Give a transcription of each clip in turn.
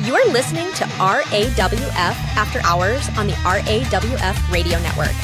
You're listening to RAWF After Hours on the RAWF Radio Network.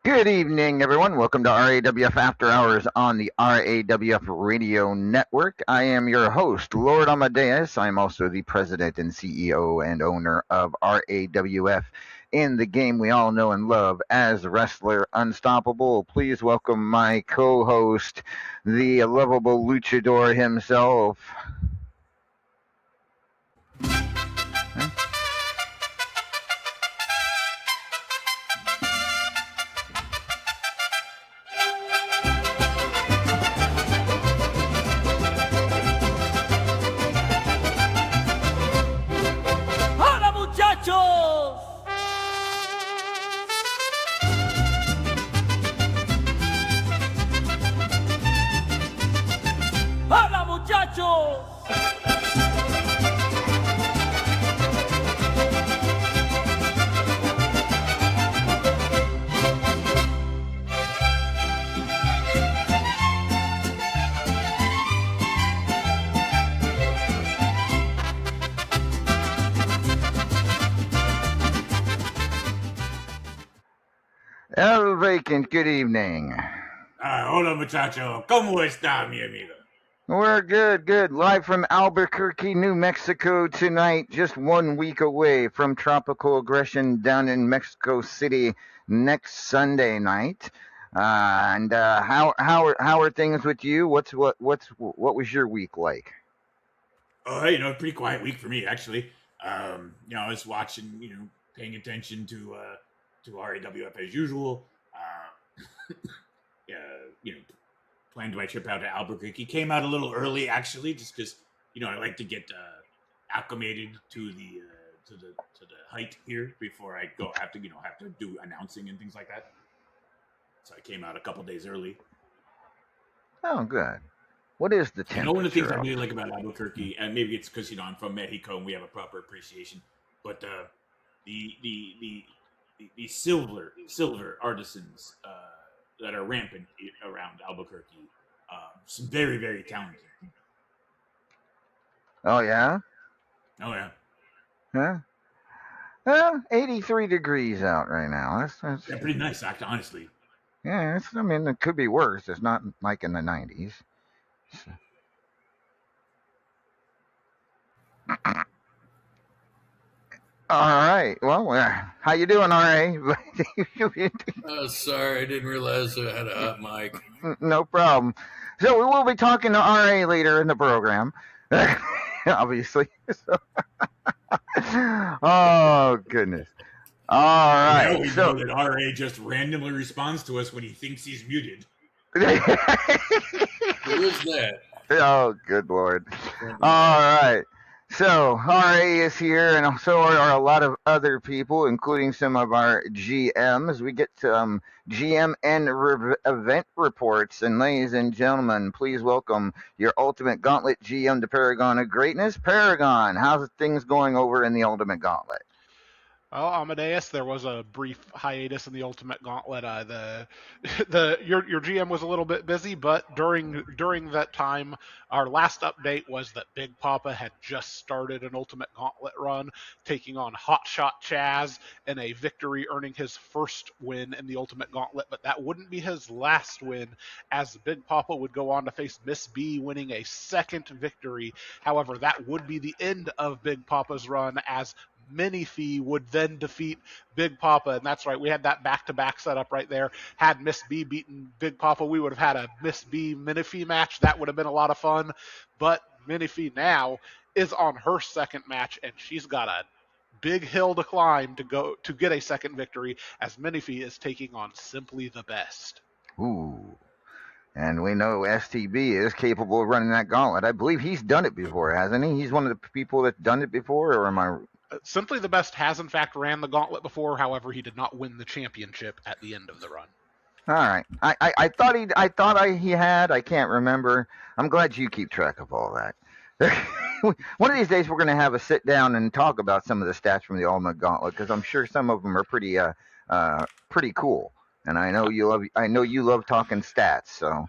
Good evening, everyone. Welcome to RAWF After Hours on the RAWF Radio Network. I am your host, Lord Amadeus. I'm also the president and CEO and owner of RAWF in the game we all know and love as Wrestler Unstoppable. Please welcome my co-host, the lovable luchador himself. El Vacant, good evening. Hola, muchacho. ¿Cómo está, mi amigo? We're good. Live from Albuquerque, New Mexico tonight, just 1 week away from Tropical Aggression down in Mexico City next Sunday night. How are things with you? What was your week like? Pretty quiet week for me actually. I was watching, paying attention to RAWF as usual. Planned my trip out to Albuquerque. Came out a little early actually, just because I like to get acclimated to the height here before I go. Have to do announcing and things like that. So I came out a couple days early. Oh, good. What is the temperature? One of the things I really like about Albuquerque, and maybe it's because I'm from Mexico and we have a proper appreciation, but the silver artisans that are rampant around Albuquerque, some very, very talented. Oh yeah. Yeah. Well, 83 degrees out right now. That's pretty nice, honestly. Yeah, it could be worse. It's not like in the 90s. All right. Well, how you doing, RA? Oh, sorry, I didn't realize I had a hot mic. No problem. So we will be talking to RA later in the program, obviously. So, oh goodness. All And now right. we So. know that RA just randomly responds to us when he thinks he's muted. Who is that? Oh, good Lord. Friend of All mine. right. So, RA is here, and so are a lot of other people, including some of our GMs. We get some GM and event reports. And, ladies and gentlemen, please welcome your Ultimate Gauntlet GM, the Paragon of Greatness. Paragon, how's things going over in the Ultimate Gauntlet? Well, Amadeus, there was a brief hiatus in the Ultimate Gauntlet. Your GM was a little bit busy, but during that time, our last update was that Big Papa had just started an Ultimate Gauntlet run, taking on Hotshot Chaz in a victory, earning his first win in the Ultimate Gauntlet. But that wouldn't be his last win, as Big Papa would go on to face Miss B, winning a second victory. However, that would be the end of Big Papa's run, as Minifee would then defeat Big Papa. And that's right, we had that back-to-back setup right there. Had Miss B beaten Big Papa, we would have had a Miss B Minifee match. That would have been a lot of fun. But Minifee now is on her second match, and she's got a big hill to climb to get a second victory, as Minifee is taking on Simply the Best. Ooh. And we know STB is capable of running that gauntlet. I believe he's done it before, hasn't he? He's one of the people that's done it before, or am I? Simply the Best has in fact ran the gauntlet before. However, he did not win the championship at the end of the run. All right. I thought he had. I can't remember. I'm glad you keep track of all that. One of these days we're going to have a sit down and talk about some of the stats from the Ultimate Gauntlet, because I'm sure some of them are pretty cool. And I know you love talking stats. So.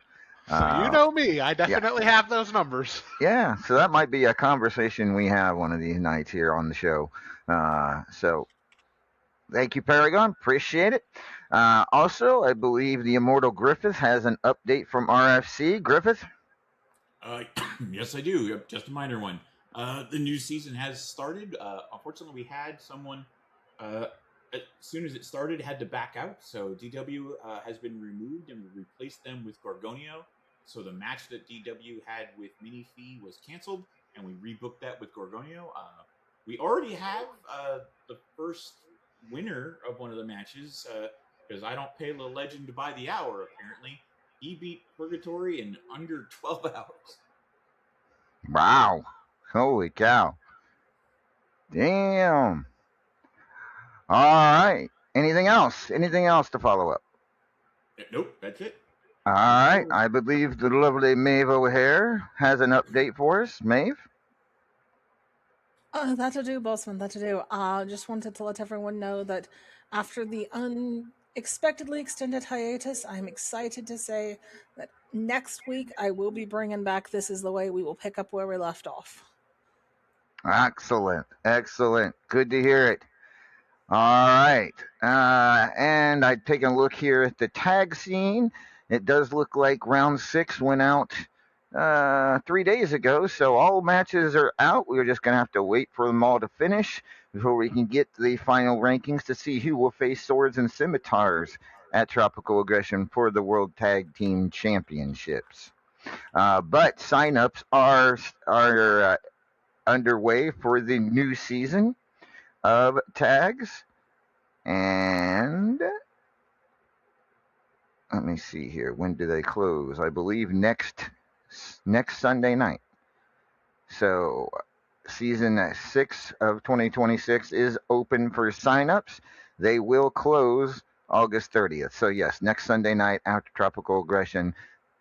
So you know me. I definitely have those numbers. Yeah. So that might be a conversation we have one of these nights here on the show. So thank you, Paragon. Appreciate it. Also, I believe the Immortal Griffith has an update from RFC. Griffith? Yes, I do. Yep, just a minor one. The new season has started. Unfortunately, we had someone, as soon as it started, had to back out. So DW has been removed, and we replaced them with Gorgonio. So the match that DW had with Minifee was canceled, and we rebooked that with Gorgonio. We already have the first winner of one of the matches, because I don't pay the legend by the hour, apparently. He beat Purgatory in under 12 hours. Wow. Holy cow. Damn. All right. Anything else? Anything else to follow up? Nope, that's it. All right. I believe the lovely Maeve O'Hare has an update for us. Maeve? That'll do, Bossman. That'll do. Just wanted to let everyone know that after the unexpectedly extended hiatus, I'm excited to say that next week I will be bringing back This Is the Way. We will pick up where we left off. Excellent. Excellent. Good to hear it. All right. And I've taken a look here at the tag scene. It does look like round 6 went out 3 days ago, so all matches are out. We're just going to have to wait for them all to finish before we can get the final rankings to see who will face Swords and Scimitars at Tropical Aggression for the World Tag Team Championships. But signups are underway for the new season of tags. And let me see here. When do they close? I believe next Sunday night. So season 6 of 2026 is open for signups. They will close August 30th. So yes, next Sunday night after Tropical Aggression,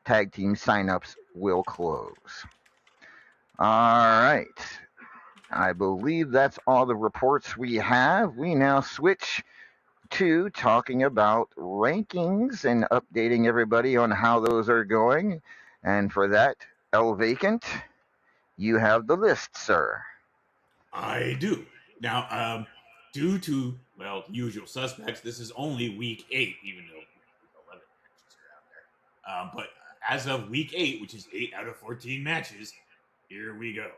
tag team signups will close. All right. I believe that's all the reports we have. We now switch to talking about rankings and updating everybody on how those are going. And for that, El Vacant, you have the list, sir. I do. Now, due to, well, usual suspects, this is only week 8, even though 11 matches are out there. But as of week 8, which is 8 out of 14 matches, here we go.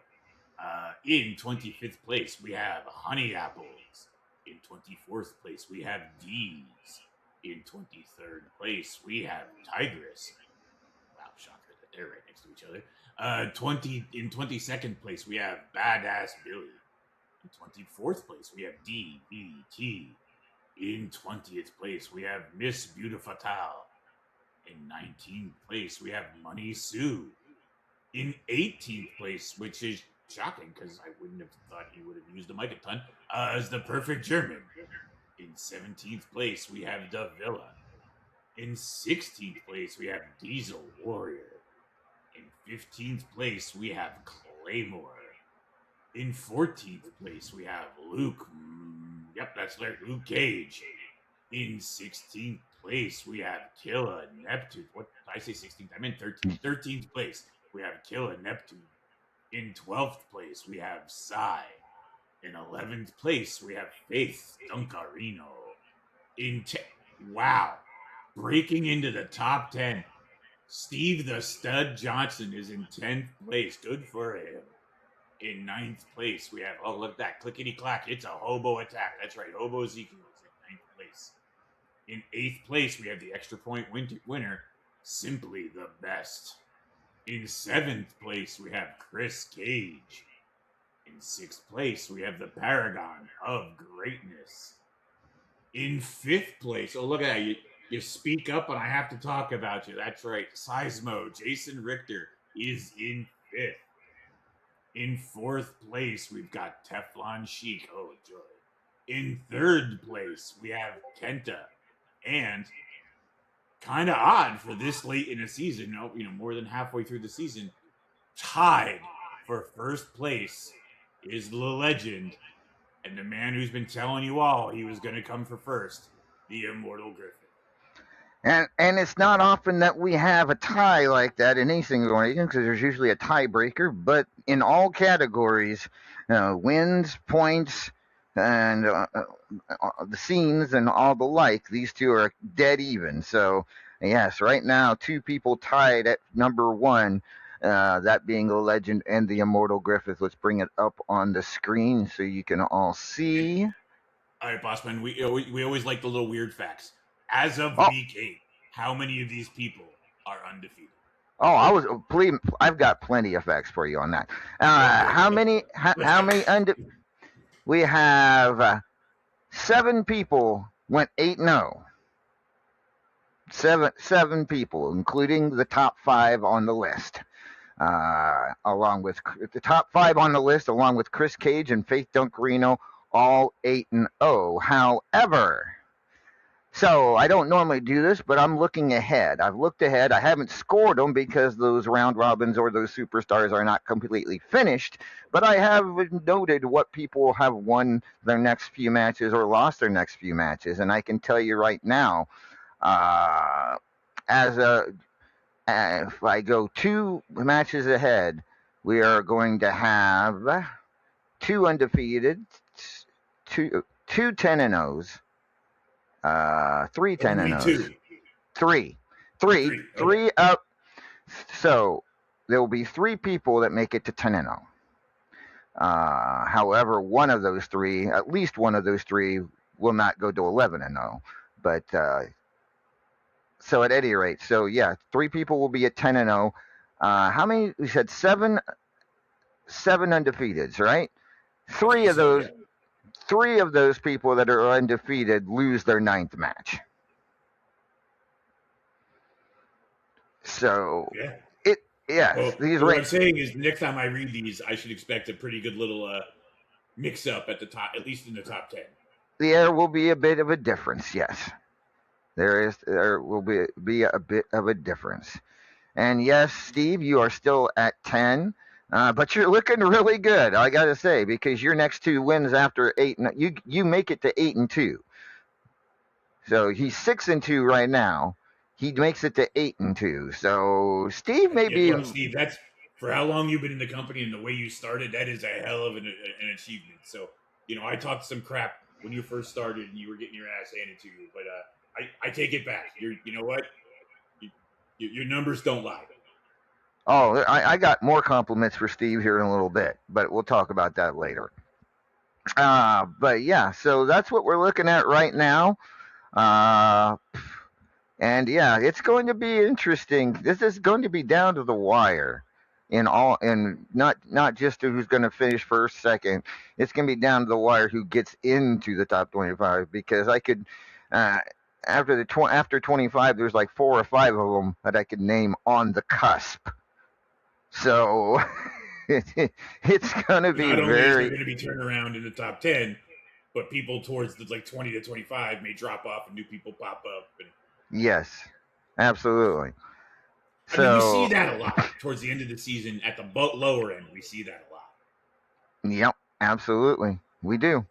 In 25th place, we have Honey Apples. In 24th place, we have D's. In 23rd place, we have Tigress. Wow, shocker that they're right next to each other. In 22nd place, we have Badass Billy. In 24th place, we have DBT. In 20th place, we have Miss Beautifatal. In 19th place, we have Money Sue. In 18th place, which is shocking because I wouldn't have thought he would have used the mic a ton, is the Perfect German. In 17th place, we have The Villa. In 16th place, we have Diesel Warrior. In 15th place, we have Claymore. In 14th place, we have Luke. Yep, that's right, Luke Cage. In 16th place, we have Killa Neptune. What did I say 16th? I meant 13th. 13th place, we have Killa Neptune. In 12th place, we have Psy. In 11th place, we have Faith Duncarino. Wow. Breaking into the top 10. Steve the Stud Johnson is in 10th place. Good for him. In 9th place, we have, oh, look at that. Clickety clack. It's a hobo attack. That's right. Hobo Ezekiel is in 9th place. In 8th place, we have the extra point winner, Simply the Best. In 7th place, we have Chris Cage. In 6th place, we have the Paragon of Greatness. In 5th place, oh, look at that. You speak up and I have to talk about you. That's right. Seismo, Jason Richter, is in 5th. In 4th place, we've got Teflon Sheik. Oh, joy. In 3rd place, we have Kenta. And kind of odd for this late in the season, more than halfway through the season, tied for 1st place is the legend and the man who's been telling you all he was going to come for 1st, the Immortal Griffin. And it's not often that we have a tie like that in any single region because there's usually a tiebreaker. But in all categories, wins, points, and the scenes and all the like, these two are dead even. So yes, right now 2 people tied at number 1. That being the legend and the Immortal Griffith. Let's bring it up on the screen so you can all see. All right, Bossman, we always like the little weird facts. As of week 8, how many of these people are undefeated? I've got plenty of facts for you on that. How many we have 7 people went 8-0. 7 people, including the top 5 on the list. Along with the top 5 on the list, along with Chris Cage and Faith Duncarino, all 8-0. However, so I don't normally do this, but I'm looking ahead. I've looked ahead. I haven't scored them because those round robins or those superstars are not completely finished, but I have noted what people have won their next few matches or lost their next few matches, and I can tell you right now, if I go 2 matches ahead, we are going to have 2 undefeated, 2 10-0s, 3 10-0s, 3 up. So there will be 3 people that make it to 10-0. However, at least one of those 3 will not go to 11-0. But so at any rate, 3 people will be at 10-0. How many? We said 7 undefeateds, right? 3 of those people that are undefeated lose their 9th match. So what I'm saying is, next time I read these, I should expect a pretty good little mix-up at the top, at least in the top 10. There will be a bit of a difference, yes. There will be a bit of a difference. And yes, Steve, you are still at 10, but you're looking really good, I got to say, because your next 2 wins after 8, you make it to 8-2. So he's 6-2 right now. He makes it to 8-2. So Steve Steve, that's for how long you've been in the company and the way you started. That is a hell of an achievement. So I talked some crap when you first started and you were getting your ass handed to you, but I take it back. You know what? Your numbers don't lie. Oh, I got more compliments for Steve here in a little bit, but we'll talk about that later. But yeah, so that's what we're looking at right now. Uh, and yeah, it's going to be interesting. This is going to be down to the wire in all, and not just who's going to finish first, second. It's going to be down to the wire who gets into the top 25 because I could. Uh, after 25, there's like 4 or 5 of them that I could name on the cusp. So it's going to be Not only is there very going to be turnaround in the top 10, but people towards the 20 to 25 may drop off and new people pop up. And yes, absolutely. I mean, we see So that a lot towards the end of the season. At the lower end, we see that a lot. yep, absolutely, we do.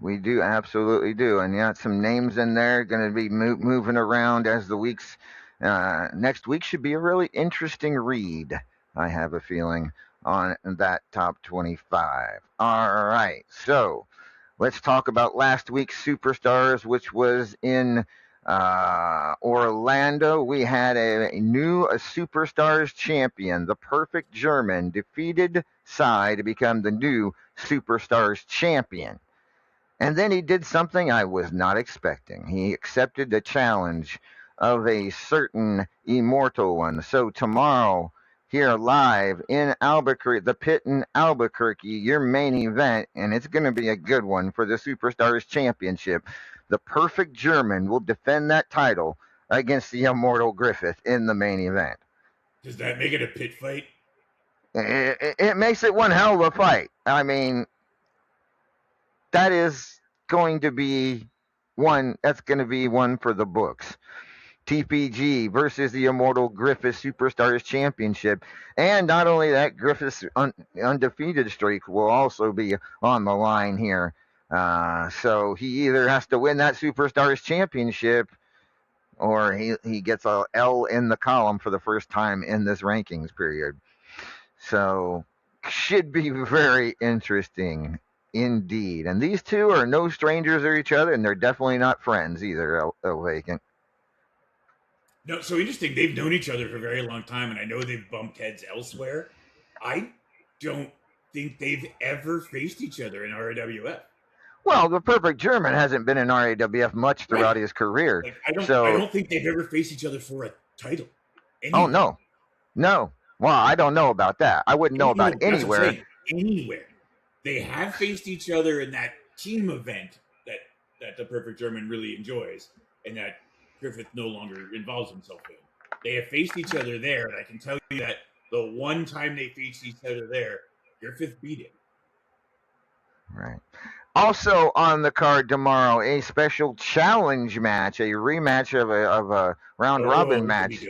We do absolutely do, and yeah, some names in there going to be moving around as the weeks. Next week should be a really interesting read. I have a feeling on that top 25. All right, so let's talk about last week's Superstars, which was in Orlando. We had a new Superstars champion. The Perfect German defeated Psy to become the new Superstars champion. And then he did something I was not expecting. He accepted the challenge of a certain immortal one. So tomorrow, here live in Albuquerque, the pit in Albuquerque, your main event, and it's going to be a good one for the Superstars Championship. The Perfect German will defend that title against the immortal Griffith in the main event. Does that make it a pit fight? It makes it one hell of a fight. I mean, that is going to be one. That's going to be one for the books. TPG versus the Immortal Griffith Superstars Championship, and not only that, Griffith's undefeated streak will also be on the line here. So he either has to win that Superstars Championship, or he gets a L in the column for the first time in this rankings period. So should be very interesting indeed. And these two are no strangers to each other, and they're definitely not friends either, Vacant. No, so interesting. They've known each other for a very long time, and I know they've bumped heads elsewhere. I don't think they've ever faced each other in RAWF. Well, the Perfect German hasn't been in RAWF much throughout his career. Like, I So, don't think they've ever faced each other for a title. oh Anywhere. no. Well, I don't know about that. I wouldn't know about That's what I'm anywhere. saying. Anywhere. They have faced each other in that team event that the Perfect German really enjoys, and that Griffith no longer involves himself in. They have faced each other there, and I can tell you that the one time they faced each other there, Griffith beat him. Right. Also on the card tomorrow, a special challenge match, a rematch of a round robin match.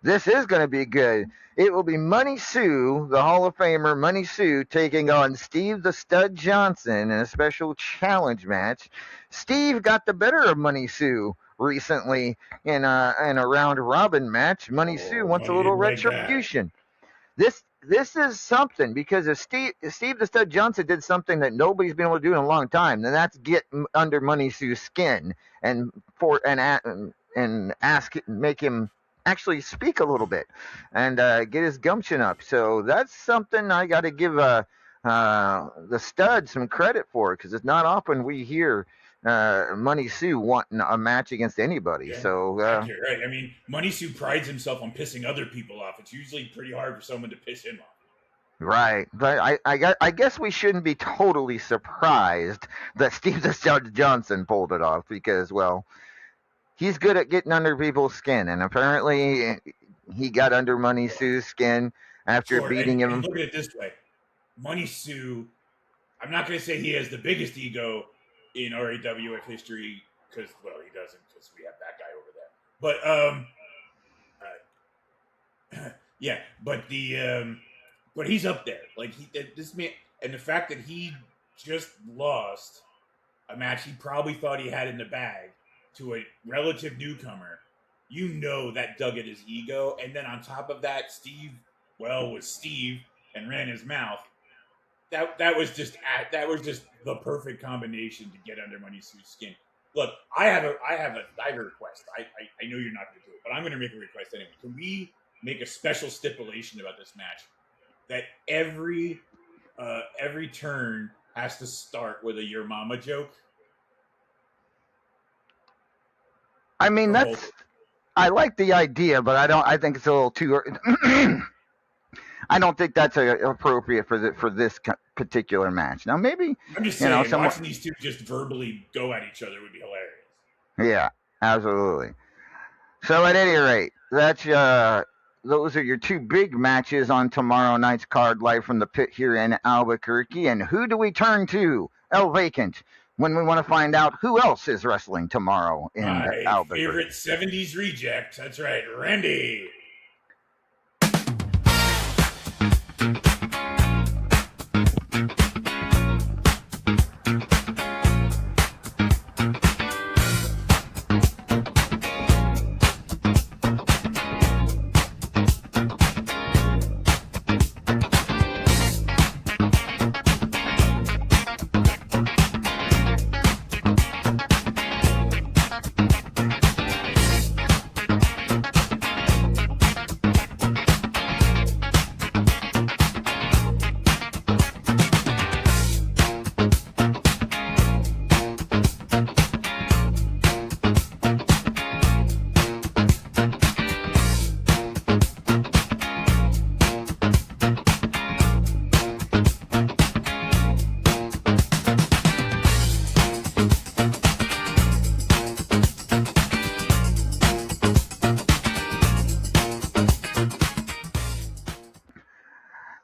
This is going to be good. It will be Money Sue, the Hall of Famer Money Sue, taking on Steve the Stud Johnson in a special challenge match. Steve got the better of Money Sue recently in a round robin match. Money Sue wants a little retribution. This is something, because if Steve the Stud Johnson did something that nobody's been able to do in a long time, then that's get under Money Sue's skin and make him actually speak a little bit and get his gumption up. So that's something I got to give the Stud some credit for, because it's not often we hear Money Sue wanting a match against anybody. Yeah, so you're right. I mean, Money Sue prides himself on pissing other people off. It's usually pretty hard for someone to piss him off. Right, but I guess we shouldn't be totally surprised that Steve the Stud Johnson pulled it off, because, well, he's good at getting under people's skin, and apparently he got under Money Sue's skin after beating him. And look at it this way: Money Sue. I'm not going to say he has the biggest ego in RAWF history, because, well, he doesn't, because we have that guy over there. But yeah, but but he's up there. Like, this man, and the fact that he just lost a match he probably thought he had in the bag to a relative newcomer, you know that dug at his ego. And then on top of that, Steve was Steve and ran his mouth. That was just the perfect combination to get under Money Sue's skin. Look, I have a request. I know you're not going to do it, but I'm going to make a request anyway. Can we make a special stipulation about this match that every turn has to start with a "your mama" joke. I mean, I like the idea, but I think it's a little too. I don't think that's appropriate for this particular match. Now, maybe I'm just saying, watching these two just verbally go at each other would be hilarious. Yeah, absolutely. So, at any rate, that's those are your two big matches on tomorrow night's card, live from the pit here in Albuquerque. And who do we turn to, El Vacant, when we want to find out who else is wrestling tomorrow in Albuquerque? My favorite 70s reject. That's right, Randy.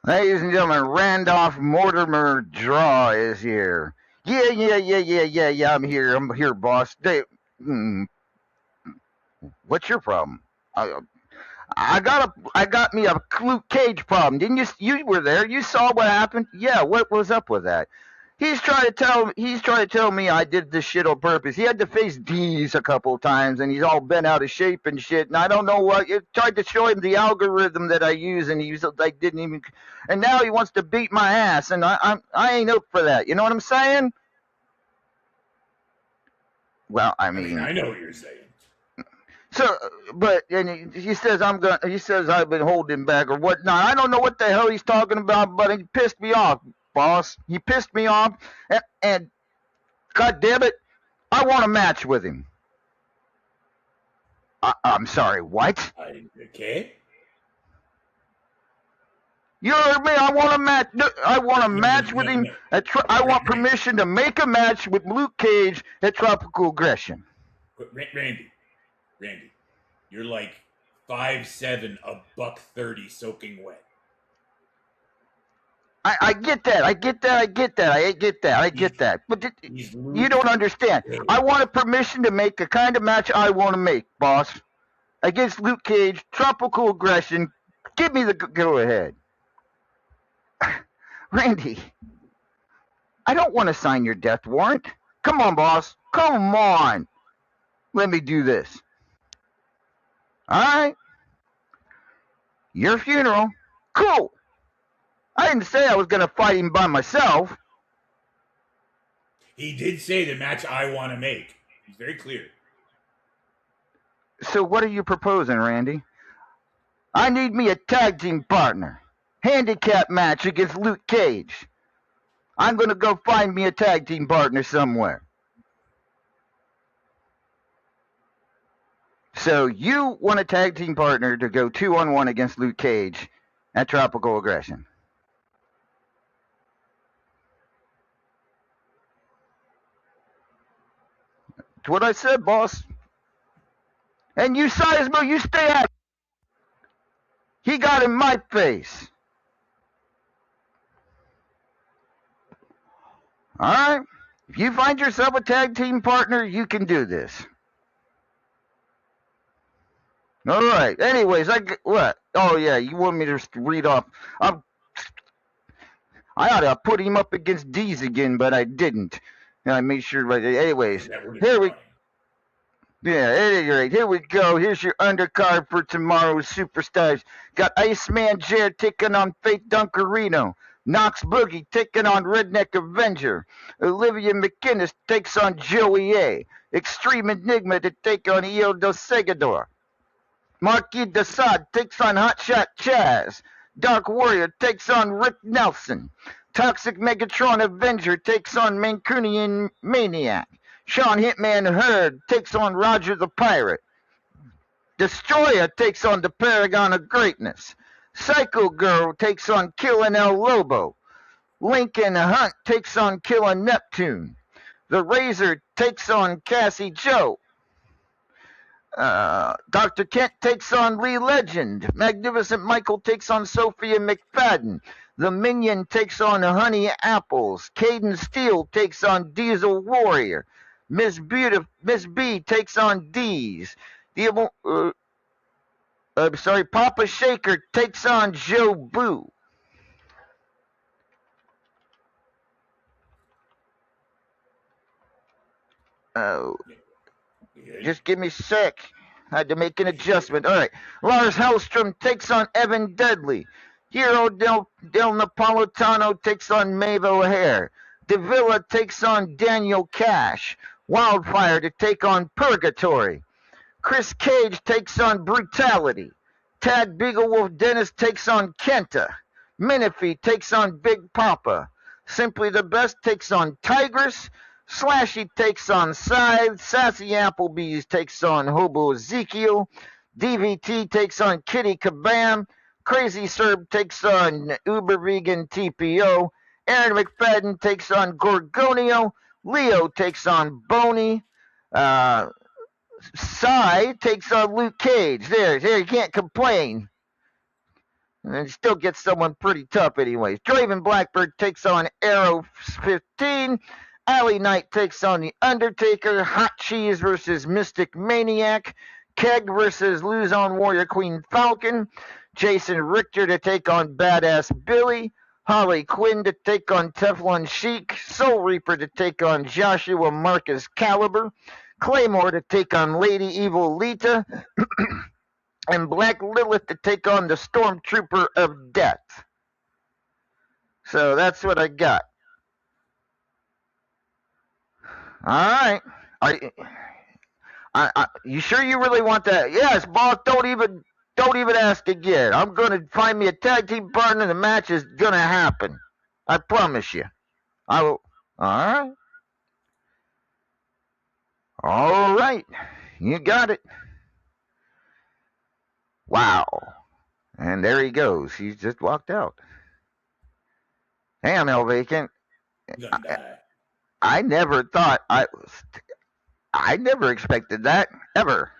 Ladies and gentlemen, Randolph Mortimer Draw is here. Yeah, I'm here, boss. What's your problem? I got me a Luke Cage problem. Didn't you? You were there. You saw what happened. Yeah. What was up with that? He's trying to tell me I did this shit on purpose. He had to face D's a couple of times, and he's all bent out of shape and shit. And I don't know what. It tried to show him the algorithm that I use, and he was like, didn't even. And now he wants to beat my ass, and I ain't up for that. You know what I'm saying? Well, I mean I know what you're saying. So, but and he says He says I've been holding back or whatnot. I don't know what the hell he's talking about, but he pissed me off, boss. He pissed me off, and God damn it, I want a match with him. I'm sorry, what? Okay. You heard me. I want a match. I want a match with him. I want permission to make a match with Luke Cage at Tropical Aggression. Randy, you're like 5'7", $130 soaking wet. I get that. I get that. But you don't understand. I wanted permission to make the kind of match I want to make, boss. Against Luke Cage, Tropical Aggression. Give me the go ahead. Randy, I don't want to sign your death warrant. Come on, boss. Come on. Let me do this. All right. Your funeral. Cool. I didn't say I was going to fight him by myself. He did say the match I want to make. He's very clear. So what are you proposing, Randy? I need me a tag team partner. Handicap match against Luke Cage. I'm going to go find me a tag team partner somewhere. So you want a tag team partner to go 2-on-1 against Luke Cage at Tropical Aggression. That's what I said, boss. And you Sizemo, you stay out. He got in my face. All right. If you find yourself a tag team partner, you can do this. All right. Anyways, what? Oh yeah, you want me to just read off? I ought to put him up against D's again, but I didn't. And I made sure. But anyways, here we. Yeah, at any rate, here we go. Here's your undercard for tomorrow's superstars. Got Iceman Jared taking on Faith Dunkerino. Knox Boogie taking on Redneck Avenger. Olivia McInnes takes on Joey A. Extreme Enigma to take on Io Del Segador. Marquis de Sade takes on Hotshot Chaz. Dark Warrior takes on Rick Nelson. Toxic Megatron Avenger takes on Mancunian Maniac. Sean Hitman Hurd takes on Roger the Pirate. Destroyer takes on the Paragon of Greatness. Psycho Girl takes on Killin' El Lobo. Lincoln Hunt takes on Killin' Neptune. The Razor takes on Cassie Joe. Dr. Kent takes on Lee Legend. Magnificent Michael takes on Sophia McFadden. The Minion takes on Honey Apples. Caden Steele takes on Diesel Warrior. Miss B takes on D's. Papa Shaker takes on Joe Boo. Oh, just give me a sec. I had to make an adjustment. All right. Lars Hellstrom takes on Evan Deadly. Hero Del Napolitano takes on Maeve O'Hare. Davila takes on Daniel Cash. Wildfire to take on Purgatory. Chris Cage takes on Brutality. Tad Beaglewolf Dennis takes on Kenta. Menifee takes on Big Papa. Simply the Best takes on Tigress. Slashy takes on Scythe. Sassy Applebee's takes on Hobo Ezekiel. DVT takes on Kitty Kabam. Crazy Serb takes on Uber Vegan TPO. Aaron McFadden takes on Gorgonio. Leo takes on Boney. Psy takes on Luke Cage. There, you can't complain. And then still gets someone pretty tough anyways. Draven Blackbird takes on Arrow 15. Alley Knight takes on The Undertaker. Hot Cheese versus Mystic Maniac. Keg versus Luzon Warrior Queen Falcon. Jason Richter to take on Badass Billy. Harley Quinn to take on Teflon Sheik. Soul Reaper to take on Joshua Marcus Caliber. Claymore to take on Lady Evil Lita. And Black Lilith to take on the Stormtrooper of Death. So that's what I got. All right. You sure you really want that? Yes, boss. Don't even ask again. I'm gonna find me a tag team partner. The match is gonna happen. I promise you. I will. All right. All right. You got it. Wow. And there he goes. He's just walked out. Hey, I'm El Vacant. I never thought I never expected that, ever.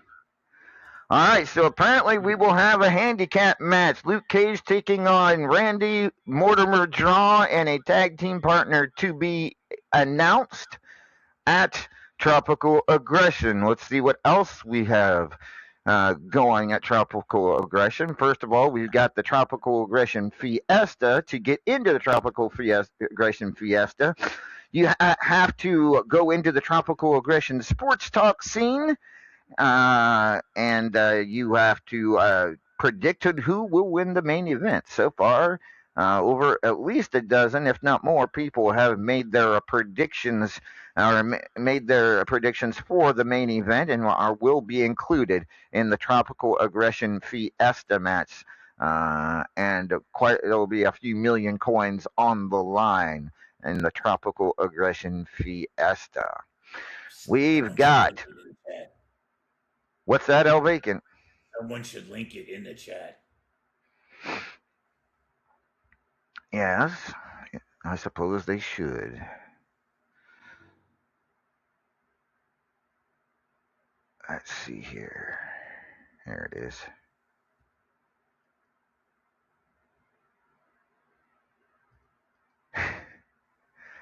All right, so apparently we will have a handicap match. Luke Cage taking on Randy Mortimer Draw and a tag team partner to be announced at Tropical Aggression. Let's see what else we have going at Tropical Aggression. First of all, we've got the Tropical Aggression Fiesta. To get into the Tropical Aggression Fiesta, you have to go into the Tropical Aggression Sports Talk scene, and you have to predict who will win the main event. So far, over at least a dozen, if not more, people have made their predictions for the main event and will be included in the Tropical Aggression Fiesta match. And there will be a few million coins on the line in the Tropical Aggression Fiesta. We've got. What's that, El Vacant? Someone should link it in the chat. Yes, I suppose they should. Let's see here. There it is.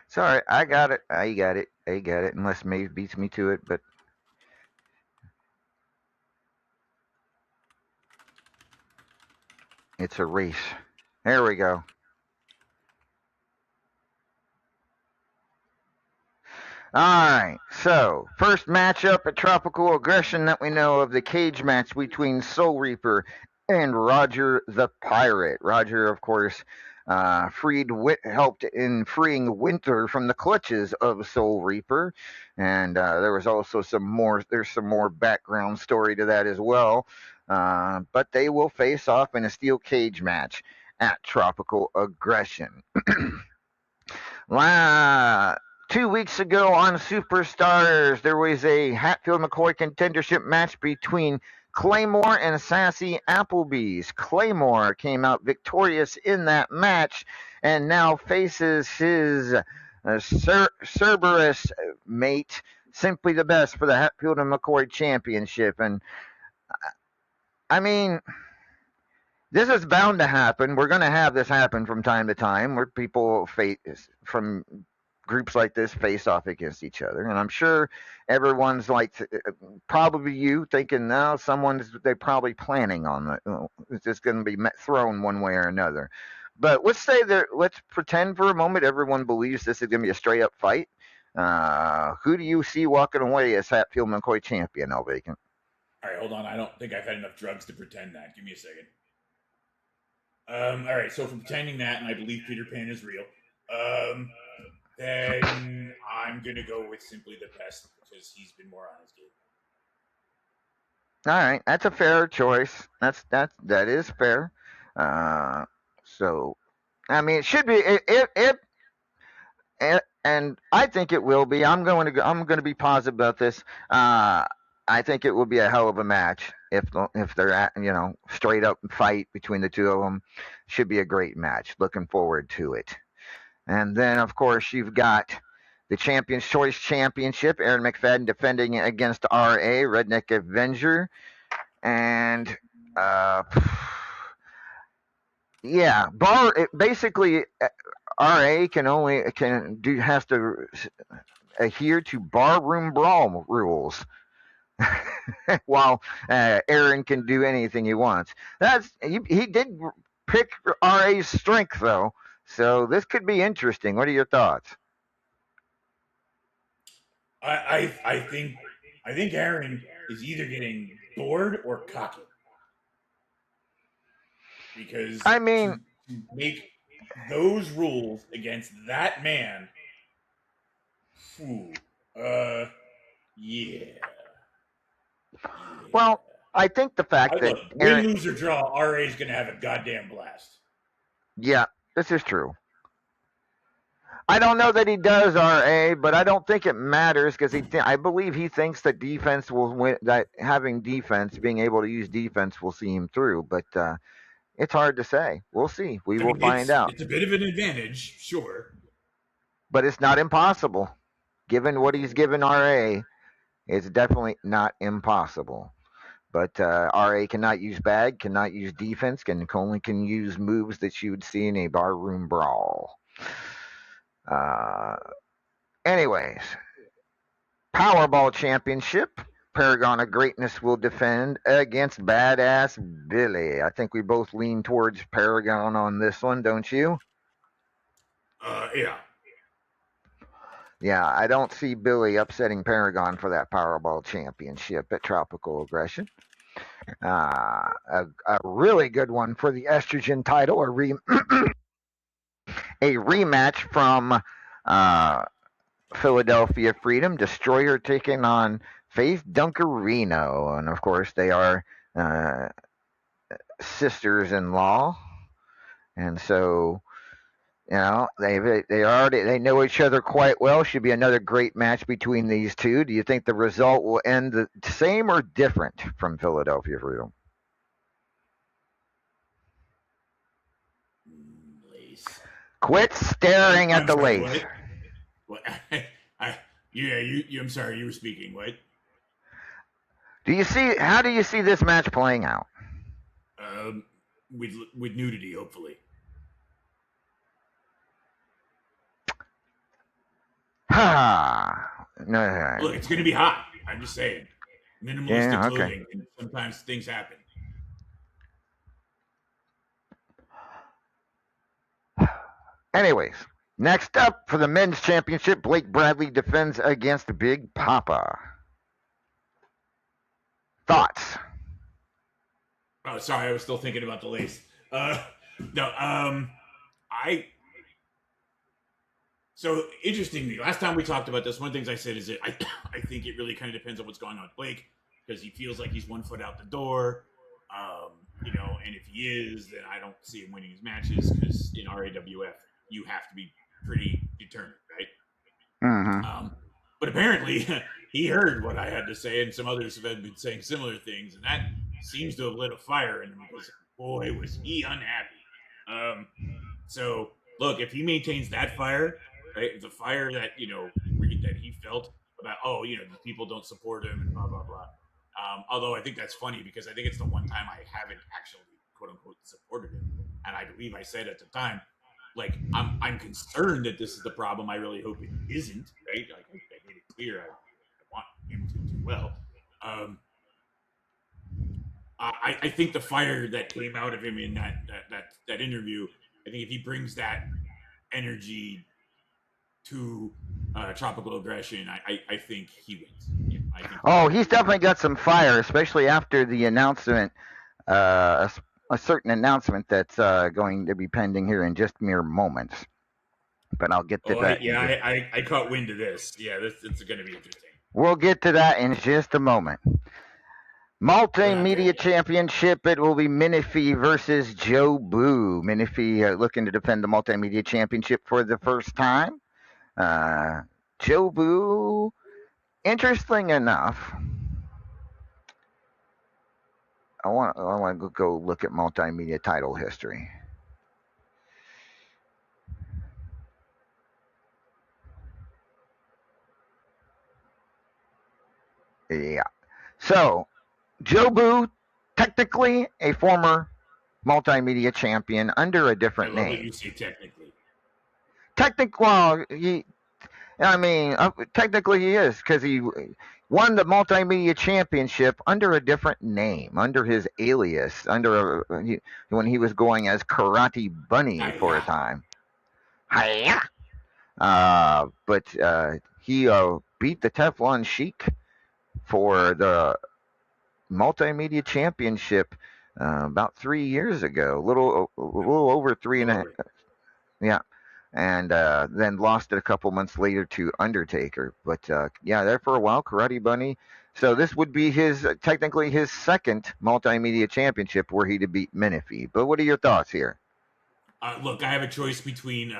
Sorry, I got it. I got it. Unless Maeve beats me to it, but it's a race. There we go. All right, so first matchup at Tropical Aggression that we know of, the cage match between Soul Reaper and Roger the Pirate. Roger, of course, helped in freeing Winter from the clutches of Soul Reaper, and there was also some more background story to that as well. but they will face off in a steel cage match at Tropical Aggression. 2 weeks ago on Superstars, there was a Hatfield McCoy contendership match between Claymore and Sassy Applebee's. Claymore came out victorious in that match and now faces his Cerberus mate, Simply the Best, for the Hatfield and McCoy Championship. And I mean, this is bound to happen. We're going to have this happen from time to time where people from groups like this face off against each other. And I'm sure everyone's like, probably you thinking, no, they're probably planning on it. It's just going to be thrown one way or another. But let's pretend for a moment everyone believes this is going to be a straight up fight. Who do you see walking away as Hatfield McCoy champion, All Vacant? All right, hold on. I don't think I've had enough drugs to pretend that. Give me a second. All right, so for pretending that, and I believe Peter Pan is real, then I'm going to go with Simply the Best because he's been more on his game. All right, that's a fair choice. That is fair. So, I mean, it should be and I think it will be. I'm going to be positive about this. I think it will be a hell of a match if they're at, straight up fight between the two of them. Should be a great match. Looking forward to it. And then, of course, you've got the Champions Choice Championship. Aaron McFadden defending against RA, Redneck Avenger. And, yeah, basically, RA has to adhere to barroom brawl rules. While Aaron can do anything he wants. He did pick RA's strength though, so this could be interesting. What are your thoughts? I think Aaron is either getting bored or cocky. Because I mean, to make those rules against that man, yeah. Well, I think the fact that win, lose, or draw, RA is going to have a goddamn blast. Yeah, this is true. I don't know that he does RA, but I don't think it matters because I believe he thinks that defense will win. That having defense, being able to use defense, will see him through. But it's hard to say. We'll see. We will find out. It's a bit of an advantage, sure, but it's not impossible. Given what he's given RA, it's definitely not impossible. But RA cannot use bag, cannot use defense, only can use moves that you would see in a barroom brawl. Anyways, Powerball Championship. Paragon of Greatness will defend against Badass Billy. I think we both lean towards Paragon on this one, don't you? Yeah. Yeah, I don't see Billy upsetting Paragon for that Powerball Championship at Tropical Aggression. A really good one for the Estrogen title, a rematch from Philadelphia Freedom. Destroyer taking on Faith Dunkerino. And, of course, they are sisters-in-law. And so... they know each other quite well. Should be another great match between these two. Do you think the result will end the same or different from Philadelphia Freedom? Lace. Quit staring at the lace. What? I'm sorry, you were speaking. What? How do you see this match playing out? With nudity, hopefully. No. Look, it's going to be hot. I'm just saying. Minimalistic clothing, and sometimes things happen. Anyways, next up for the men's championship, Blake Bradley defends against Big Papa. Thoughts? Oh, sorry, I was still thinking about the lace. So, interestingly, last time we talked about this, one of the things I said is that I think it really kind of depends on what's going on with Blake, because he feels like he's 1 foot out the door. And if he is, then I don't see him winning his matches because in RAWF you have to be pretty determined, right? Mm-hmm. But apparently he heard what I had to say, and some others have been saying similar things, and that seems to have lit a fire in him because boy was he unhappy. So look, if he maintains that fire, right, the fire that that he felt about the people don't support him and blah blah blah. Although I think that's funny because I think it's the one time I haven't actually quote unquote supported him, and I believe I said at the time, like I'm concerned that this is the problem. I really hope it isn't. Right? Like I made it clear I want him to do well. I think the fire that came out of him in that interview. I think if he brings that energy to tropical aggression, I think he wins. Yeah, I think. Oh, he's definitely got some fire, especially after the announcement, a certain announcement that's going to be pending here in just mere moments. But I'll get to that. I caught wind of this. Yeah, it's going to be interesting. We'll get to that in just a moment. Multimedia Championship, it will be Menifee versus Joe Boo. Menifee looking to defend the Multimedia Championship for the first time. Joe Boo, interesting enough, I want to go look at multimedia title history. Yeah. So, Joe Boo, technically a former multimedia champion under a different I love name. that you say technically. Technically he is because he won the multimedia championship under a different name, under his alias, when he was going as Karate Bunny for a time. Hiya! But he beat the Teflon Sheik for the multimedia championship about 3 years ago, a little over three and a half. Yeah. And then lost it a couple months later to Undertaker. But there for a while, Karate Bunny. So this would be technically his second multimedia championship were he to beat Menifee. But what are your thoughts here? Look, I have a choice between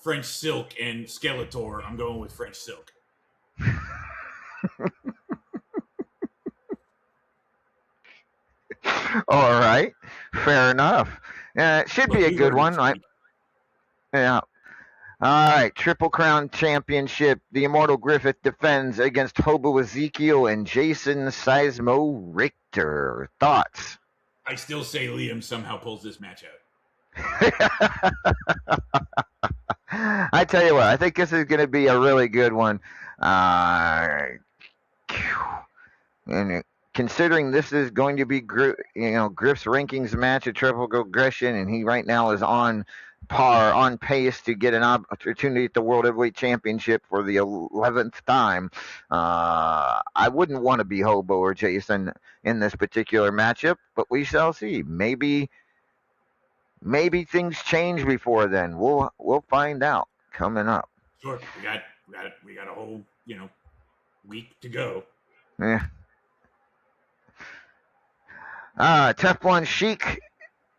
French Silk and Skeletor. I'm going with French Silk. All right, fair enough. It should be a good one. Yeah. All right, Triple Crown Championship. The Immortal Griffith defends against Hobo Ezekiel and Jason Seismo Richter. Thoughts? I still say Liam somehow pulls this match out. I tell you what, I think this is going to be a really good one. And considering this is going to be Griff's rankings match at Triple Aggression, and he right now is on pace to get an opportunity at the World Heavyweight Championship for the 11th time. I wouldn't want to be Hobo or Jason in this particular matchup, but we shall see. Maybe things change before then. We'll find out coming up. Sure, we got a whole week to go. Yeah. Teflon Sheik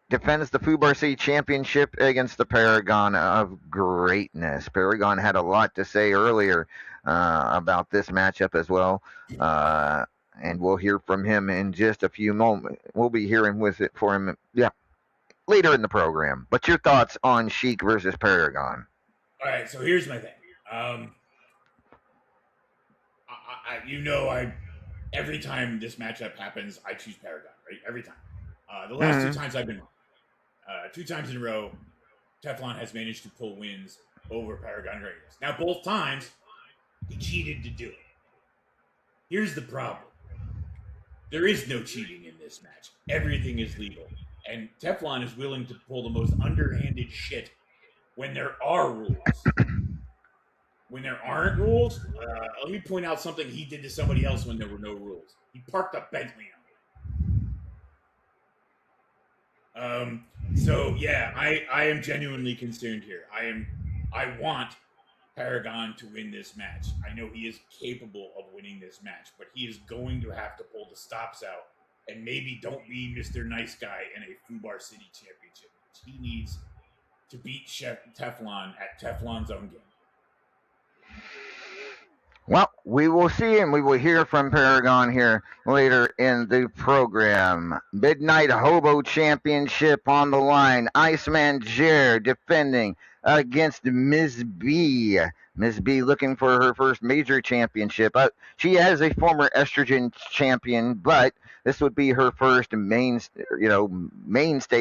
defends the Fubar City Championship against the Paragon of Greatness. Paragon had a lot to say earlier about this matchup as well, and we'll hear from him in just a few moments. We'll be hearing for him, later in the program. But your thoughts on Sheik versus Paragon? All right, so here's my thing. Every time this matchup happens, I choose Paragon, right? Every time. The last 2 times I've been wrong. 2 times in a row, Teflon has managed to pull wins over Paragon Greatness. Now, both times, he cheated to do it. Here's the problem. There is no cheating in this match. Everything is legal. And Teflon is willing to pull the most underhanded shit when there are rules. When there aren't rules, let me point out something he did to somebody else when there were no rules. He parked a Bentley on it. I am genuinely concerned here. I want Paragon to win this match. I know he is capable of winning this match, but he is going to have to pull the stops out and maybe don't be Mr. Nice Guy in a Fubar City Championship. He needs to beat Chef Teflon at Teflon's own game. Well, we will see and we will hear from Paragon here later in the program. Midnight Hobo Championship on the line. Iceman Jer defending against Ms. B. Ms. B looking for her first major championship. She has a former estrogen champion, but this would be her first mainstay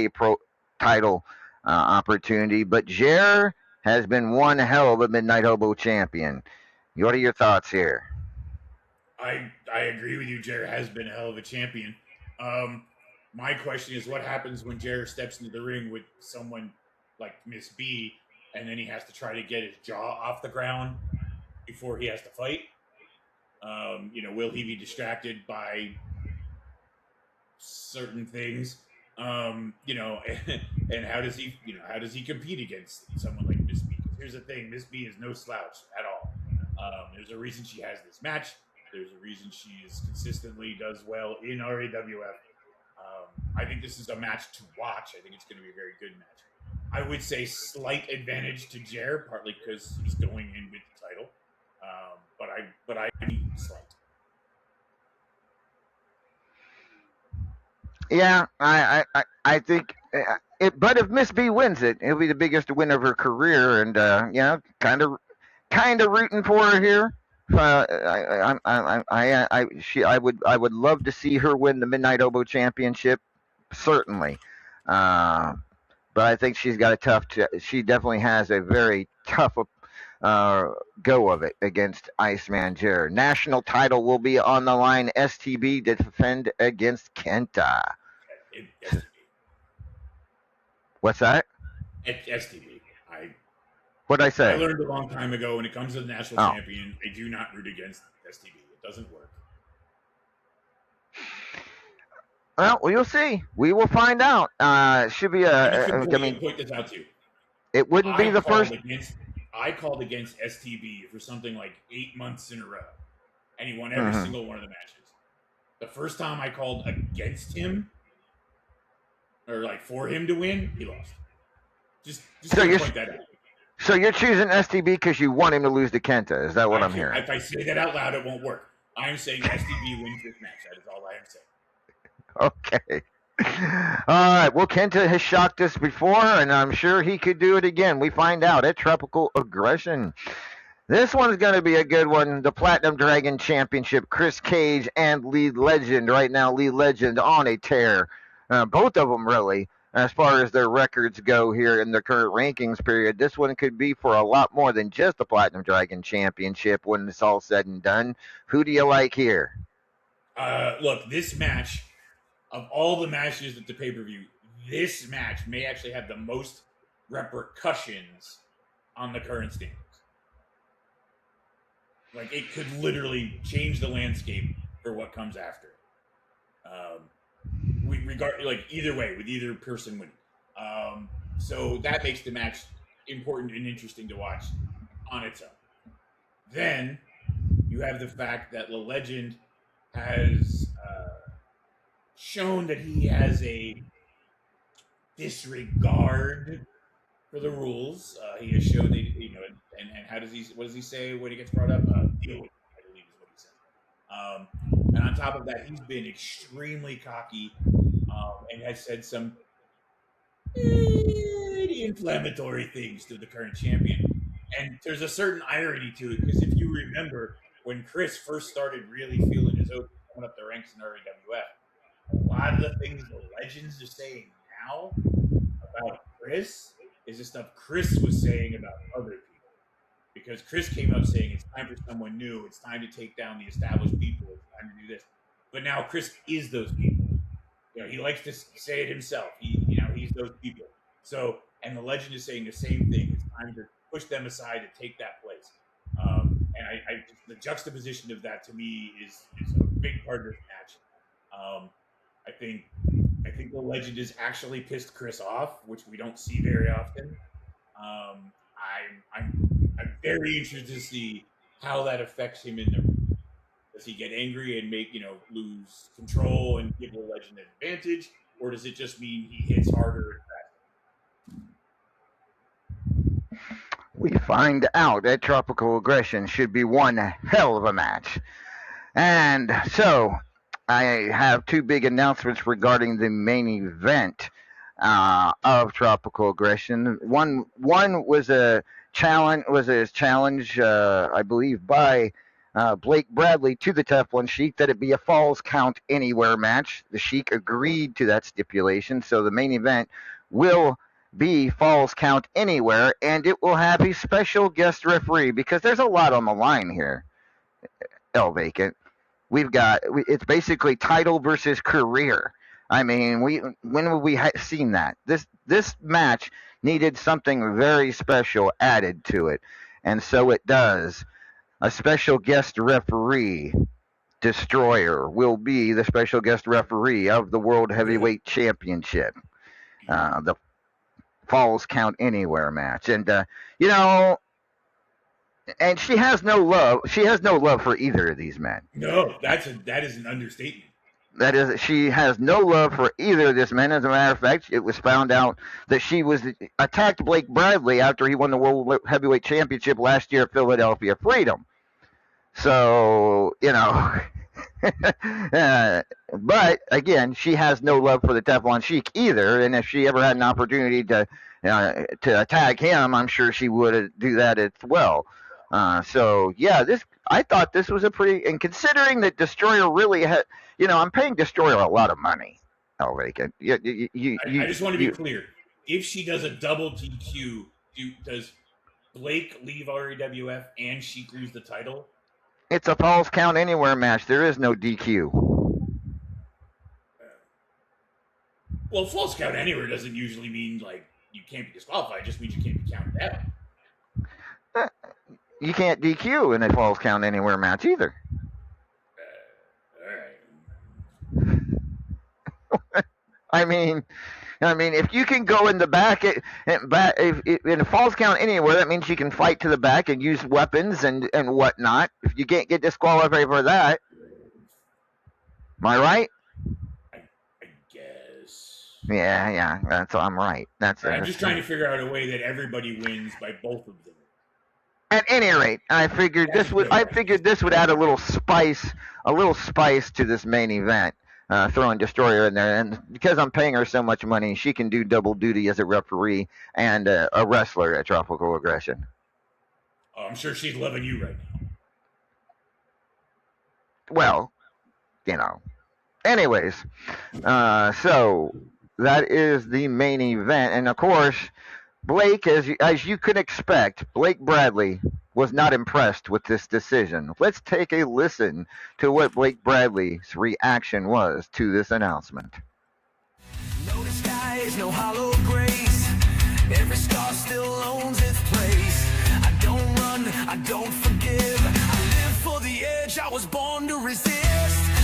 pro title opportunity. But Jer has been one hell of a Midnight Hobo champion. What are your thoughts here? I agree with you. Jer has been a hell of a champion. My question is, what happens when Jer steps into the ring with someone like Miss B, and then he has to try to get his jaw off the ground before he has to fight? Will he be distracted by certain things? And how does he compete against someone like Miss B? Here's the thing: Miss B is no slouch at all. There's a reason she has this match. There's a reason she consistently does well in RAWF. I think this is a match to watch. I think it's going to be a very good match. I would say slight advantage to Jer, partly because he's going in with the title. But I need slight. Yeah, I think it. But if Miss B wins it, it'll be the biggest win of her career, and kind of rooting for her here. I would love to see her win the Midnight Hobo Championship, certainly. But I think she's got she definitely has a very tough go of it against Iceman Jer. National title will be on the line. STB to defend against Kenta. STB. What's that? STB. What'd I say? I learned a long time ago when it comes to the national champion, I do not root against STB. It doesn't work. Well, we'll see. We will find out. Should be point this out too. It wouldn't be the first. I called against STB for something like 8 months in a row, and he won every single one of the matches. The first time I called against him, or like for him to win, he lost. Just so to point that out. So you're choosing STB because you want him to lose to Kenta. Is that what I'm hearing? If I say that out loud, it won't work. I'm saying STB wins this match. That is all I am saying. Okay. All right. Well, Kenta has shocked us before, and I'm sure he could do it again. We find out at Tropical Aggression. This one's going to be a good one. The Platinum Dragon Championship, Chris Cage and Lead Legend. Right now, Lead Legend on a tear. Both of them, really. As far as their records go here in the current rankings period, this one could be for a lot more than just the Platinum Dragon Championship when it's all said and done. Who do you like here? Look, this match, of all the matches at the pay-per-view, this match may actually have the most repercussions on the current standings. Like, it could literally change the landscape for what comes after. Either way, with either person winning. So that makes the match important and interesting to watch on its own. Then you have the fact that the Legend has shown that he has a disregard for the rules. He has shown that, and what does he say when he gets brought up? Deal with it, I believe is what he says. And on top of that, he's been extremely cocky and has said some pretty inflammatory things to the current champion. And there's a certain irony to it, because if you remember, when Chris first started really feeling his oats coming up the ranks in RAWF, a lot of the things the Legends are saying now about Chris is the stuff Chris was saying about other people. Because Chris came up saying it's time for someone new, it's time to take down the established people, it's time to do this. But now Chris is those people. He likes to say it himself. He's those people. So, and the Legend is saying the same thing. It's time to push them aside and take that place. And the juxtaposition of that to me is a big part of this match. I think the Legend has actually pissed Chris off, which we don't see very often. I'm very interested to see how that affects him in the Does he get angry and make, lose control and give the legend an advantage? Or does it just mean he hits harder and faster? We find out that Tropical Aggression should be one hell of a match. And so I have two big announcements regarding the main event of Tropical Aggression. One was a challenge, I believe, by Blake Bradley to the Teflon Sheik that it be a Falls Count Anywhere match. The Sheik agreed to that stipulation, so the main event will be Falls Count Anywhere, and it will have a special guest referee because there's a lot on the line here. Vacant. It's basically title versus career. I mean, when have we seen that? This match needed something very special added to it, and so it does. A special guest referee, Destroyer, will be the special guest referee of the World Heavyweight Championship, the Falls Count Anywhere match, and and she has no love. She has no love for either of these men. No, that is an understatement. That is, she has no love for either of these men. As a matter of fact, it was found out that she attacked Blake Bradley after he won the World Heavyweight Championship last year at Philadelphia Freedom. So, but again, she has no love for the Teflon Sheik either. And if she ever had an opportunity to attack him, I'm sure she would do that as well. So yeah, I thought this was and considering that Destroyer really had, I'm paying Destroyer a lot of money. Vacant. I just want to be clear. If she does a double DQ, does Blake leave RAWF and Sheik lose the title? It's a Falls Count Anywhere match. There is no DQ. Well, Falls Count Anywhere doesn't usually mean like you can't be disqualified. It just means you can't be counted out. You can't DQ in a Falls Count Anywhere match either. All right. I mean, if you can go in the back, in a Falls Count Anywhere, that means you can fight to the back and use weapons and whatnot. If you can't get disqualified for that, am I right? I guess. Yeah. I'm right. I'm just trying to figure out a way that everybody wins by both of them. At any rate, I figured this would add a little spice to this main event. Throwing Destroyer in there, and because I'm paying her so much money, she can do double duty as a referee and a wrestler at Tropical Aggression. Oh, I'm sure she's loving you right now. Well, anyways, so that is the main event, and of course, Blake, as you could expect, Blake Bradley was not impressed with this decision. Let's take a listen to what Blake Bradley's reaction was to this announcement. No disguise, no hollow grace. Every star still owns its place. I don't run, I don't forgive. I live for the edge, I was born to resist.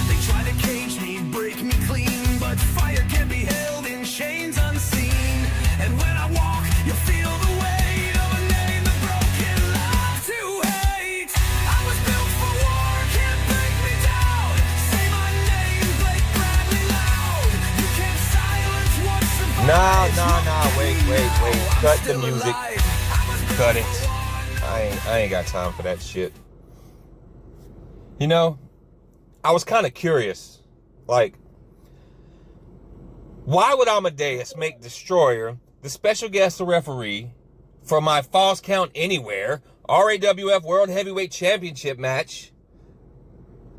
They try to cage me, break me clean, but fire can be held in chains unseen. And when I walk, you feel the weight of a name that broken love to hate. I was built for war, can't break me down. Say my name, Blake Bradley loud. You can't silence what's Nah, wait. Cut the music. Cut it. I ain't got time for that shit. I was kind of curious. Like, why would Amadeus make Destroyer the special guest referee for my Falls Count Anywhere RAWF World Heavyweight Championship match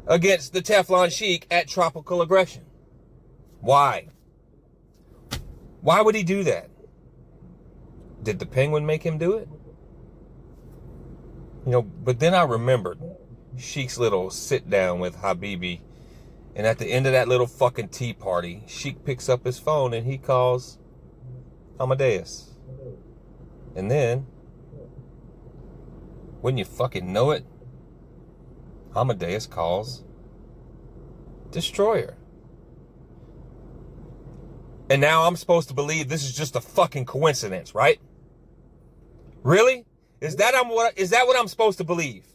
against the Teflon Sheik at Tropical Aggression? Why? Why would he do that? Did the Penguin make him do it? But then I remembered Sheik's little sit down with Habibi. And at the end of that little fucking tea party, Sheik picks up his phone and he calls Amadeus. And then, when you fucking know it, Amadeus calls Destroyer. And now I'm supposed to believe this is just a fucking coincidence, right? Really? Is that what I'm supposed to believe?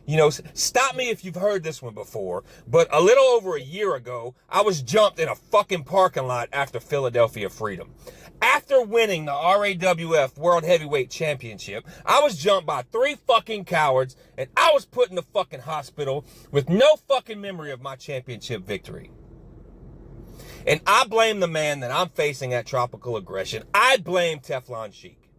You know, stop me if you've heard this one before, but a little over a year ago, I was jumped in a fucking parking lot after Philadelphia Freedom. After winning the RAWF World Heavyweight Championship, I was jumped by 3 fucking cowards, and I was put in the fucking hospital with no fucking memory of my championship victory. And I blame the man that I'm facing at Tropical Aggression. I blame Teflon Sheik.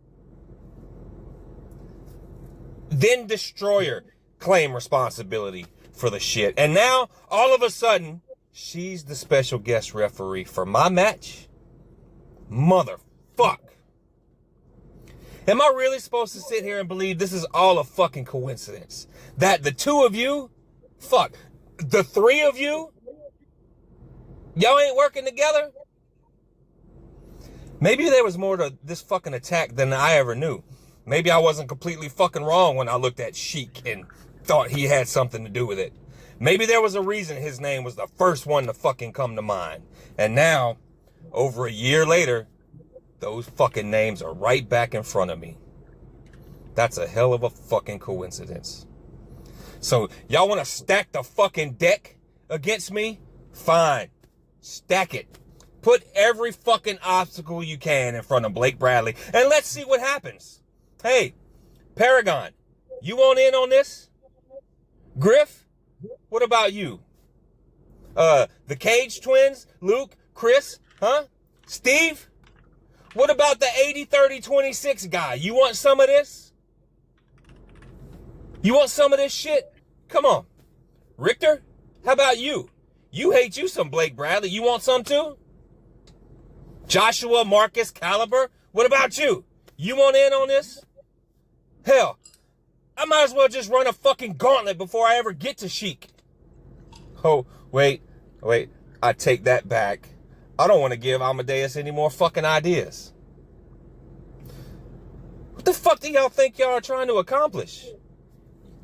Then Destroyer claim responsibility for the shit. And now, all of a sudden, she's the special guest referee for my match? Motherfuck. Am I really supposed to sit here and believe this is all a fucking coincidence? That the 2 of you, the 3 of you, y'all ain't working together? Maybe there was more to this fucking attack than I ever knew. Maybe I wasn't completely fucking wrong when I looked at Sheik and thought he had something to do with it. Maybe there was a reason his name was the first one to fucking come to mind. And now, over a year later, those fucking names are right back in front of me. That's a hell of a fucking coincidence. So, y'all want to stack the fucking deck against me? Fine. Stack it. Put every fucking obstacle you can in front of Blake Bradley, and let's see what happens. Hey, Paragon, you want in on this? Griff, what about you? The Cage Twins, Luke, Chris, huh? Steve, what about the 80-30-26 guy? You want some of this? You want some of this shit? Come on. Richter, how about you? You hate you some Blake Bradley. You want some too? Joshua, Marcus, Caliber, what about you? You want in on this? Hell, I might as well just run a fucking gauntlet before I ever get to Sheik. Oh, wait, I take that back. I don't want to give Amadeus any more fucking ideas. What the fuck do y'all think y'all are trying to accomplish?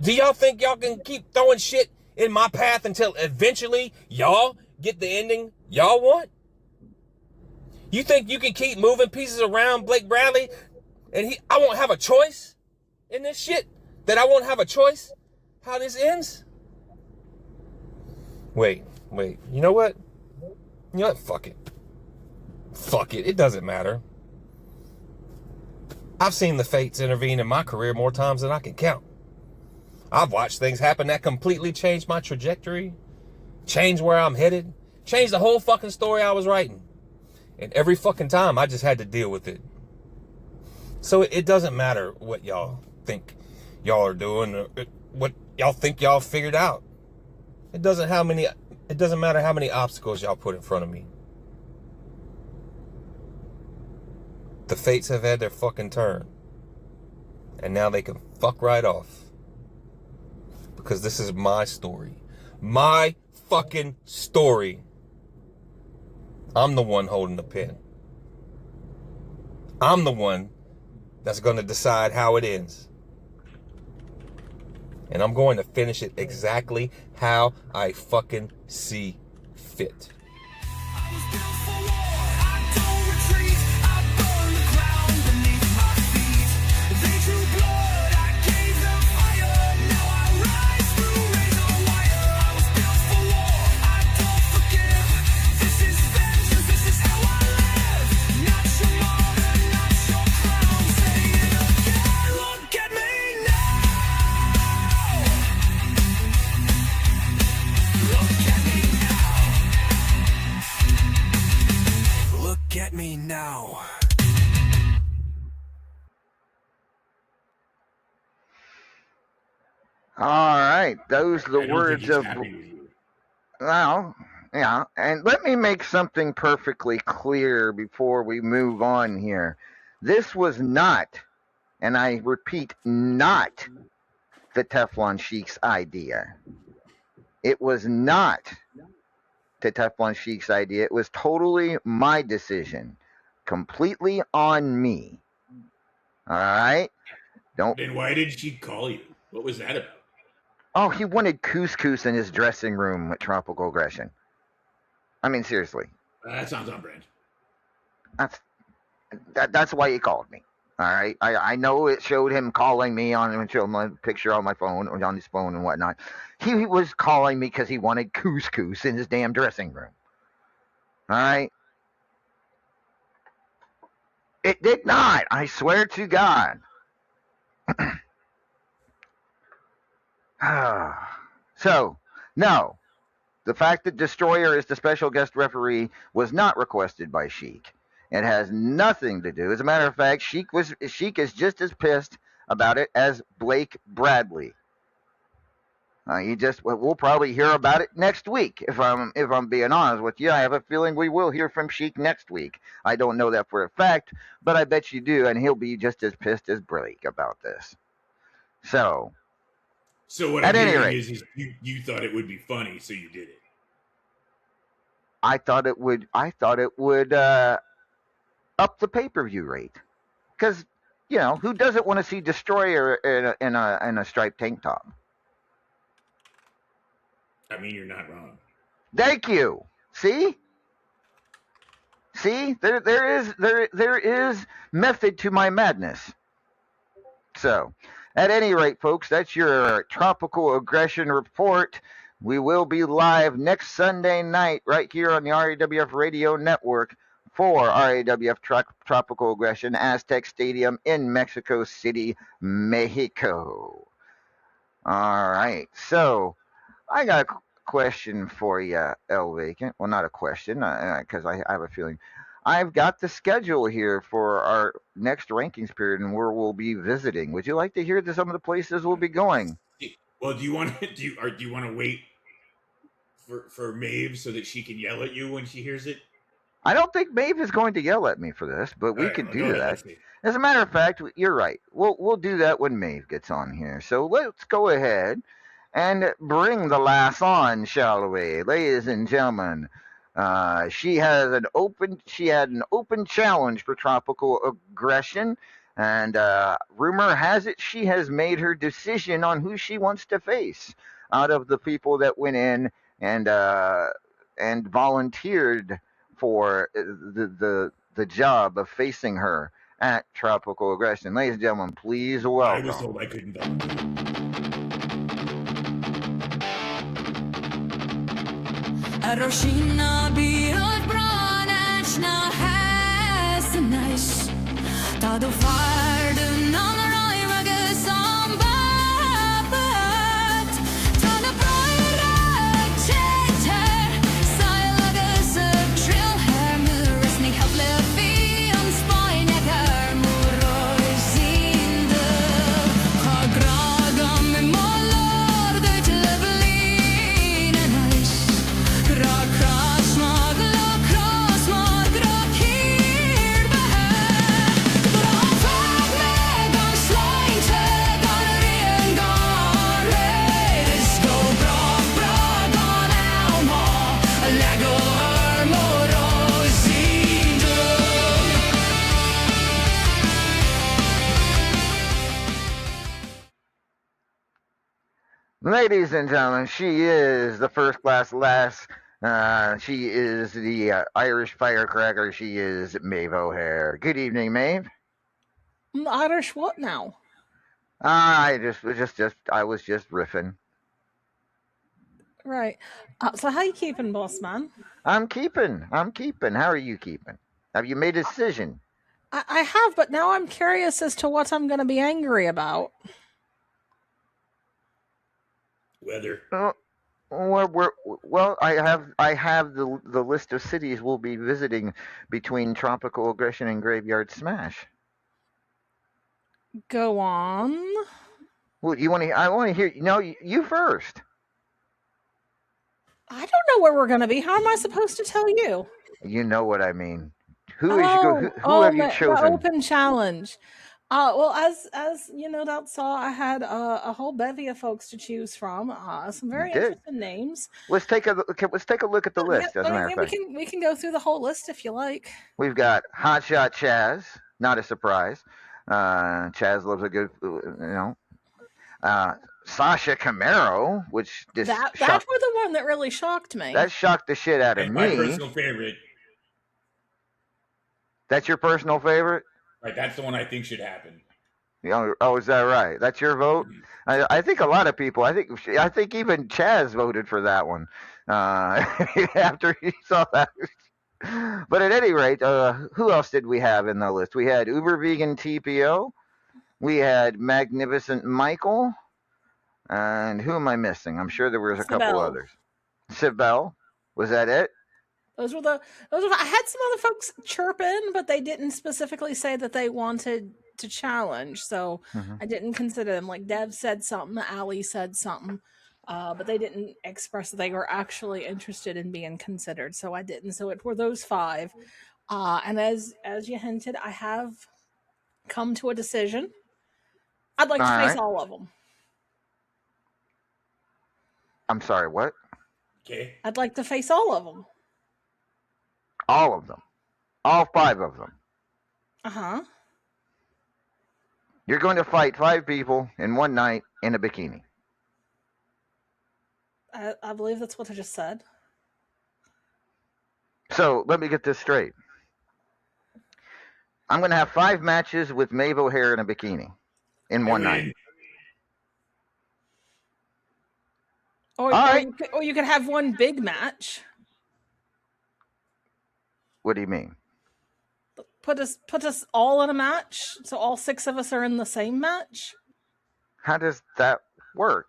Do y'all think y'all can keep throwing shit in my path until eventually y'all get the ending y'all want? You think you can keep moving pieces around Blake Bradley and I won't have a choice in this shit? That I won't have a choice how this ends? Wait, you know what? You know what? Fuck it, it doesn't matter. I've seen the fates intervene in my career more times than I can count. I've watched things happen that completely changed my trajectory, changed where I'm headed, changed the whole fucking story I was writing. And every fucking time I just had to deal with it. So it doesn't matter what y'all think y'all are doing, or what y'all think y'all figured out. It doesn't matter how many obstacles y'all put in front of me. The fates have had their fucking turn. And now they can fuck right off. Because this is my story. My fucking story. I'm the one holding the pen. I'm the one that's going to decide how it ends. And I'm going to finish it exactly how I fucking see fit. I was built for war, I don't retreat. I burn the ground beneath my feet. They drew blood, I gave them fire. Now I rise through razor wire. I was built for war, I don't forgive. This is vengeance, this is how I live. Not your mother, not your crown. Say it again, look at me now. Look at me now. Look at me now. All right, those are I the don't words think he's of. happy with you. Well, yeah, and let me make something perfectly clear before we move on here. This was not, and I repeat, not the Teflon Sheik's idea. It was not the Teflon Sheik's idea. It was totally my decision, completely on me. All right? Don't. Then why did she call you? What was that about? Oh, he wanted couscous in his dressing room at Tropical Aggression. I mean, seriously. That sounds on brand. That's why he called me. All right, I know it showed him calling me on and showed my picture on my phone or on his phone and whatnot. He was calling me because he wanted couscous in his damn dressing room. All right, it did not. I swear to God. So, no, the fact that Destroyer is the special guest referee was not requested by Sheik. It has nothing to do. As a matter of fact, Sheik is just as pissed about it as Blake Bradley. We'll probably hear about it next week. If I'm being honest with you, I have a feeling we will hear from Sheik next week. I don't know that for a fact, but I bet you do, and he'll be just as pissed as Blake about this. So what at I'm any hearing rate, is you thought it would be funny, so you did it. I thought it would up the pay-per-view rate, because who doesn't want to see Destroyer in a striped tank top? I mean, you're not wrong. Thank you. See, there is method to my madness. So, at any rate, folks, that's your tropical aggression report. We will be live next Sunday night right here on the RAWF Radio Network for RAWF Tropical Aggression Aztec Stadium in Mexico City, Mexico. All right, so I got a question for you, El Vacant. Well, not a question, because I have a feeling. I've got the schedule here for our next rankings period and where we'll be visiting. Would you like to hear some of the places we'll be going? Well, do you want to wait for Maeve so that she can yell at you when she hears it? I don't think Maeve is going to yell at me for this, but we could do that. As a matter of fact, you're right. We'll do that when Maeve gets on here. So let's go ahead and bring the lass on, shall we, ladies and gentlemen? She had an open challenge for tropical aggression, and rumor has it she has made her decision on who she wants to face out of the people that went in and volunteered for the job of facing her at tropical aggression. Ladies and gentlemen, please welcome. I was told I couldn't volunteer. Roślina biot bruneczna hästnäs Ta du färden annar röge som babet Ta du bröjre tjejer Sajlages trill här Murresning havle fion spajnägar Moroj zinde Ha gragam med målor Döj till överlinen hejs Ladies and gentlemen, she is the first class lass. She is the Irish firecracker. She is Maeve O'Hare. Good evening, Maeve. Irish what now? I was just riffing. Right. So how you keeping, boss man? I'm keeping. How are you keeping? Have you made a decision? I have, but now I'm curious as to what I'm going to be angry about. Weather. Well, I have the list of cities we'll be visiting between tropical aggression and graveyard smash. Go on. Well, I want to hear. No, you first. I don't know where we're going to be. How am I supposed to tell you? You know what I mean. Who have you chosen? The open challenge. Well, as you no doubt saw, I had a whole bevy of folks to choose from. Some very interesting names. Let's take a look at the list. As a matter of fact, we can go through the whole list if you like. We've got Hotshot Chaz. Not a surprise. Chaz loves a good, Sasha Camaro, which just that were the one that really shocked me. That shocked the shit out of me. My personal favorite. That's your personal favorite? Right, that's the one I think should happen. Oh, is that right? That's your vote? I think a lot of people. I think even Chaz voted for that one after he saw that. But at any rate, who else did we have in the list? We had Uber Vegan TPO. We had Magnificent Michael. And who am I missing? I'm sure there was a couple Sibel. others. Sibel. Was that it? Those were I had some other folks chirp in, but they didn't specifically say that they wanted to challenge, so I didn't consider them. Like Dev said something, Ali said something, but they didn't express that they were actually interested in being considered, so I didn't. So it were those 5, and as you hinted, I have come to a decision. I'd like to face all of them. I'm sorry, what? Okay. I'd like to face all of them. All of them. All 5 of them. Uh-huh. You're going to fight 5 people in one night in a bikini. I believe that's what I just said. So let me get this straight. I'm going to have 5 matches with Maeve O'Hare in a bikini in one night. Or you could have one big match. What do you mean? Put us all in a match, so all 6 of us are in the same match. How does that work?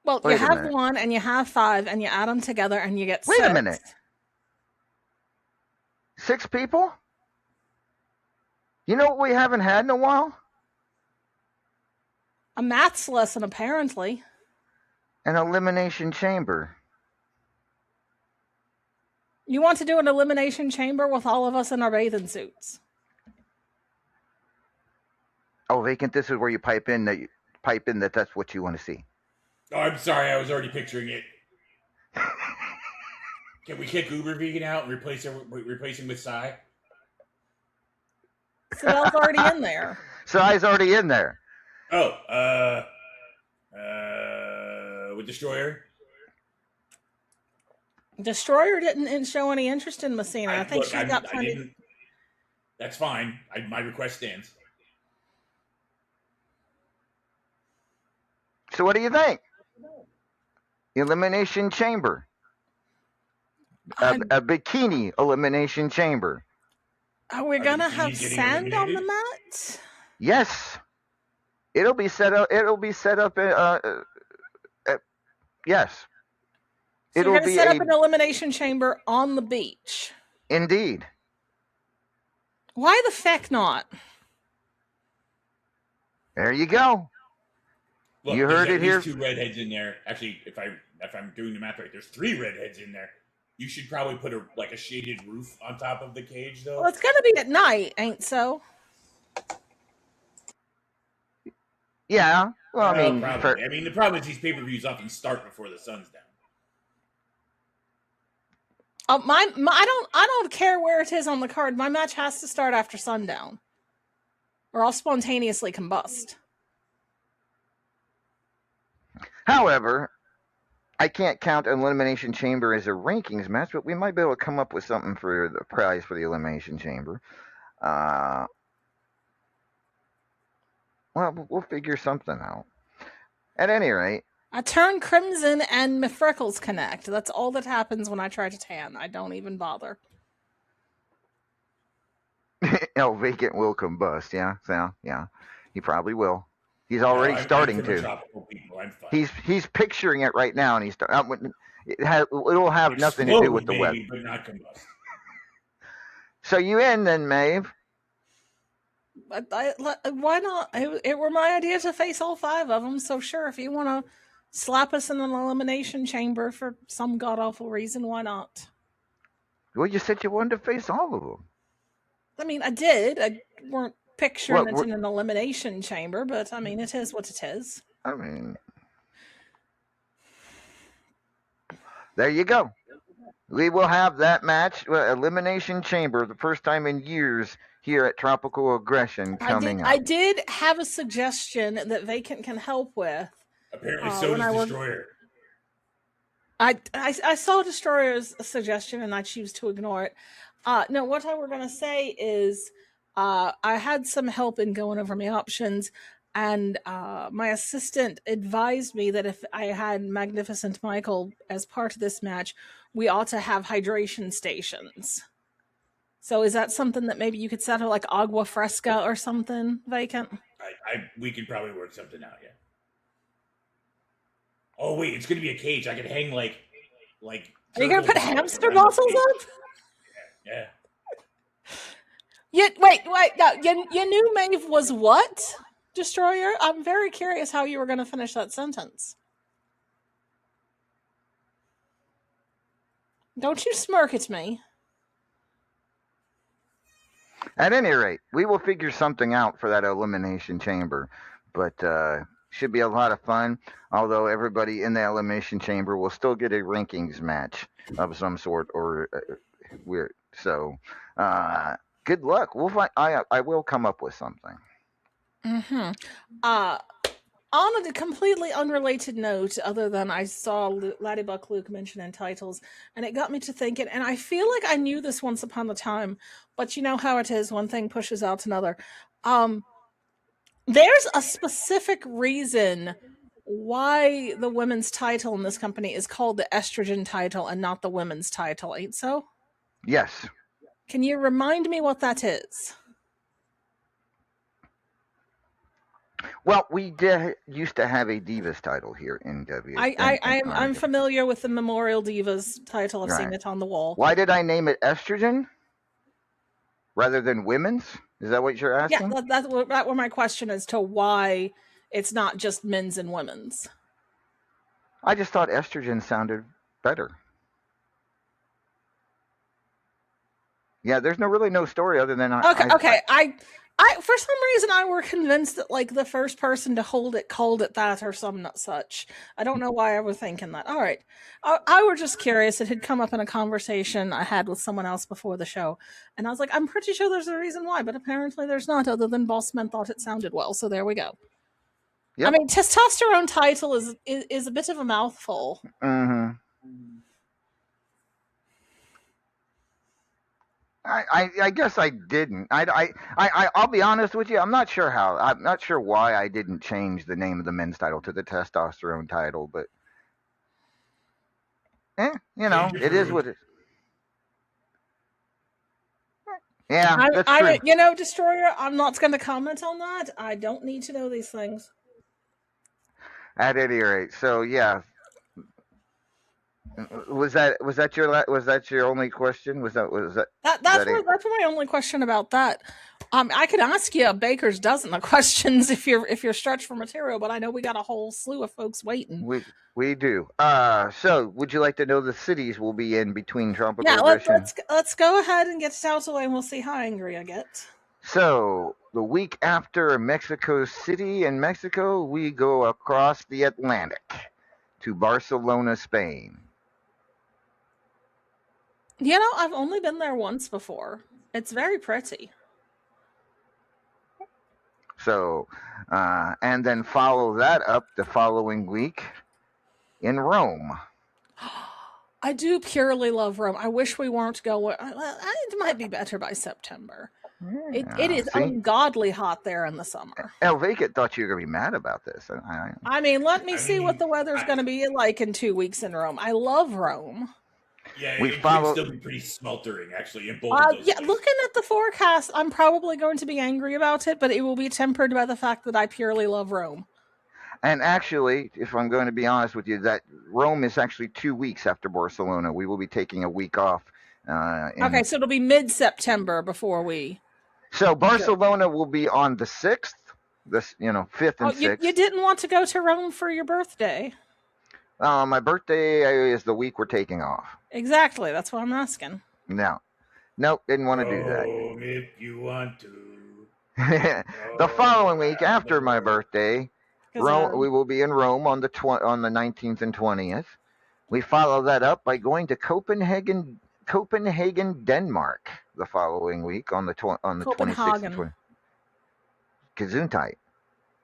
Well, you have 1 and you have 5 and you add them together and you get 6. Wait a minute. 6 people? You know what we haven't had in a while? A maths lesson, apparently. An elimination chamber. You want to do an elimination chamber with all of us in our bathing suits? Oh, Vacant, this is where you pipe in that that's what you want to see. Oh, I'm sorry. I was already picturing it. Can we kick Uber Vegan out and replace him with Psy? Sibel's already in there. Psy's already in there. Oh, with Destroyer? Destroyer didn't show any interest in Messina. I think she's got plenty. That's fine. My request stands. So what do you think? Elimination chamber. A bikini elimination chamber. Are we gonna have sand on the mat? Yes. It'll be set up. Yes. So you're going to set up an elimination chamber on the beach. Indeed. Why the feck not? There you go. Look, you heard it here. There's 2 redheads in there. Actually, if I'm doing the math right, there's 3 redheads in there. You should probably put a shaded roof on top of the cage, though. Well, it's going to be at night, ain't so? Yeah. Well, I mean, the problem is these pay-per-views often start before the sun's down. I don't care where it is on the card. My match has to start after sundown, or I'll spontaneously combust. However, I can't count an elimination chamber as a rankings match, but we might be able to come up with something for the prize for the elimination chamber. Well, we'll figure something out. At any rate, I turn crimson and my freckles connect. That's all that happens when I try to tan. I don't even bother. Vacant will combust. Yeah. He probably will. He's already starting to. He's picturing it right now, and it'll have nothing to do with the weather. But not combust. So you in then, Maeve? Why not? It were my idea to face all 5 of them. So sure, if you want to slap us in an elimination chamber for some god awful reason, why not? Well, you said you wanted to face all of them. I mean, I did. I weren't picturing it in an elimination chamber, but I mean, it is what it is. I mean, there you go. We will have that match, elimination chamber, the first time in years here at Tropical Aggression coming up. I did have a suggestion that Vacant can help with. Apparently, so does Destroyer. I saw Destroyer's suggestion and I choose to ignore it. No, what I were going to say is I had some help in going over my options, and my assistant advised me that if I had Magnificent Michael as part of this match, we ought to have hydration stations. So is that something that maybe you could settle, like Agua Fresca or something vacant? We could probably work something out. Yeah. Oh wait, it's gonna be a cage. I could hang like. Are you gonna put hamster bottles bottles up? Yeah. Wait. No, you knew Maeve was what? Destroyer? I'm very curious how you were going to finish that sentence. Don't you smirk at me. At any rate, we will figure something out for that elimination chamber, but should be a lot of fun. Although everybody in the elimination chamber will still get a rankings match of some sort or weird. So, good luck. We'll find. I will come up with something. Mm-hmm. On a completely unrelated note, other than I saw Laddiebuck Luke mention in titles, and it got me to thinking, and I feel like I knew this once upon a time, but you know how it is, one thing pushes out another. There's a specific reason why the women's title in this company is called the estrogen title and not the women's title, ain't so? Yes. Can you remind me what that is? Well, we used to have a Divas title here in W. I'm familiar with the Memorial Divas title. I've seen Right. it on the wall. Why did I name it estrogen rather than women's? Is that what you're asking? Yeah, that was my question as to why it's not just men's and women's. I just thought estrogen sounded better. Yeah, there's really no story other than Okay. I for some reason I were convinced that like the first person to hold it called it that or some such. I don't know why I was thinking that. All right, I were just curious. It had come up in a conversation I had with someone else before the show, and I was like, I'm pretty sure there's a reason why, but apparently there's not. Other than Bossman thought it sounded well, so there we go. Yep. I mean, testosterone title is a bit of a mouthful. Mm-hmm. I guess I didn't. I'll be honest with you. I'm not sure how. I'm not sure why I didn't change the name of the men's title to the testosterone title, but it is what it is. Yeah, that's true. Destroyer, I'm not going to comment on that. I don't need to know these things. At any rate, so yeah. Was that your only question? That's my only question about that. I could ask you a baker's dozen of questions if you're stretched for material, but I know we got a whole slew of folks waiting. We do. So would you like to know the cities we'll be in between Tropical? Yeah, let's go ahead and get it out of the way, and we'll see how angry I get. So the week after Mexico City in Mexico, we go across the Atlantic to Barcelona, Spain. I've only been there once before. It's very pretty. So, and then follow that up the following week in Rome. I do purely love Rome. I wish we weren't going. It might be better by September. It is ungodly hot there in the summer. El Vacant thought you were going to be mad about this. I mean, let me see what the weather's going to be like in 2 weeks in Rome. I love Rome. Yeah, it could still be pretty sweltering, actually, in both of those places. Looking at the forecast, I'm probably going to be angry about it, but it will be tempered by the fact that I purely love Rome. And actually, if I'm going to be honest with you, that Rome is actually 2 weeks after Barcelona. We will be taking a week off. Okay, so it'll be mid-September before we... So Barcelona will be on the 6th, 5th and 6th. You didn't want to go to Rome for your birthday? My birthday is the week we're taking off. Exactly, that's what I'm asking. No. Nope, didn't want to do that. If you want to. The following week after my birthday, we will be in Rome on the 19th and 20th. We follow that up by going to Copenhagen, Denmark, the following week on the 26th and 20th. Gesundheit.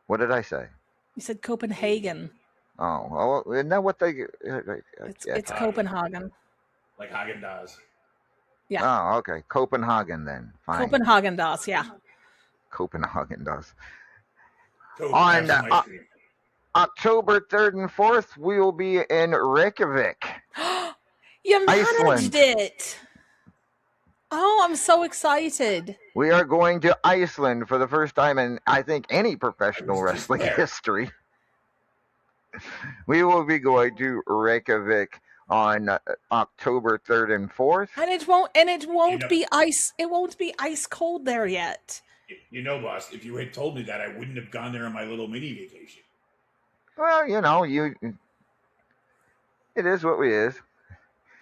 What did I say? You said Copenhagen. Oh, well, isn't that what they... It's Copenhagen. Like Haagen-Dazs. Yeah. Oh, okay. Copenhagen then. Fine. Copenhagen does, yeah. Copenhagen does. Coke, On have some ice cream. October 3rd and 4th, we will be in Reykjavik. You managed Iceland. it. Oh, I'm so excited. We are going to Iceland for the first time in, I think, any professional I was just wrestling there. history. We will be going to Reykjavik on October 3rd and 4th. And it won't know- be ice. It won't be ice cold there yet. You know, boss, if you had told me that, I wouldn't have gone there on my little mini vacation. Well, you know, it is what it is.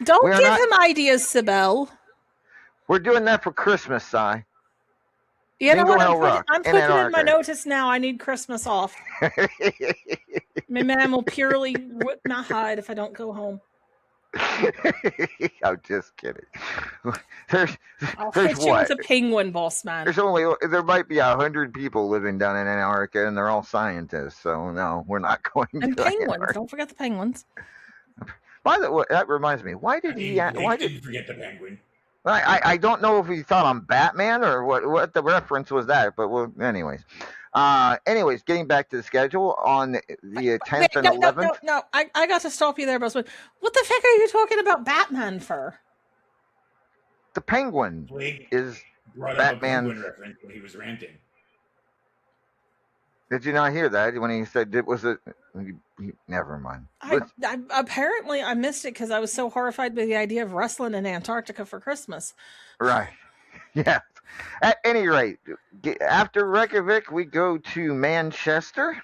Don't We are give not- him ideas, Sibel. We're doing that for Christmas, Si. You know Bingo what? Hell I'm Rock putting in in my Antarctica. notice now. I need Christmas off. My man will purely whip my hide if I don't go home. I'm just kidding. There's I'll there's hit you what? with a penguin, boss man. There might be 100 people living down in Antarctica, and they're all scientists. So no, we're not going And to penguins. Antarctica. Don't forget the penguins. By the way, that reminds me. Why did he? Why did? Didn't forget the penguin. I don't know if he thought I'm Batman or what the reference was that, but well, anyways. Getting back to the schedule on the 10th and 11th. No. I got to stop you there, boss man. What the heck are you talking about Batman for? The Penguin Blake is brought up Batman's- a penguin reference when he was ranting. Did you not hear that when he said it was a? Never mind. Apparently, I missed it because I was so horrified by the idea of wrestling in Antarctica for Christmas. Right. Yeah. At any rate, after Reykjavik, we go to Manchester.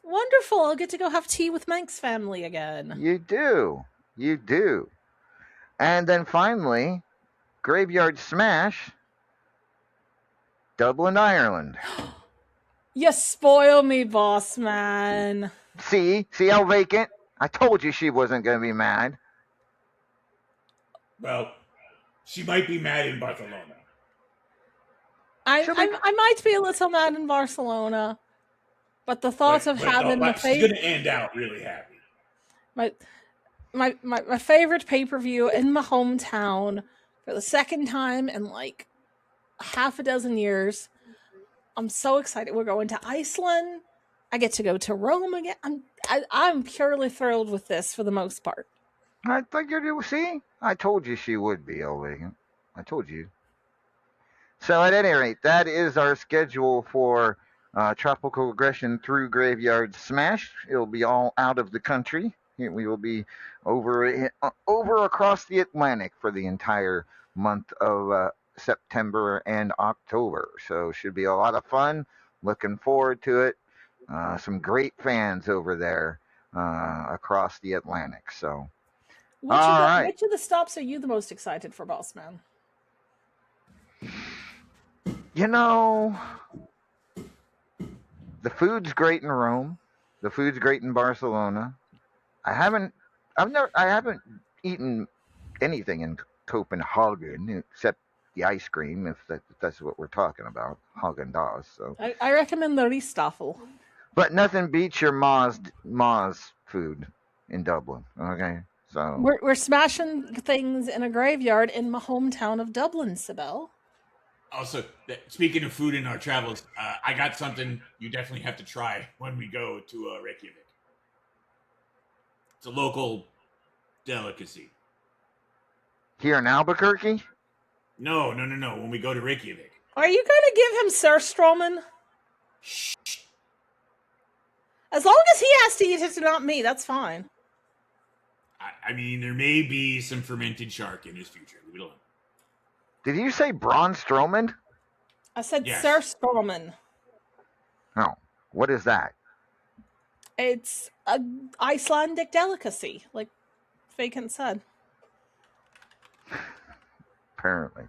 Wonderful! I'll get to go have tea with Manx family again. You do. And then finally, Graveyard Smash, Dublin, Ireland. You spoil me, boss man. See how vacant? I told you she wasn't going to be mad. Well, she might be mad in Barcelona. I might be a little mad in Barcelona, but the thought of having my she's favorite, going to end out really happy. my favorite pay-per-view in my hometown for the second time in like half a dozen years. I'm so excited. We're going to Iceland. I get to go to Rome again. I'm purely thrilled with this for the most part. I figured you see. I told you she would be, Elvig. I told you. So at any rate, that is our schedule for Tropical Aggression through Graveyard Smash. It'll be all out of the country. We will be over across the Atlantic for the entire month of September and October. So should be a lot of fun. Looking forward to it. Some great fans over there across the Atlantic. So Which of the stops are you the most excited for, boss man? You know, the food's great in Rome. The food's great in Barcelona. I haven't eaten anything in Copenhagen except the ice cream, if that's what we're talking about, Haagen-Dazs. So I recommend the Ristoffel. but nothing beats your Ma's food in Dublin. Okay, so We're smashing things in a graveyard in my hometown of Dublin, Sibel. Also, speaking of food in our travels, I got something you definitely have to try when we go to Reykjavik. It's a local delicacy. here in Albuquerque. No. When we go to Reykjavik. Are you going to give him Surströmming? As long as he has to eat it, not me, that's fine. I mean, there may be some fermented shark in his future. Leave it alone. Did you say Braun Strowman? I said Yes. Surströmming. No. What is that? It's an Icelandic delicacy, like Vacant said. Apparently.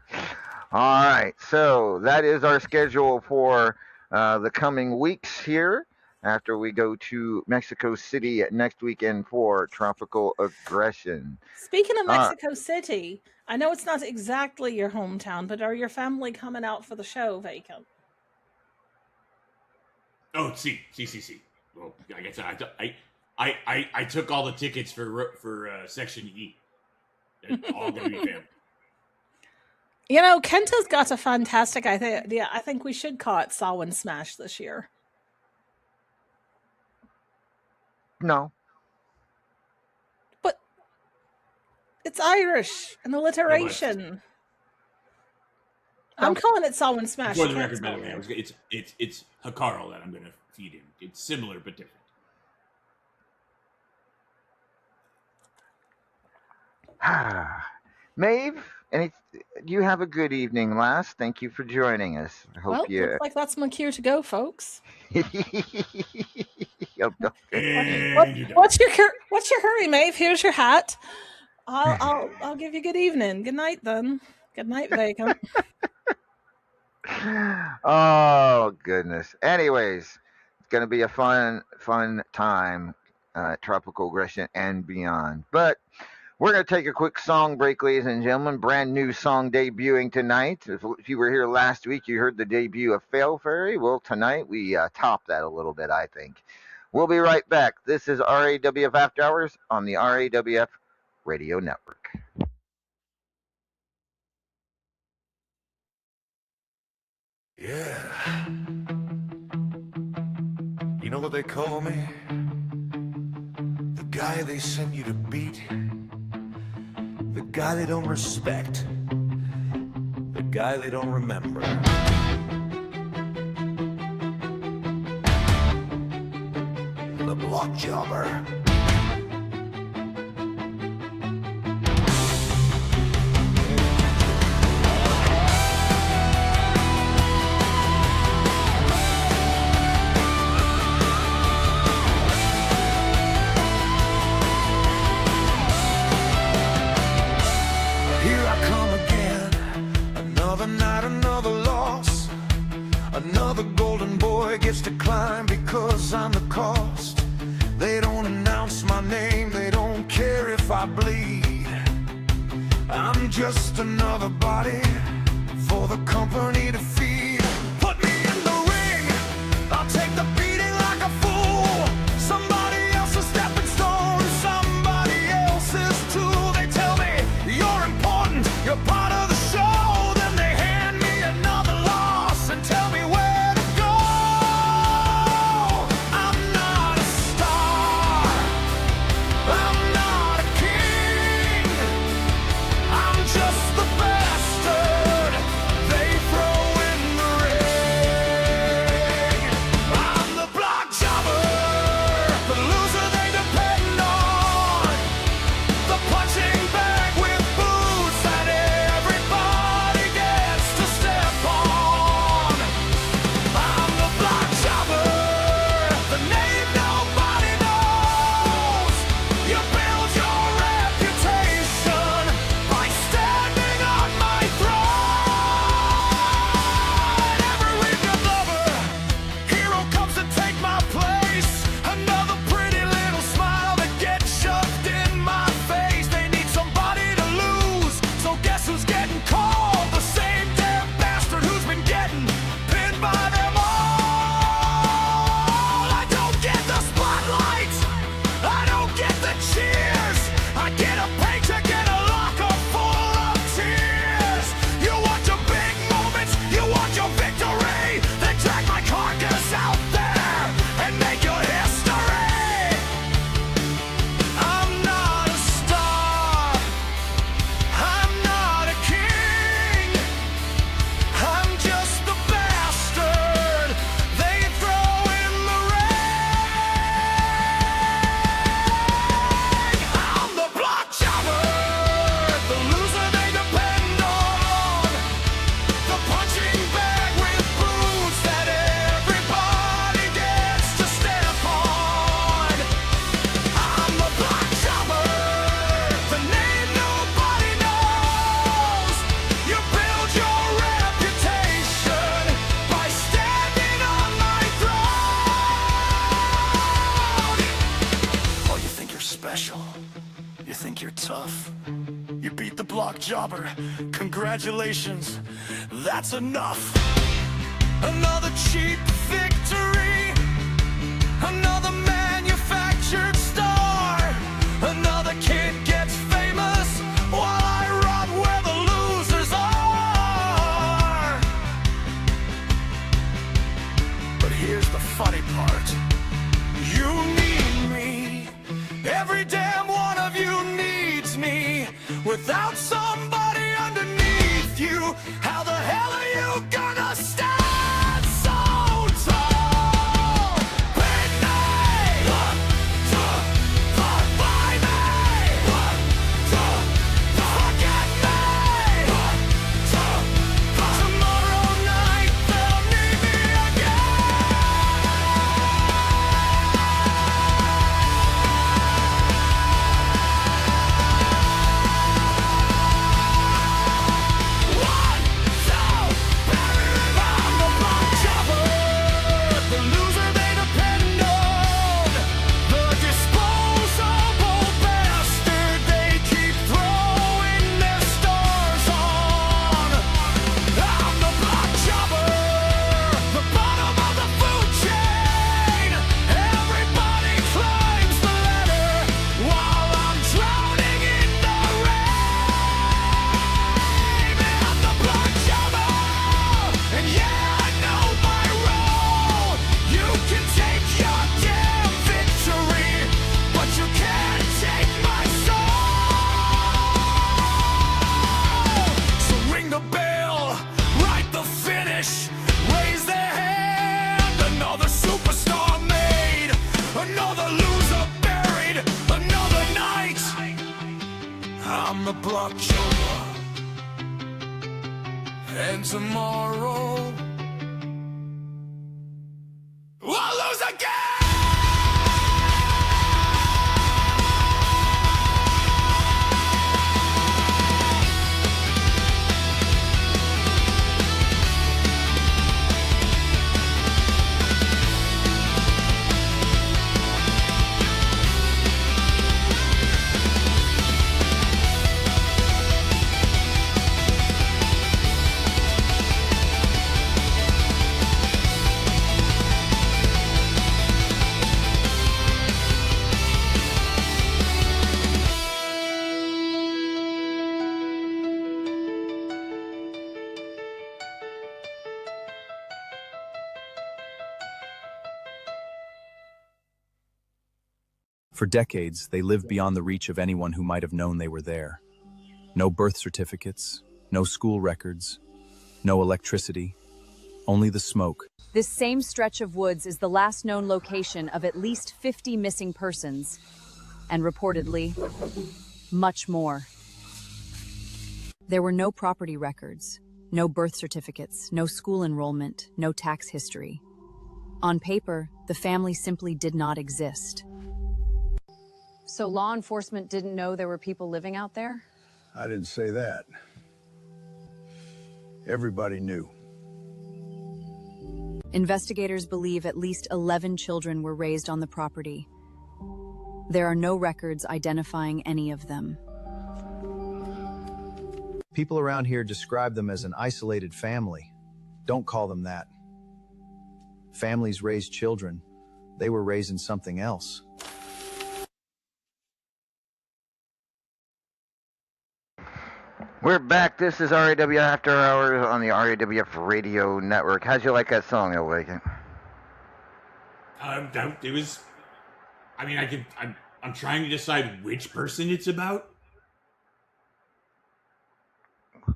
All right. So that is our schedule for the coming weeks here. After we go to Mexico City next weekend for Tropical Aggression. Speaking of Mexico City, I know it's not exactly your hometown, but are your family coming out for the show, Vacant? Oh, see. Well, I guess I took all the tickets for Section E. They're all going to be family. You know, Kenta's got a fantastic idea. I think we should call it Samhain Smash this year. No. But it's Irish, an alliteration. I'm calling it Samhain Smash. For You the can't record, by the spell way, it. it's Hakarl that I'm going to feed him. It's similar but different. Maeve, you have a good evening, lass. Thank you for joining us. I hope Well, you. looks like that's my cue to go, folks. And What's your hurry, Maeve? Here's your hat. I'll give you good evening. Good night, then. Good night, Vacant. Oh goodness. Anyways, it's gonna be a fun time, tropical aggression and beyond. But we're gonna take a quick song break, ladies and gentlemen. Brand new song debuting tonight. If you were here last week, you heard the debut of Fail Fairy. Well, tonight we top that a little bit, I think. We'll be right back. This is RAWF After Hours on the RAWF Radio Network. Yeah. You know what they call me? The guy they send you to beat. The guy they don't respect. The guy they don't remember. The block jobber. Another golden boy gets to climb because I'm the cost. They don't announce my name, they don't care if I bleed. I'm just another body for the company to feed. Put me in the ring, I'll take the beating like a fool. Somebody else's stepping stone, somebody else's tool. They tell me you're important, you're part of the show. Then they hand me another loss and tell me where to go. I'm not a star, I'm not a king. I'm just the bastard they throw in the ring. I'm the block jobber, the loser they depend on, the punching bag with boots that everybody gets to step on. I'm the block jobber, the name nobody knows. You build your reputation by standing on my throne. Every week another hero comes to take my place. Another pretty little smile that gets shoved in my face. They need somebody to lose, so guess who's getting called? The same damn bastard who's been getting pinned by them all. I don't get the spotlight, I don't get the cheers. I get a paycheck and a locker full of tears. You want your big moments, you want your victory, then drag my carcass out there and make your history. I'm not a star, I'm not a king. I'm just the bastard they throw in the ring. I'm the block jobber, the loser they depend on, the punching bag with boots that everybody gets to step on. I'm the block jobber, the name nobody knows. You build your reputation by standing on my throne. Oh, you think you're special? You think you're tough? You beat the block jobber. Congratulations, that's enough. Another cheap victory, another manufactured star. Another kid gets famous while I rob where the losers are. funny part. You need me. Every damn one of you needs me. Without somebody underneath you, how the hell are you gonna stand so tall? Bring me, find me, forget me. Tomorrow night they'll need me again. One, two, I'm the block jobber, the loser they depend on, the disposable bastard they keep throwing their stars on. I'm the block jobber, the bottom of the food chain. Everybody climbs the ladder while I'm drowning in the rain. I'm the block jobber, and yeah, I know my role. You can take your damn victory, but you can't take my soul. So ring the bell, write the finish, raise their hand. Another superstar made, another loser buried, another night. I'm the block jobber, and tomorrow I'll lose again. For decades, they lived beyond the reach of anyone who might have known they were there. No birth certificates, no school records, no electricity, only the smoke. This same stretch of woods is the last known location of at least 50 missing persons, and reportedly, much more. There were no property records, no birth certificates, no school enrollment, no tax history. On paper, the family simply did not exist. So law enforcement didn't know there were people living out there? I didn't say that. Everybody knew. Investigators believe at least 11 children were raised on the property. There are no records identifying any of them. People around here describe them as an isolated family. Don't call them that. Families raise children. They were raising something else. We're back. This is RAW After Hours on the RAWF Radio Network. How'd you like that song, Awaken? It was. I mean, I'm trying to decide which person it's about.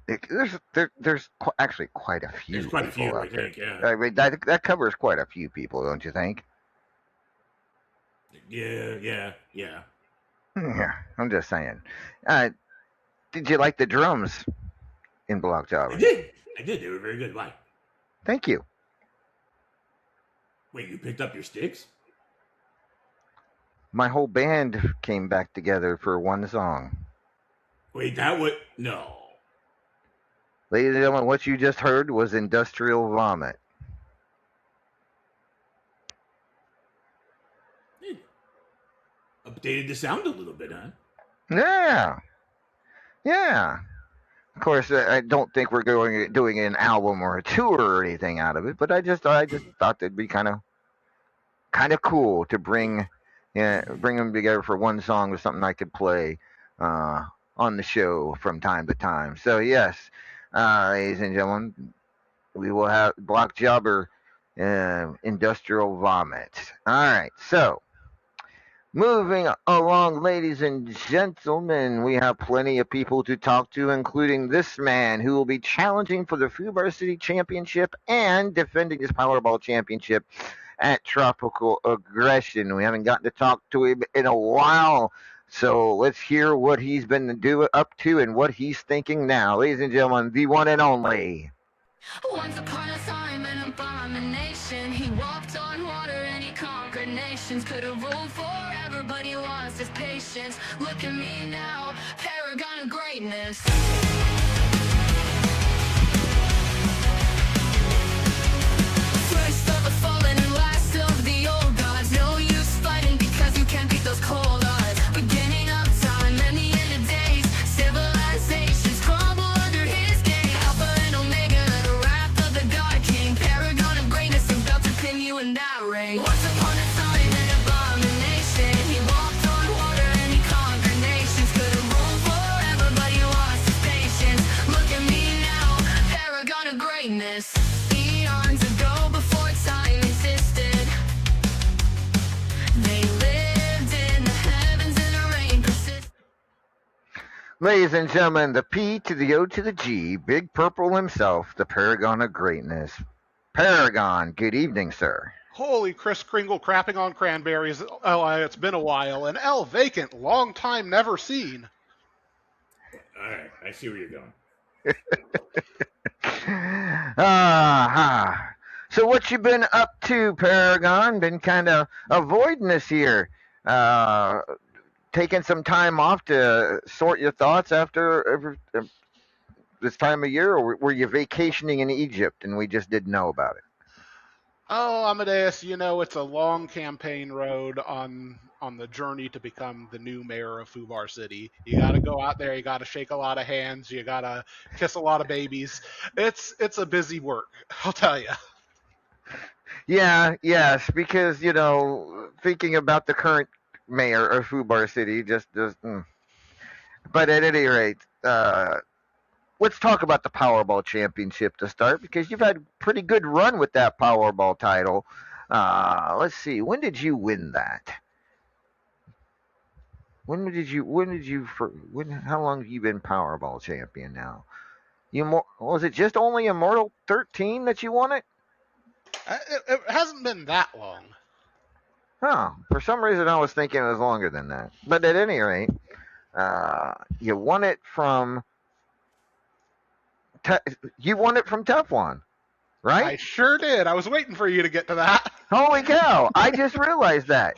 There's actually quite a few. There's quite a few, I think. Yeah. I mean, that covers quite a few people, don't you think? Yeah. Yeah, I'm just saying. Did you like the drums in Block Job? I did. They were very good. Why? Thank you. Wait, you picked up your sticks? My whole band came back together for one song. Wait, that would... No. Ladies and gentlemen, what you just heard was Industrial Vomit. Updated the sound a little bit, huh? Yeah. Of course, I don't think we're doing an album or a tour or anything out of it, but I just thought it'd be kind of cool to bring them together for one song or something I could play on the show from time to time. So yes, ladies and gentlemen, we will have Block Jobber industrial vomit. All right, so moving along, ladies and gentlemen, we have plenty of people to talk to, including this man who will be challenging for the Fubar City Championship and defending his Powerball Championship at Tropical Aggression. We haven't gotten to talk to him in a while, so let's hear what he's been up to and what he's thinking now. Ladies and gentlemen, the one and only. Once upon a time, an abomination. He walked on water and he conquered nations. Could have ruled forever, but he lost his patience. Look at me now, paragon of greatness. First of the fallen and last of the old gods. No use fighting because you can't beat those cold odds. Beginning of time and the end of days. Civilizations crumble under his gaze. Alpha and Omega, the wrath of the God King. Paragon of greatness, about to pin you in that ring. Once upon a time, an abomination. He walked on water and he conquered nations. Could have ruled forever, but he lost his patience. Look at me now, paragon of greatness. Eons ago, before time existed, they lived in the heavens and the rain persisted. Ladies and gentlemen, the P to the O to the G, Big Purple himself, the Paragon of Greatness. Paragon, good evening, sir. Holy Kris Kringle crapping on cranberries. Oh, it's been a while. And L vacant, long time never seen. All right, I see where you're going. So what you been up to, Paragon? Been kind of avoiding this here. Taking some time off to sort your thoughts after this time of year, or were you vacationing in Egypt and we just didn't know about it? Oh, Amadeus, it's a long campaign road on the journey to become the new mayor of Fubar City. You got to go out there, you got to shake a lot of hands, you got to kiss a lot of babies. It's a busy work, I'll tell you. Yeah, yes, because thinking about the current mayor of Fubar City just does. But at any rate, let's talk about the Powerball Championship to start, because you've had a pretty good run with that Powerball title. Let's see, when did you win that? How long have you been Powerball champion now? Was it just only Immortal 13 that you won it? It hasn't been that long. Huh. For some reason, I was thinking it was longer than that. But at any rate, you won it from Teflon, right? I sure did. I was waiting for you to get to that. Holy cow! I just realized that.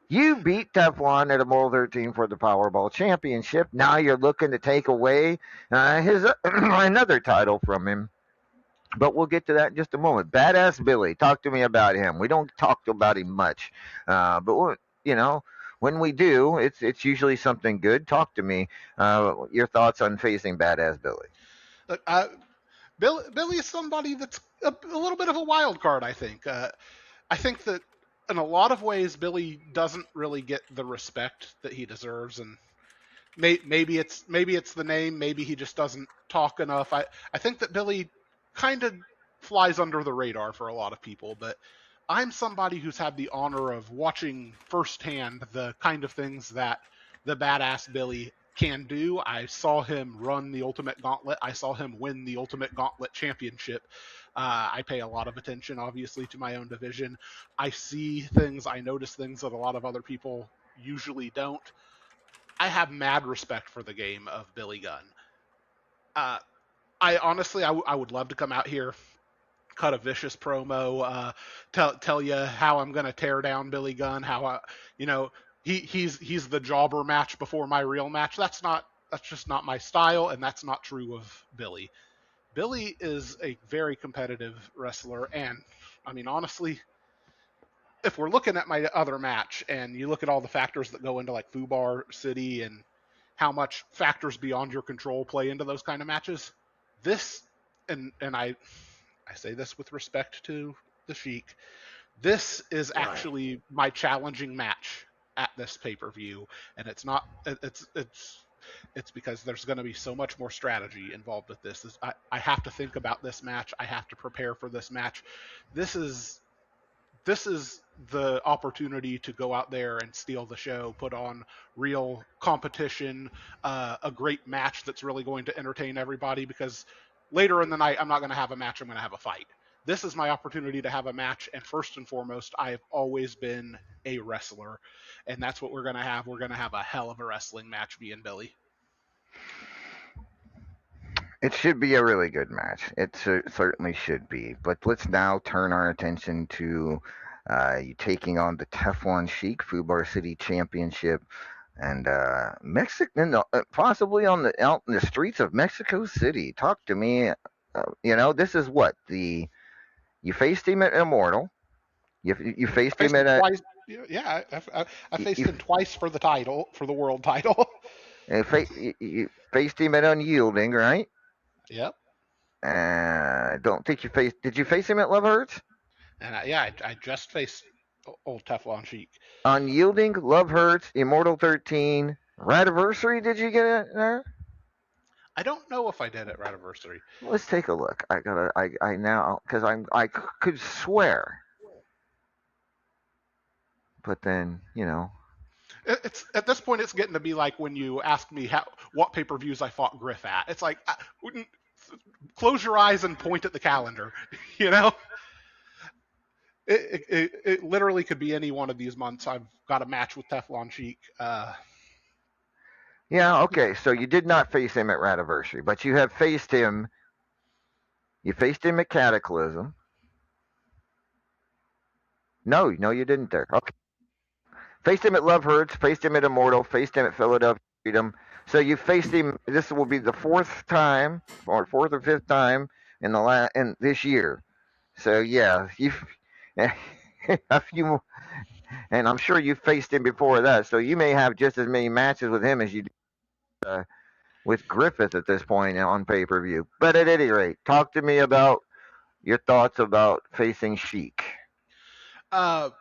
You beat Teflon at Immortal 13 for the Powerball Championship. Now you're looking to take away his another title from him. But we'll get to that in just a moment. Badass Billy, talk to me about him. We don't talk about him much, but when we do, it's usually something good. Talk to me. Your thoughts on facing Badass Billy? Look, Billy is somebody that's a little bit of a wild card, I think. I think that in a lot of ways, Billy doesn't really get the respect that he deserves, and maybe it's the name. Maybe he just doesn't talk enough. I think that Billy kind of flies under the radar for a lot of people, but I'm somebody who's had the honor of watching firsthand the kind of things that the badass Billy can do. I saw him run the Ultimate Gauntlet. I saw him win the Ultimate Gauntlet Championship. I pay a lot of attention, obviously, to my own division. I see things, I notice things that a lot of other people usually don't. I have mad respect for the game of Billy Gunn. I honestly would love to come out here, cut a vicious promo, tell you how I'm going to tear down Billy Gunn, how he's the jobber match before my real match. That's just not my style, and that's not true of Billy. Billy is a very competitive wrestler, and I mean, honestly, if we're looking at my other match and you look at all the factors that go into like Fubar City and how much factors beyond your control play into those kind of matches, this, and I say this with respect to the Sheik, this is actually my challenging match at this pay-per-view, and it's because there's going to be so much more strategy involved with this. I have to think about this match. I have to prepare for this match. This is this is the opportunity to go out there and steal the show, put on real competition, a great match that's really going to entertain everybody, because later in the night, I'm not going to have a match, I'm going to have a fight. This is my opportunity to have a match, and first and foremost, I have always been a wrestler, and that's what we're going to have. We're going to have a hell of a wrestling match, me and Billy. It should be a really good match. It certainly should be. But let's now turn our attention to you taking on the Teflon Sheik Fubar City Championship, and Mexico, no, possibly out in the streets of Mexico City. Talk to me. This is what you faced him at Immortal. You faced him at twice. Yeah, I faced him twice for the title, for the world title. You faced him at Unyielding, right? Yep. Don't think you faced. Did you face him at Love Hurts? And I just faced old Teflon Sheik. Unyielding, Love Hurts, Immortal 13, Radiversary. Did you get it there? I don't know if I did at Radiversary. Let's take a look. I now, because I could swear, but then it's at this point it's getting to be like when you ask me what pay-per-views I fought Griff at. It's like, close your eyes and point at the calendar. It literally could be any one of these months. I've got a match with Teflon Sheik. Yeah, okay. So you did not face him at Radiversary, but you have faced him. You faced him at Cataclysm. No, you didn't there. Okay. Faced him at Love Hurts, faced him at Immortal, faced him at Philadelphia Freedom. So you faced him. This will be the fourth or fifth time in this year. So yeah, a few, and I'm sure you faced him before that. So you may have just as many matches with him as you do with Griffith at this point on pay-per-view. But at any rate, talk to me about your thoughts about facing Sheik. I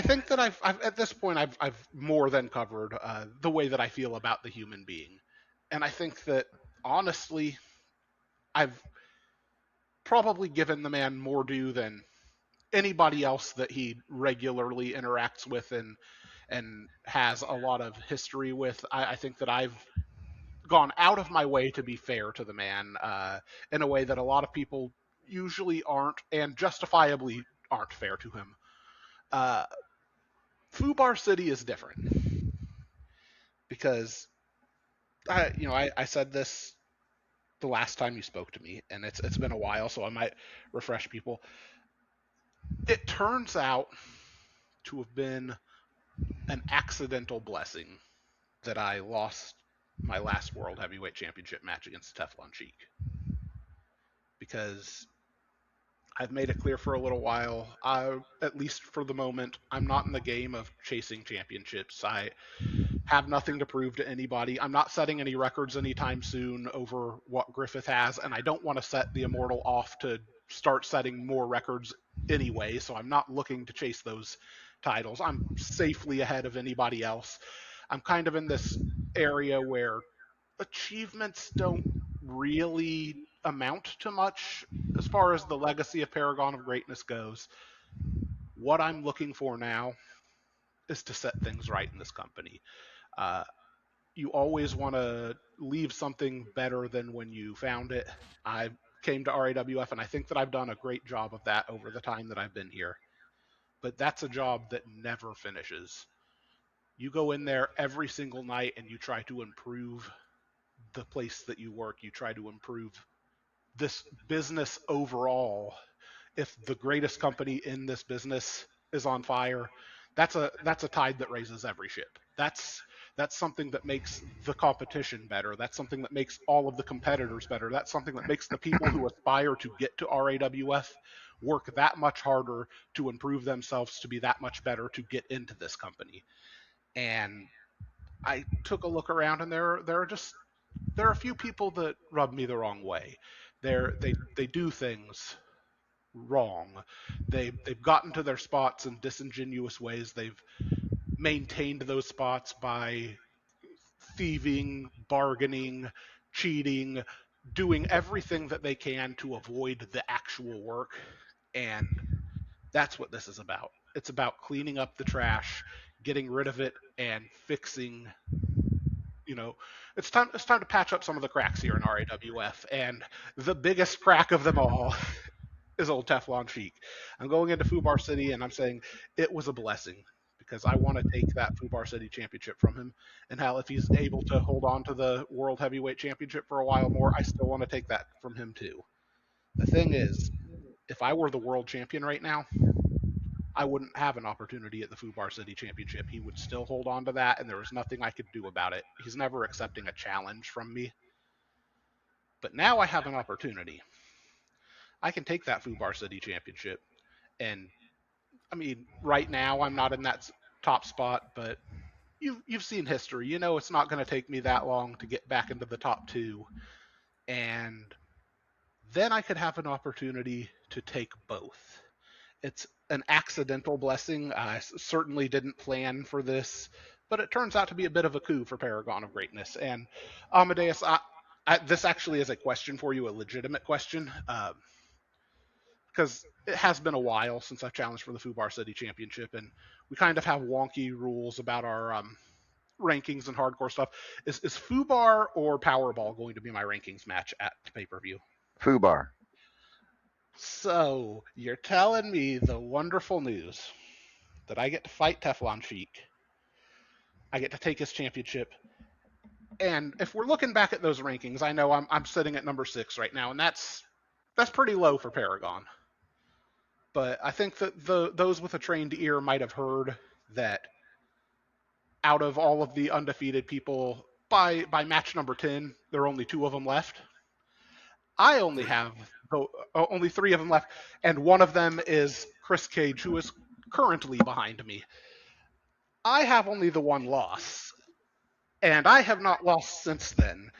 think that I've at this point I've more than covered the way that I feel about the human being, and I think that honestly, I've probably given the man more due than anybody else that he regularly interacts with and has a lot of history with. I think that I've gone out of my way to be fair to the man in a way that a lot of people usually aren't, and justifiably aren't fair to him. Fubar City is different because I said this the last time you spoke to me, and it's been a while, so I might refresh people. It turns out to have been an accidental blessing that I lost my last World Heavyweight Championship match against Teflon Sheik, because I've made it clear for a little while, at least for the moment, I'm not in the game of chasing championships. I have nothing to prove to anybody. I'm not setting any records anytime soon over what Griffith has, and I don't want to set the Immortal off to start setting more records anyway, so I'm not looking to chase those titles. I'm safely ahead of anybody else. I'm kind of in this area where achievements don't really amount to much as far as the legacy of Paragon of Greatness goes. What I'm looking for now is to set things right in this company. You always want to leave something better than when you found it. I came to RAWF, and I think that I've done a great job of that over the time that I've been here. But that's a job that never finishes. You go in there every single night and you try to improve the place that you work. You try to improve this business overall. If the greatest company in this business is on fire, that's a tide that raises every ship. That's something that makes the competition better. That's something that makes all of the competitors better. That's something that makes the people who aspire to get to RAWF work that much harder to improve themselves to be that much better to get into this company. And I took a look around, and there are a few people that rub me the wrong way. They do things wrong. They've gotten to their spots in disingenuous ways. They've maintained those spots by thieving, bargaining, cheating, doing everything that they can to avoid the actual work. And that's what this is about. It's about cleaning up the trash, getting rid of it, and fixing. It's time to patch up some of the cracks here in RAWF, and the biggest crack of them all is old Teflon Sheik. I'm going into Fubar City, and I'm saying it was a blessing because I want to take that Fubar City championship from him. And hell, if he's able to hold on to the World Heavyweight Championship for a while more, I still want to take that from him too. The thing is, if I were the world champion right now, I wouldn't have an opportunity at the Fubar City Championship. He would still hold on to that, and there was nothing I could do about it. He's never accepting a challenge from me. But now I have an opportunity. I can take that Fubar City Championship. And, I mean, right now I'm not in that top spot, but you've seen history. You know it's not going to take me that long to get back into the top 2. And then I could have an opportunity to take both. It's an accidental blessing. I certainly didn't plan for this, but it turns out to be a bit of a coup for Paragon of Greatness. And Amadeus, this actually is a question for you, a legitimate question, because it has been a while since I've challenged for the Fubar City Championship, and we kind of have wonky rules about our rankings and hardcore stuff. Is Fubar or Powerball going to be my rankings match at pay-per-view? Fubar. So, you're telling me the wonderful news that I get to fight Teflon Sheik, I get to take his championship, and if we're looking back at those rankings, I know I'm sitting at number 6 right now, and that's pretty low for Paragon. But I think that those with a trained ear might have heard that out of all of the undefeated people, by match number 10, there are only 2 of them left. I only have only 3 of them left, and one of them is Chris Cage, who is currently behind me. I have only the 1 loss, and I have not lost since then.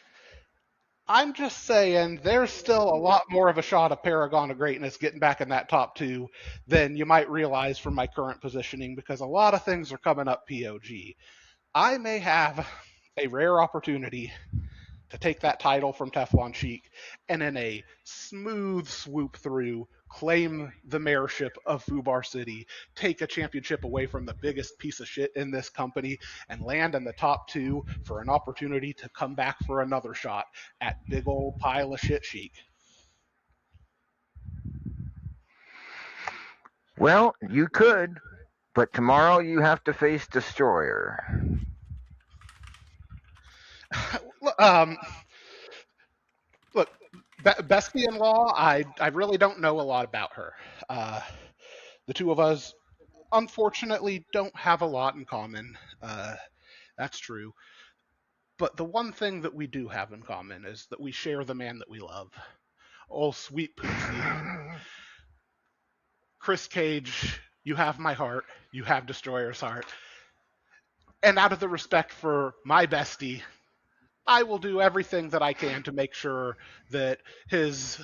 I'm just saying there's still a lot more of a shot of Paragon of Greatness getting back in that top 2 than you might realize from my current positioning, because a lot of things are coming up POG. I may have a rare opportunity to take that title from Teflon Sheik and in a smooth swoop through, claim the mayorship of Fubar City, take a championship away from the biggest piece of shit in this company, and land in the top 2 for an opportunity to come back for another shot at big old pile of shit Sheik. Well, you could, but tomorrow you have to face Destroyer. Look, Bestie-in-law, I really don't know a lot about her. The 2 of us, unfortunately, don't have a lot in common. That's true. But the one thing that we do have in common is that we share the man that we love. Oh, sweet Poopsie. Chris Cage, you have my heart. You have Destroyer's heart. And out of the respect for my bestie, I will do everything that I can to make sure that his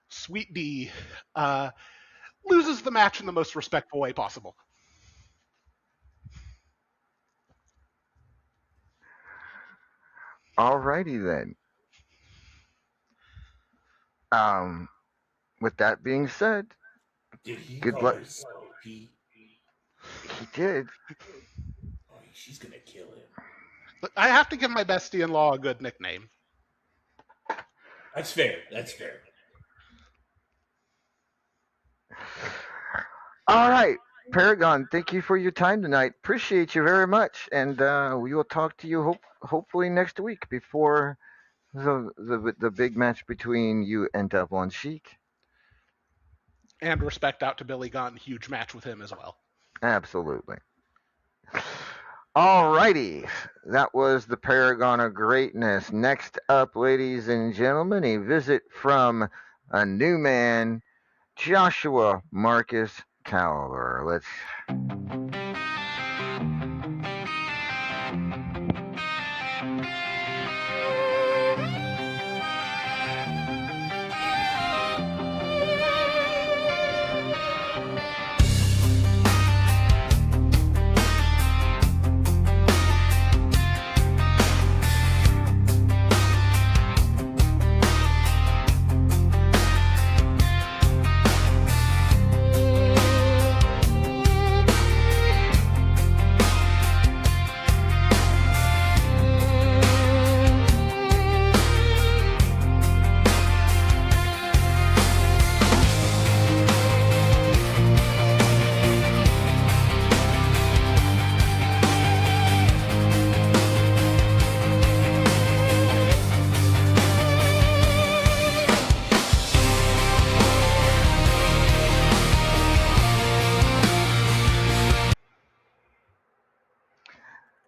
sweet D loses the match in the most respectful way possible. Alrighty then. With that being said, Did he good call luck. her Sophie? He did. Oh, she's gonna kill him. But I have to give my bestie-in-law a good nickname. That's fair. That's fair. All right, Paragon, thank you for your time tonight. Appreciate you very much, and we will talk to you hopefully next week before the big match between you and Teflon Sheik. And respect out to Billy Gunn, huge match with him as well. Absolutely. Alrighty, that was the Paragon of Greatness. Next up, ladies and gentlemen, a visit from a new man, Joshua Marcus Caliber. Let's...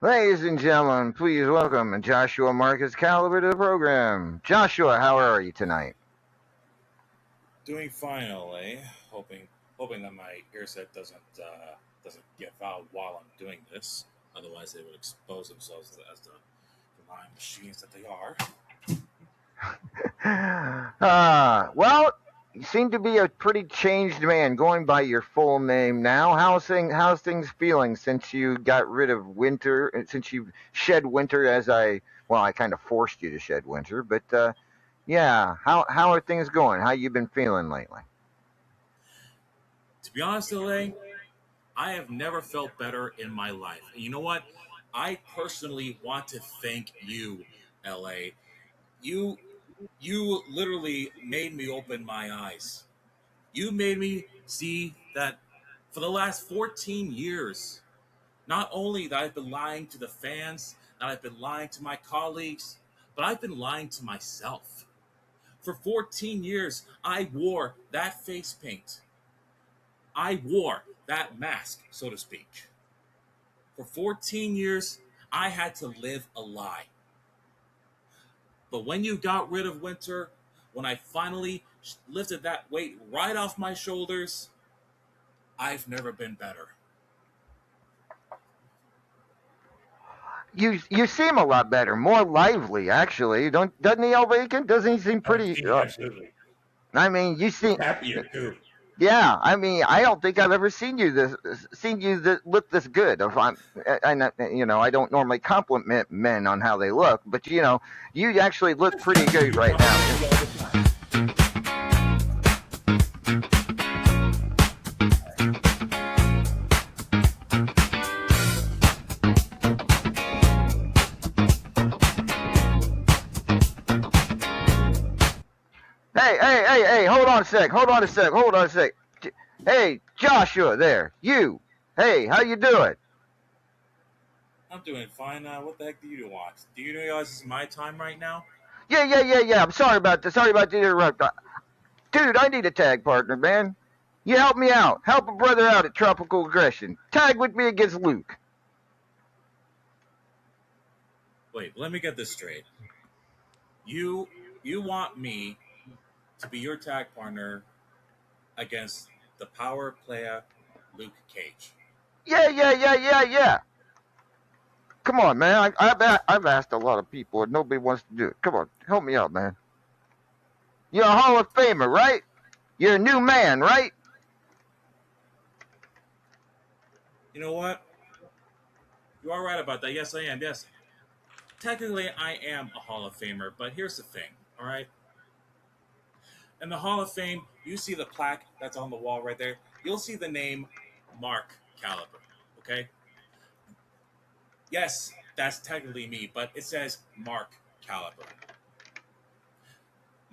Ladies and gentlemen, please welcome Joshua Marcus Caliber to the program. Joshua, how are you tonight? Doing fine, LA. Hoping that my earset doesn't give out while I'm doing this. Otherwise, they would expose themselves as the lying machines that they are. Well, you seem to be a pretty changed man, going by your full name now. How's things feeling since you got rid of Winter, since you shed Winter I kind of forced you to shed Winter, but yeah, how are things going? How you been feeling lately? To be honest, LA, I have never felt better in my life. And you know what? I personally want to thank you, LA. You you literally made me open my eyes. You made me see that for the last 14 years, not only that I've been lying to the fans, that I've been lying to my colleagues, but I've been lying to myself. For 14 years, I wore that face paint. I wore that mask, so to speak. For 14 years, I had to live a lie. But when you got rid of Winter, when I finally lifted that weight right off my shoulders, I've never been better. You seem a lot better, more lively actually. Doesn't he, Bacon? Doesn't he seem pretty? Absolutely. I mean, you seem Happier too. Yeah, I mean, I don't think I've ever seen you look this good. If I don't normally compliment men on how they look, but you actually look pretty good right now. Hey, hold on a sec. Hey, Joshua there, you. Hey, how you doing? I'm doing fine. What the heck do you want? Do you realize it's my time right now? Yeah. I'm sorry about this. Sorry about the interrupt. Dude, I need a tag partner, man. You help me out. Help a brother out at Tropical Aggression. Tag with me against Luke. Wait, let me get this straight. You want me to be your tag partner against the power player Luke Cage? Yeah. Come on, man. I've asked a lot of people and nobody wants to do it. Come on, help me out, man. You're a Hall of Famer, right? You're a new man, right? You know what? You are right about that. Yes, I am. Yes. Technically, I am a Hall of Famer, but here's the thing, all right? In the Hall of Fame, you see the plaque that's on the wall right there. You'll see the name Mark Caliber, okay? Yes, that's technically me, but it says Mark Caliber.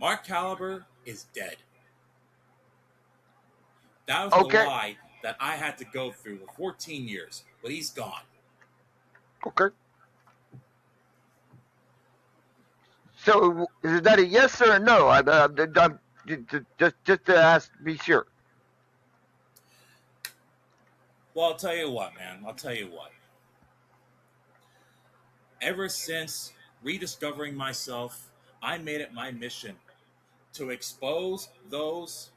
Mark Caliber is dead. That was the lie that I had to go through for 14 years, but he's gone. Okay. So is that a yes or a no? I'm just to ask, be sure. Well, I'll tell you what, man. I'll tell you what. Ever since rediscovering myself, I made it my mission to expose those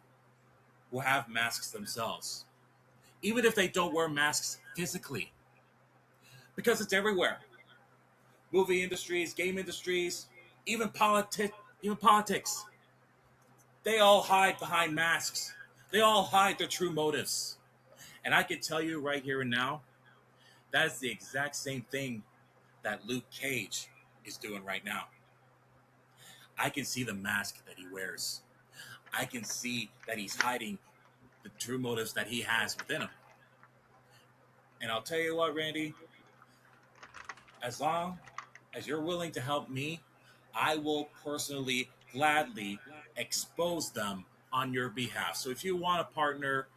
who have masks themselves, even if they don't wear masks physically, because it's everywhere. Movie industries, game industries, even politics. They all hide behind masks. They all hide their true motives. And I can tell you right here and now, that's the exact same thing that Luke Cage is doing right now. I can see the mask that he wears. I can see that he's hiding the true motives that he has within him. And I'll tell you what, Randy, as long as you're willing to help me, I will personally, gladly expose them on your behalf. So if you want a partner,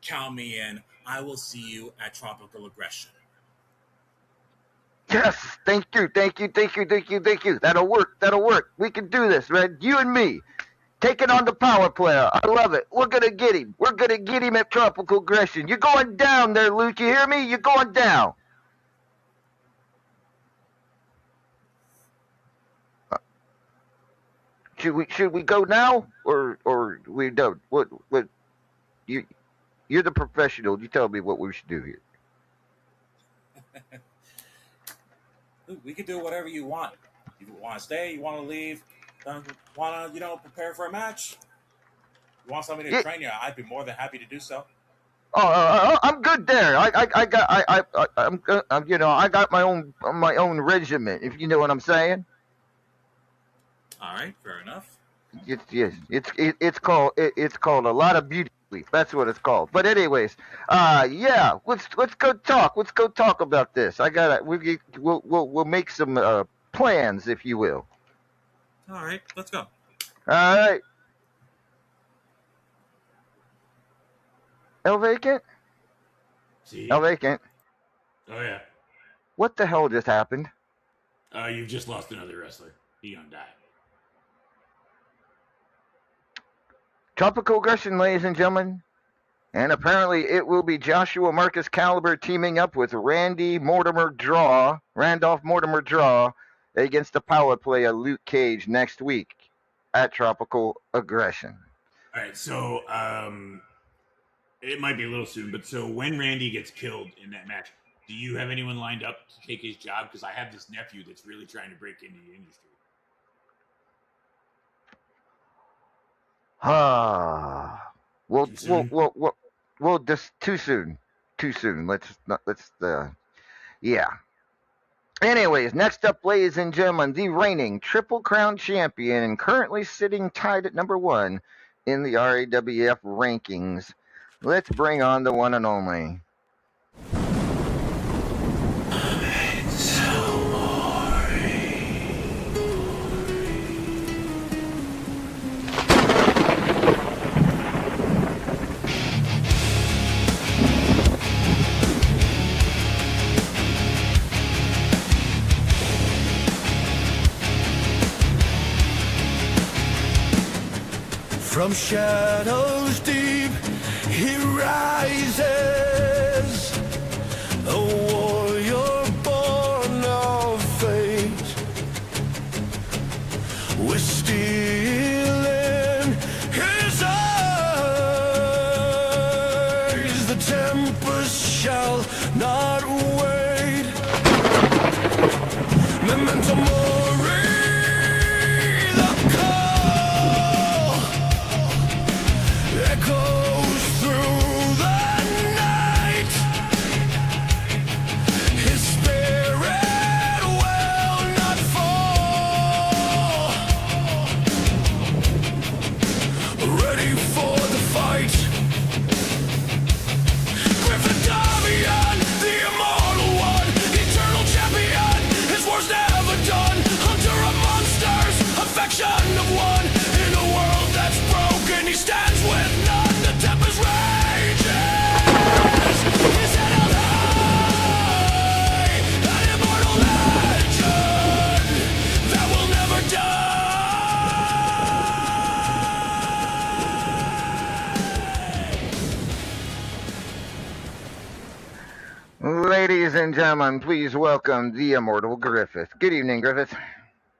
count me in. I will see you at Tropical Aggression. Yes, thank you. That'll work. We can do this, man. You and me. Taking on the power player. I love it. We're gonna get him. We're gonna get him at Tropical Aggression. You're going down there, Luke. You hear me? You're going down. should we go now or we don't? What you you're the professional. You tell me what we should do here. We can do whatever you want. You want to stay? You want to leave? Want to prepare for a match? You want somebody to Yeah. train you? I'd be more than happy to do so. Oh, I'm good there. I got my own regiment. If you know what I'm saying. All right, fair enough. Yes, it's called a lot of beauty sleep. That's what it's called. But anyways, yeah, let's go talk. Let's go talk about this. We'll make some plans, if you will. All right, let's go. All right, El Vacant. See? El Vacant. Oh yeah. What the hell just happened? You've just lost another wrestler. He gonna die. Tropical aggression, ladies and gentlemen. And apparently it will be Joshua Marcus Caliber teaming up with Randolph Mortimer Draw against the power player Luke Cage next week at Tropical Aggression. All right, so it might be a little soon, but so when Randy gets killed in that match, do you have anyone lined up to take his job? Because I have this nephew that's really trying to break into the industry. Well, just too soon. Too soon. Yeah. Anyways, next up, ladies and gentlemen, the reigning Triple Crown champion and currently sitting tied at number 1 in the RAWF rankings. Let's bring on the one and only. From shadows deep, he rises, a warrior born of fate. We're stealing his eyes, the tempest shall not wait. Memento mori. Echoes through the night. His spirit will not fall. Ready for the fight. Griffin Davian, the immortal one, eternal champion. His war's never done. Hunter of monsters, affection of one. In a world that's broken, he stands with none. The tempest rages. His head held high. An immortal legend that will never die. Ladies and gentlemen, please welcome the immortal Griffith. Good evening, Griffith.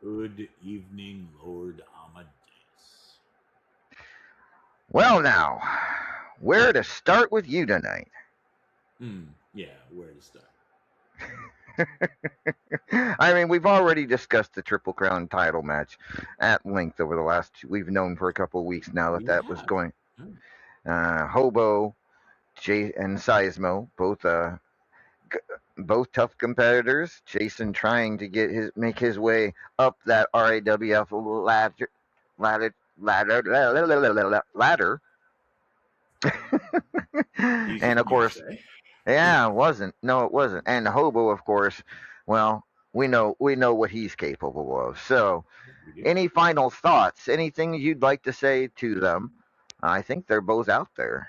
Good evening, Lord Amadeus. Well, now, where to start with you tonight? Yeah, where to start? I mean, we've already discussed the Triple Crown title match at length over the last we've known for a couple of weeks now that was going. Hobo, Jay, and Seismo, both tough competitors. Jason trying to make his way up that RAWF ladder. And of course, yeah, it wasn't. No, it wasn't. And Hobo, of course, well, we know what he's capable of. So, any final thoughts? Anything you'd like to say to them? I think they're both out there.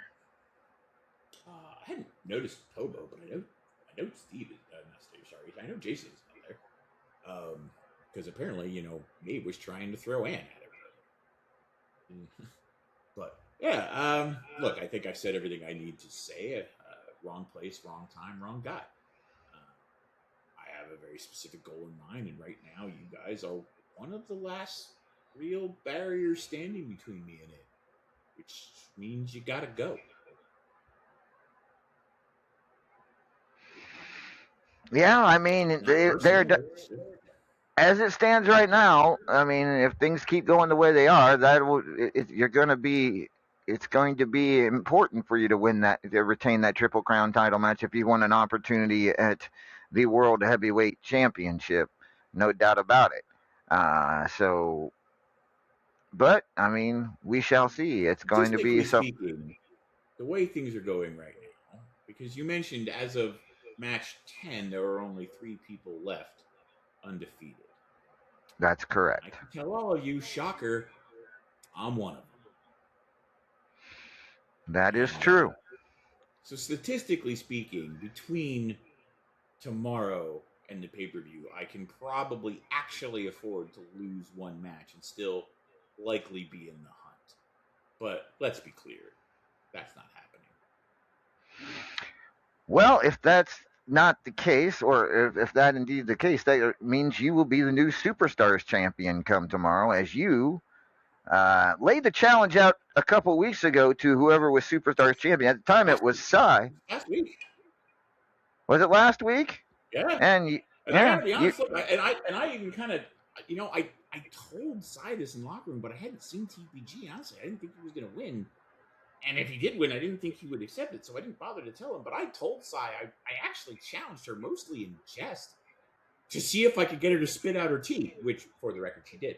I hadn't noticed Hobo, but I know Steve is not Steve. Sorry, I know Jason's out there. Because apparently, Maeve was trying to throw Ann at him. But yeah, look, I think I've said everything I need to say. Wrong place, wrong time, wrong guy. I have a very specific goal in mind, and right now, you guys are one of the last real barrier standing between me and it, which means you gotta go. Yeah, I mean, Not they're personal. as it stands right now. I mean, if things keep going the way they are, you're going to be. It's going to be important for you to win that, to retain that Triple Crown title match if you want an opportunity at the World Heavyweight Championship, no doubt about it. So, but I mean, we shall see. It's going to be Statistically so. speaking, the way things are going right now, because you mentioned as of match 10, there are only 3 people left undefeated. That's I correct. can tell all of you, shocker, I'm one of them. That is And true. so, statistically speaking, between tomorrow and the pay per view, I can probably actually afford to lose one match and still likely be in the hunt. But let's be clear, that's not happening. Well, if that's not the case, or if that indeed the case, that means you will be the new Superstars champion come tomorrow, as you laid the challenge out a couple weeks ago to whoever was Superstars champion. At the time, it was Cy. Last week. Was it last week? Yeah. And you, And I yeah, gotta be you, honest, look, I even kind of, I told Cy this in the locker room, but I hadn't seen TPG. Honestly, I didn't think he was going to win. And if he did win, I didn't think he would accept it, so I didn't bother to tell him. But I told Cy, I actually challenged her mostly in jest to see if I could get her to spit out her tea, which, for the record, she did.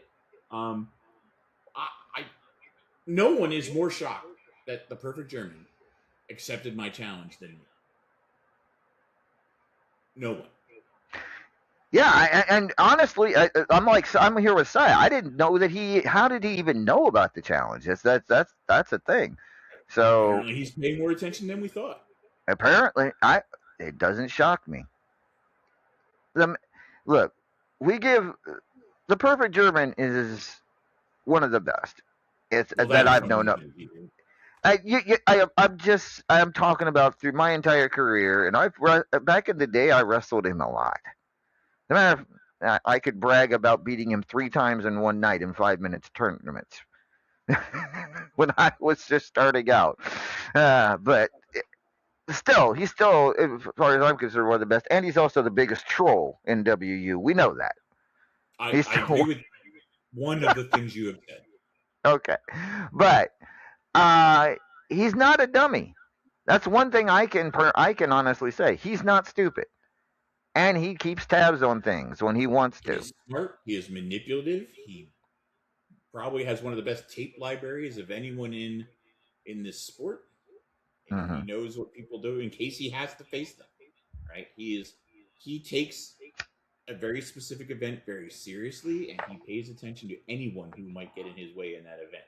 I no one is more shocked that the Perfect German accepted my challenge than me. No one. yeah. And honestly, I'm here with Cy. I didn't know that he. How did he even know about the challenge? That's a thing. So Apparently, he's paying more attention than we thought. apparently, it doesn't shock me. Look, we give the Perfect German is one of the best. It's Well, that that's I've known. I'm talking about through my entire career, and back in the day I wrestled him a lot. No matter I could brag about beating him 3 times in one night in 5 minutes tournaments when I was just starting out. But still, he's still, as far as I'm concerned, one of the best, and he's also the biggest troll in WU. We know that. I agree with one of the things you have said. Okay, but he's not a dummy. That's one thing I can honestly say. He's not stupid, and he keeps tabs on things when he wants to. He's smart. He is manipulative. He probably has one of the best tape libraries of anyone in this sport. And he knows what people do in case he has to face them. Right? He takes a very specific event very seriously, and he pays attention to anyone who might get in his way in that event.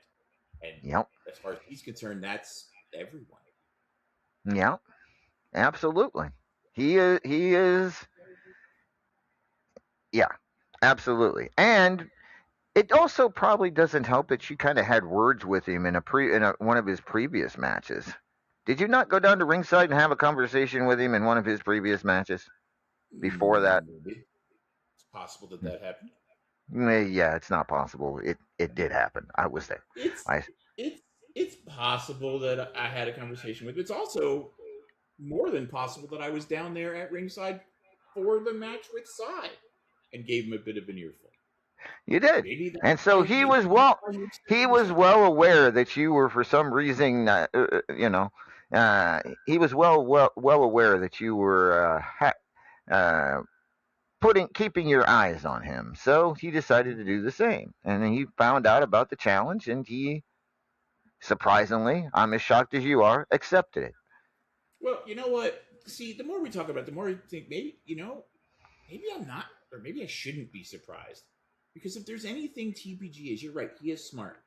And as far as he's concerned, that's everyone. Yeah, absolutely. He is. Yeah, absolutely. And it also probably doesn't help that you kind of had words with him in one of his previous matches. Did you not go down to ringside and have a conversation with him in one of his previous matches before that? Maybe. It's possible that happened. Yeah, it's not possible. It did happen. I was there. It's possible that I had a conversation with him. It's also more than possible that I was down there at ringside for the match with Cy and gave him a bit of an earful. You did, and so he was well aware that you were, for some reason, he was well aware that you were keeping your eyes on him. So he decided to do the same, and he found out about the challenge, and he, surprisingly, I'm as shocked as you are, accepted it. Well, you know what? See, the more we talk about it, the more I think maybe I'm not, or maybe I shouldn't be surprised. Because if there's anything TPG is, you're right, he is smart.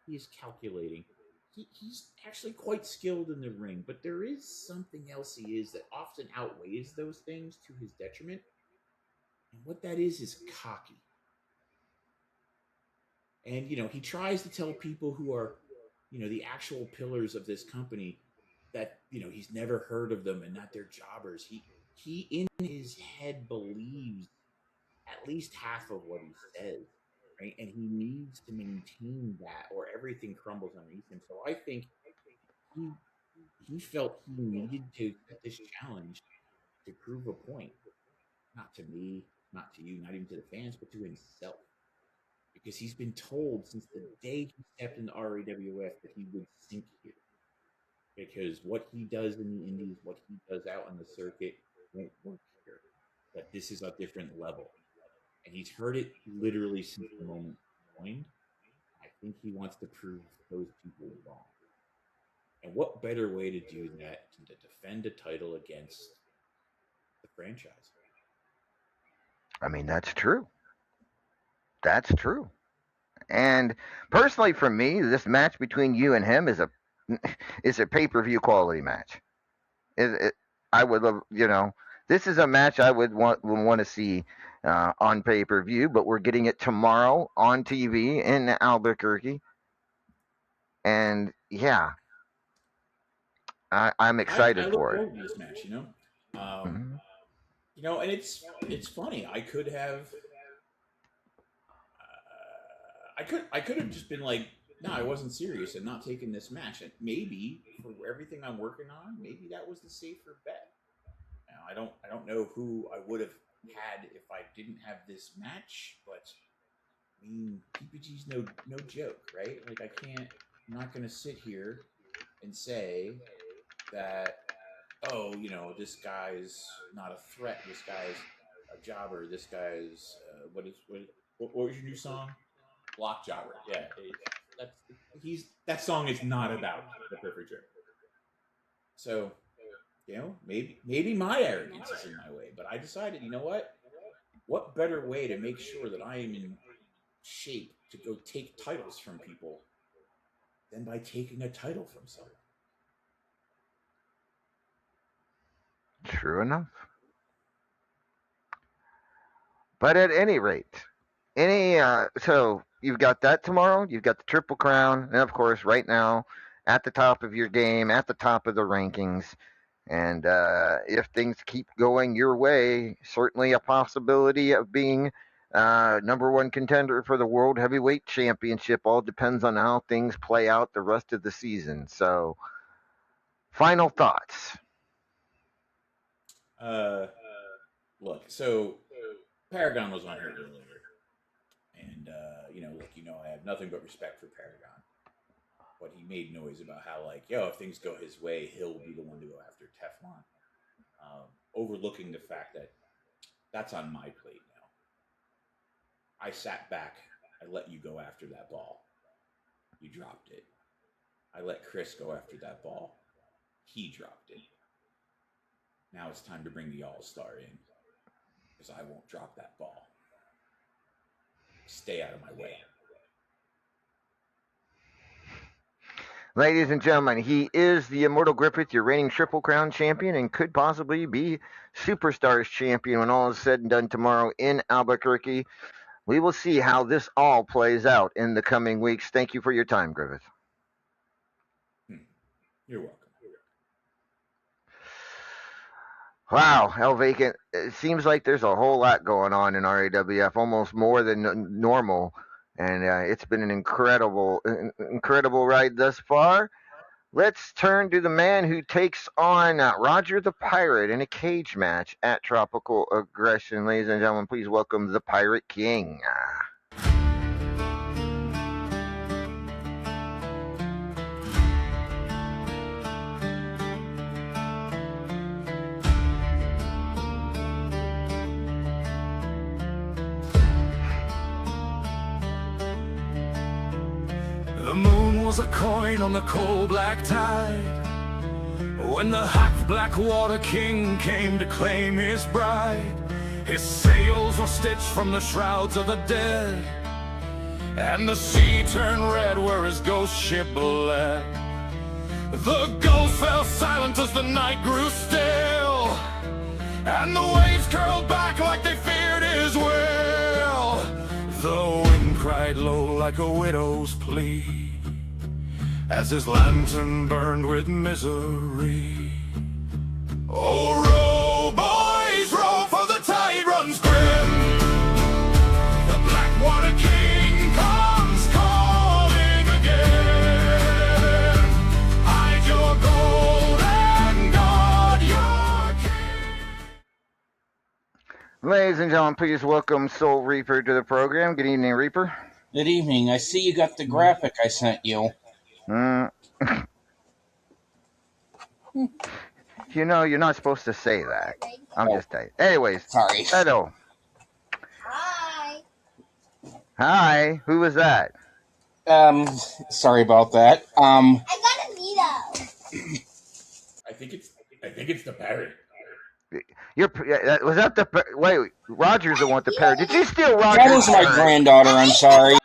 He is calculating. He's actually quite skilled in the ring, but there is something else he is that often outweighs those things to his detriment. And what that is cocky. And, he tries to tell people who are, the actual pillars of this company that, he's never heard of them and not their jobbers. He in his head believes at least half of what he says. right? And he needs to maintain that, or everything crumbles underneath him. So I think he felt he needed to set this challenge to prove a point, not to me, not to you, not even to the fans, but to himself. Because he's been told since the day he stepped into RAWF that he would sink here. Because what he does in the Indies, what he does out on the circuit, won't work here. But this is a different level. And he's heard it literally since the moment he joined. I think he wants to prove those people wrong. And what better way to do that than to defend a title against the franchise? I mean, that's true. That's true. And personally, for me, this match between you and him is a pay-per-view quality match. I would love, this is a match I would want to see on pay-per-view, but we're getting it tomorrow on TV in Albuquerque. And yeah, I'm excited for it. I look forward to this match, and it's funny. I could have just been like, no, I wasn't serious and not taking this match. And maybe for everything I'm working on, maybe that was the safer bet. Now I don't know who I would have had if I didn't have this match, but I mean, PPG's no joke, right? Like I'm not gonna sit here and say that, this guy's not a threat. This guy's a jobber. This guy's what was your new song? Block jobber. Yeah, that song is not about the perfect jerk. So, maybe my arrogance is in my way, but I decided, you know what? What better way to make sure that I am in shape to go take titles from people than by taking a title from someone? True enough. But at any rate, so you've got that tomorrow. You've got the Triple Crown, and of course, right now, at the top of your game, at the top of the rankings. And if things keep going your way, certainly a possibility of being number one contender for the World Heavyweight Championship. All depends on how things play out the rest of the season. So, final thoughts. Look, so Paragon was on here earlier. And, I have nothing but respect for Paragon. But he made noise about how, if things go his way, he'll be the one to go after Teflon. Overlooking the fact that that's on my plate now. I sat back. I let you go after that ball. You dropped it. I let Chris go after that ball. He dropped it. Now it's time to bring the All-Star in. Because I won't drop that ball. Stay out of my way. Ladies and gentlemen, he is the Immortal Griffith, your reigning Triple Crown champion, and could possibly be Superstars champion when all is said and done tomorrow in Albuquerque. We will see how this all plays out in the coming weeks. Thank you for your time, Griffith. You're welcome. Wow, El Vacant. It seems like there's a whole lot going on in RAWF, almost more than normal. And it's been an incredible ride thus far. Let's turn to the man who takes on Roger the Pirate in a cage match at Tropical Aggression. Ladies and gentlemen, please welcome the Pirate King. The moon was a coin on the cold black tide when the hot black water king came to claim his bride. His sails were stitched from the shrouds of the dead, and the sea turned red where his ghost ship led. The gulls fell silent as the night grew still, and the waves curled back like they feared his will. The wind cried low like a widow's plea as his lantern burned with misery. Oh, row, boys, row, for the tide runs grim. The Blackwater King Ladies and gentlemen, please welcome Soul Reaper to the program. Good evening, Reaper. Good evening. I see you got the graphic I sent you. You know, you're not supposed to say that. I'm just saying. Anyways, sorry. Hello. Hi. Who was that? Sorry about that. I got a needle. I think it's the parrot. Was that the wait? Roger's the one with the parrot. Did you steal Roger's That is my parrot? granddaughter. I'm sorry.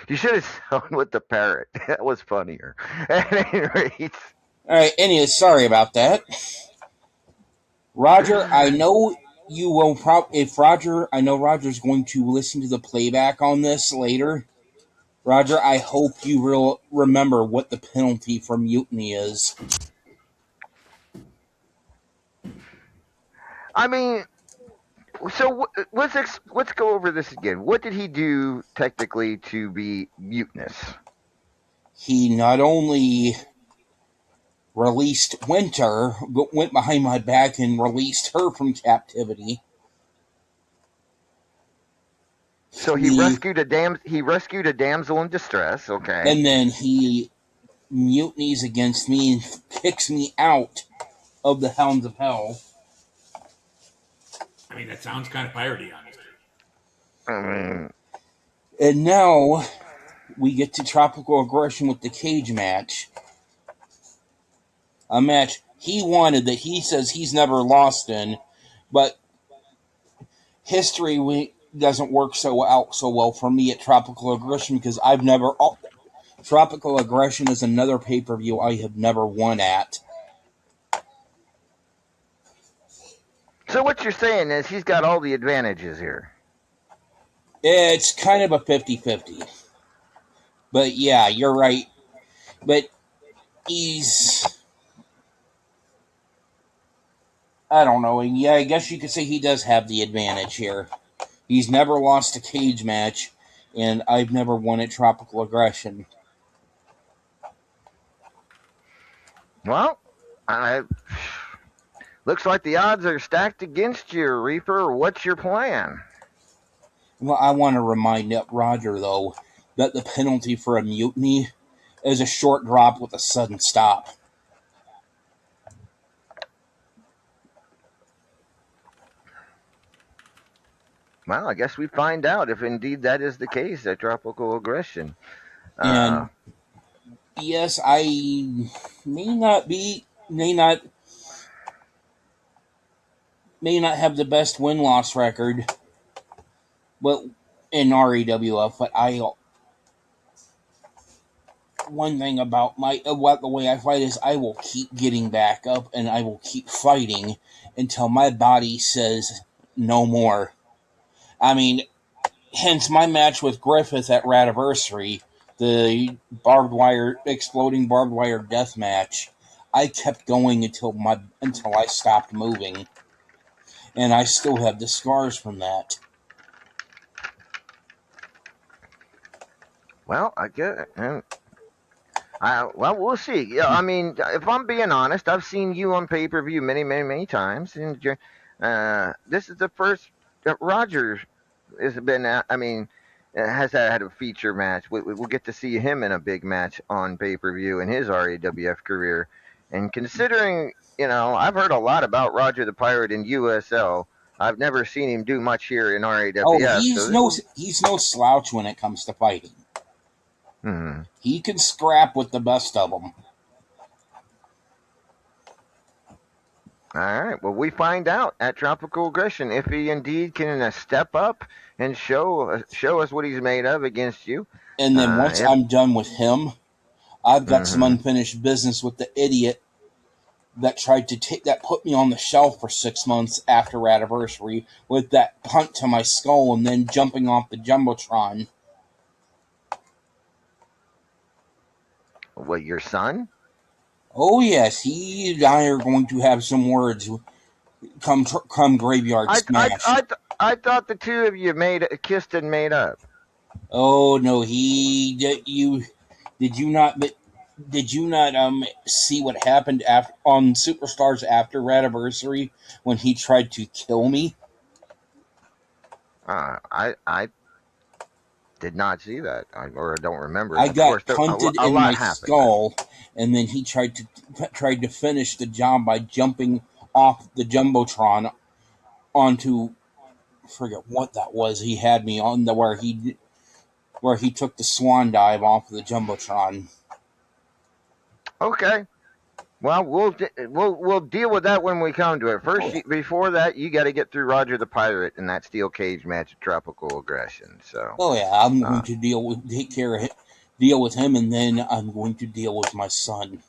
You should have gone with the parrot. That was funnier. At any rate. All right. Anyways, sorry about that. Roger, I know you will I know Roger's going to listen to the playback on this later. Roger, I hope you will remember what the penalty for mutiny is. I mean, so let's go over this again. What did he do technically to be mutinous? He not only released Winter, but went behind my back and released her from captivity. So he rescued a damsel in distress. Okay, and then he mutinies against me and kicks me out of the Hounds of Hell. I mean, that sounds kind of piratey, honestly. And now we get to Tropical Aggression with the cage match. A match he wanted that he says he's never lost in, but history doesn't work so well for me at Tropical Aggression because I've never. Tropical Aggression is another pay-per-view I have never won at. So what you're saying is he's got all the advantages here. It's kind of a 50-50. But yeah, you're right. But he's... I don't know. Yeah, I guess you could say he does have the advantage here. He's never lost a cage match, and I've never won at Tropical Aggression. Well, looks like the odds are stacked against you, Reaper. What's your plan? Well, I want to remind Roger, though, that the penalty for a mutiny is a short drop with a sudden stop. Well, I guess we find out if indeed that is the case at Tropical Aggression. And yes, I may not have the best win-loss record, but in RAWF, but one thing about the way I fight is I will keep getting back up and I will keep fighting until my body says no more. I mean, hence my match with Griffith at Radiversary, the exploding barbed wire death match. I kept going until I stopped moving, and I still have the scars from that. Well, I guess. Well, we'll see. Yeah, I mean, if I'm being honest, I've seen you on pay-per-view many times, and this is the first Roger has been. Has had a feature match. We'll get to see him in a big match on pay-per-view in his RAWF career. And considering, I've heard a lot about Roger the Pirate in USL. I've never seen him do much here in RAWF. Oh, he's no slouch when it comes to fighting. Mm-hmm. He can scrap with the best of them. All right. Well, we find out at Tropical Aggression if he indeed can step up and show us what he's made of against you. And then once I'm done with him, I've got some unfinished business with the idiot that put me on the shelf for 6 months after Radiversary with that punt to my skull and then jumping off the Jumbotron. What, your son? Oh, yes. He and I are going to have some words come Graveyard Smash. I thought the two of you kissed and made up. Oh, no. Did you not Did you not see what happened on Superstars After Radiversary when he tried to kill me? I did not see that, or I don't remember it. I Of course, got punted a in lot my happened then. skull, and then he tried to finish the job by jumping off the jumbotron onto, I forget what that was. He had me on the where he took the swan dive off of the jumbotron. Okay. Well, we'll deal with that when we come to it. First, before that, you got to get through Roger the Pirate in that steel cage match at Tropical Aggression. So. Oh yeah, I'm going to deal with him, and then I'm going to deal with my son.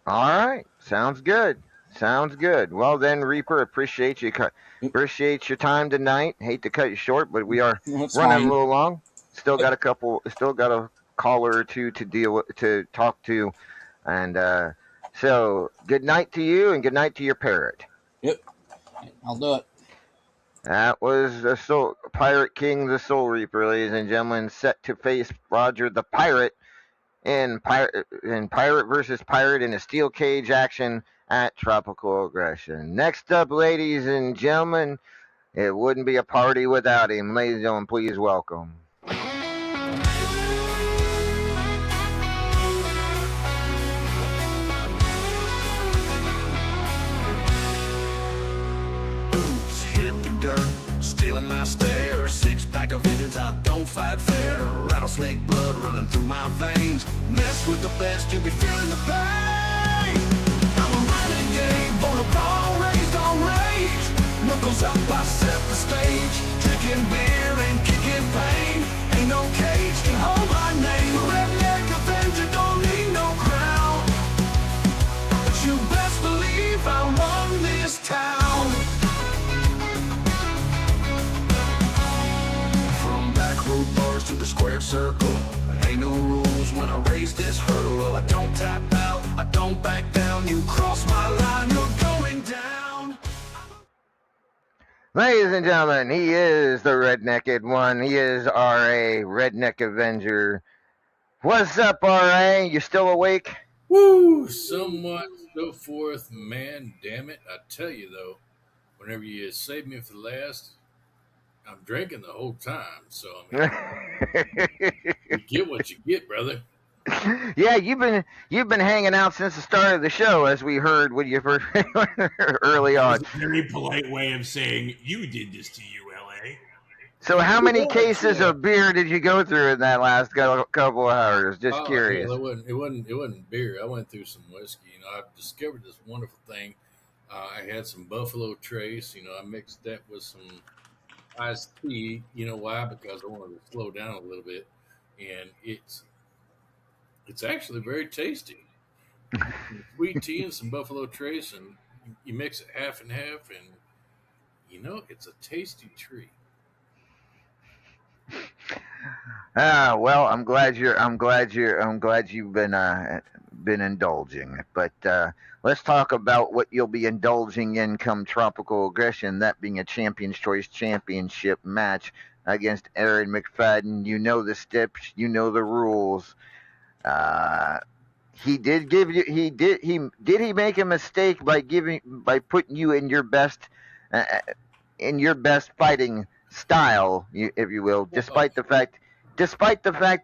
All right, sounds good. Sounds good. Well then, Reaper, appreciate your time tonight. Hate to cut you short, but we are That's running fine. a little long. Still got a caller or two to talk to, and so good night to you and good night to your parrot. Yep, I'll do it. That was the Pirate King, the Soul Reaper, ladies and gentlemen, set to face Roger the Pirate in Pirate versus Pirate in a steel cage action at Tropical Aggression. Next up, ladies and gentlemen, it wouldn't be a party without him. Ladies and gentlemen, please welcome. Hit the dirt, stealing my stare. Six-pack of visions, I don't fight fair. Rattlesnake blood running through my veins. Mess with the best, you'll be feeling the pain. I'm a renegade, born a ball, raised on rage. Knuckles up, I set the stage. Drinking beer and kicking pain. Ain't no cage can hold my name. A redneck avenger, don't need no crown. But you best believe I run this town. Bars to the square circle. Ain't no rules when I raise this hurdle. I don't tap out, I don't back down. You cross my line, you're going down. Ladies and gentlemen, he is the rednecked one. He is R.A. Redneck Avenger. What's up, R.A.? You still awake? Woo! Somewhat, so forth. Man, damn it. I tell you, though, whenever you save me for last, I'm drinking the whole time. So, I mean, you get what you get, brother. Yeah, you've been hanging out since the start of the show, as we heard when you first early on. That's a very polite way of saying you did this to you, LA. So, how many cases of beer did you go through in that last couple of hours? Just curious. Hell, it wasn't beer. I went through some whiskey. You know, I've discovered this wonderful thing. I had some Buffalo Trace. You know, I mixed that with some iced tea. You know why? Because I wanted to slow down a little bit, and it's actually very tasty. Sweet tea and some Buffalo Trace, and you mix it half and half, and you know it's a tasty treat. Well, I'm glad you've been indulging. But let's talk about what you'll be indulging in come Tropical Aggression. That being a Champions Choice Championship match against Aaron McFadden. You know the steps. You know the rules. He did give you. He make a mistake by putting you in your best fighting style, if you will, despite the fact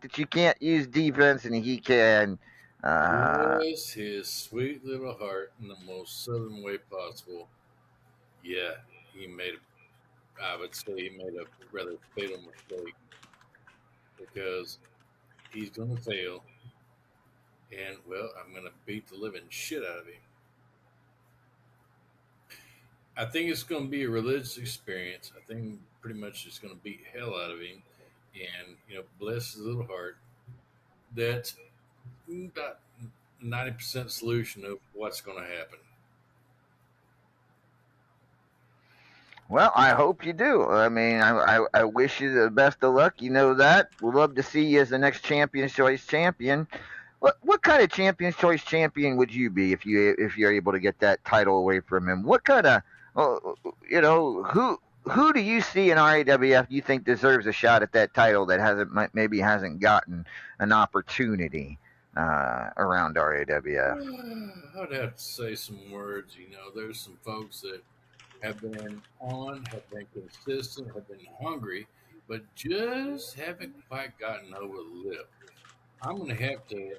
that you can't use defense and he can. Bless his sweet little heart in the most southern way possible. Yeah, I would say he made a rather fatal mistake because he's going to fail, and well, I'm going to beat the living shit out of him. I think it's going to be a religious experience. I think pretty much it's going to beat hell out of him, and you know, bless his little heart. That's about 90% solution of what's going to happen. Well, I hope you do. I mean, I wish you the best of luck. You know that. We'd love to see you as the next Champions Choice champion. What kind of Champions Choice champion would you be if you're able to get that title away from him? What kind of who do you see in RAWF you think deserves a shot at that title that maybe hasn't gotten an opportunity around RAWF? I'd have to say some words. You know, there's some folks that have been on, have been consistent, have been hungry, but just haven't quite gotten over the lip. I'm gonna have to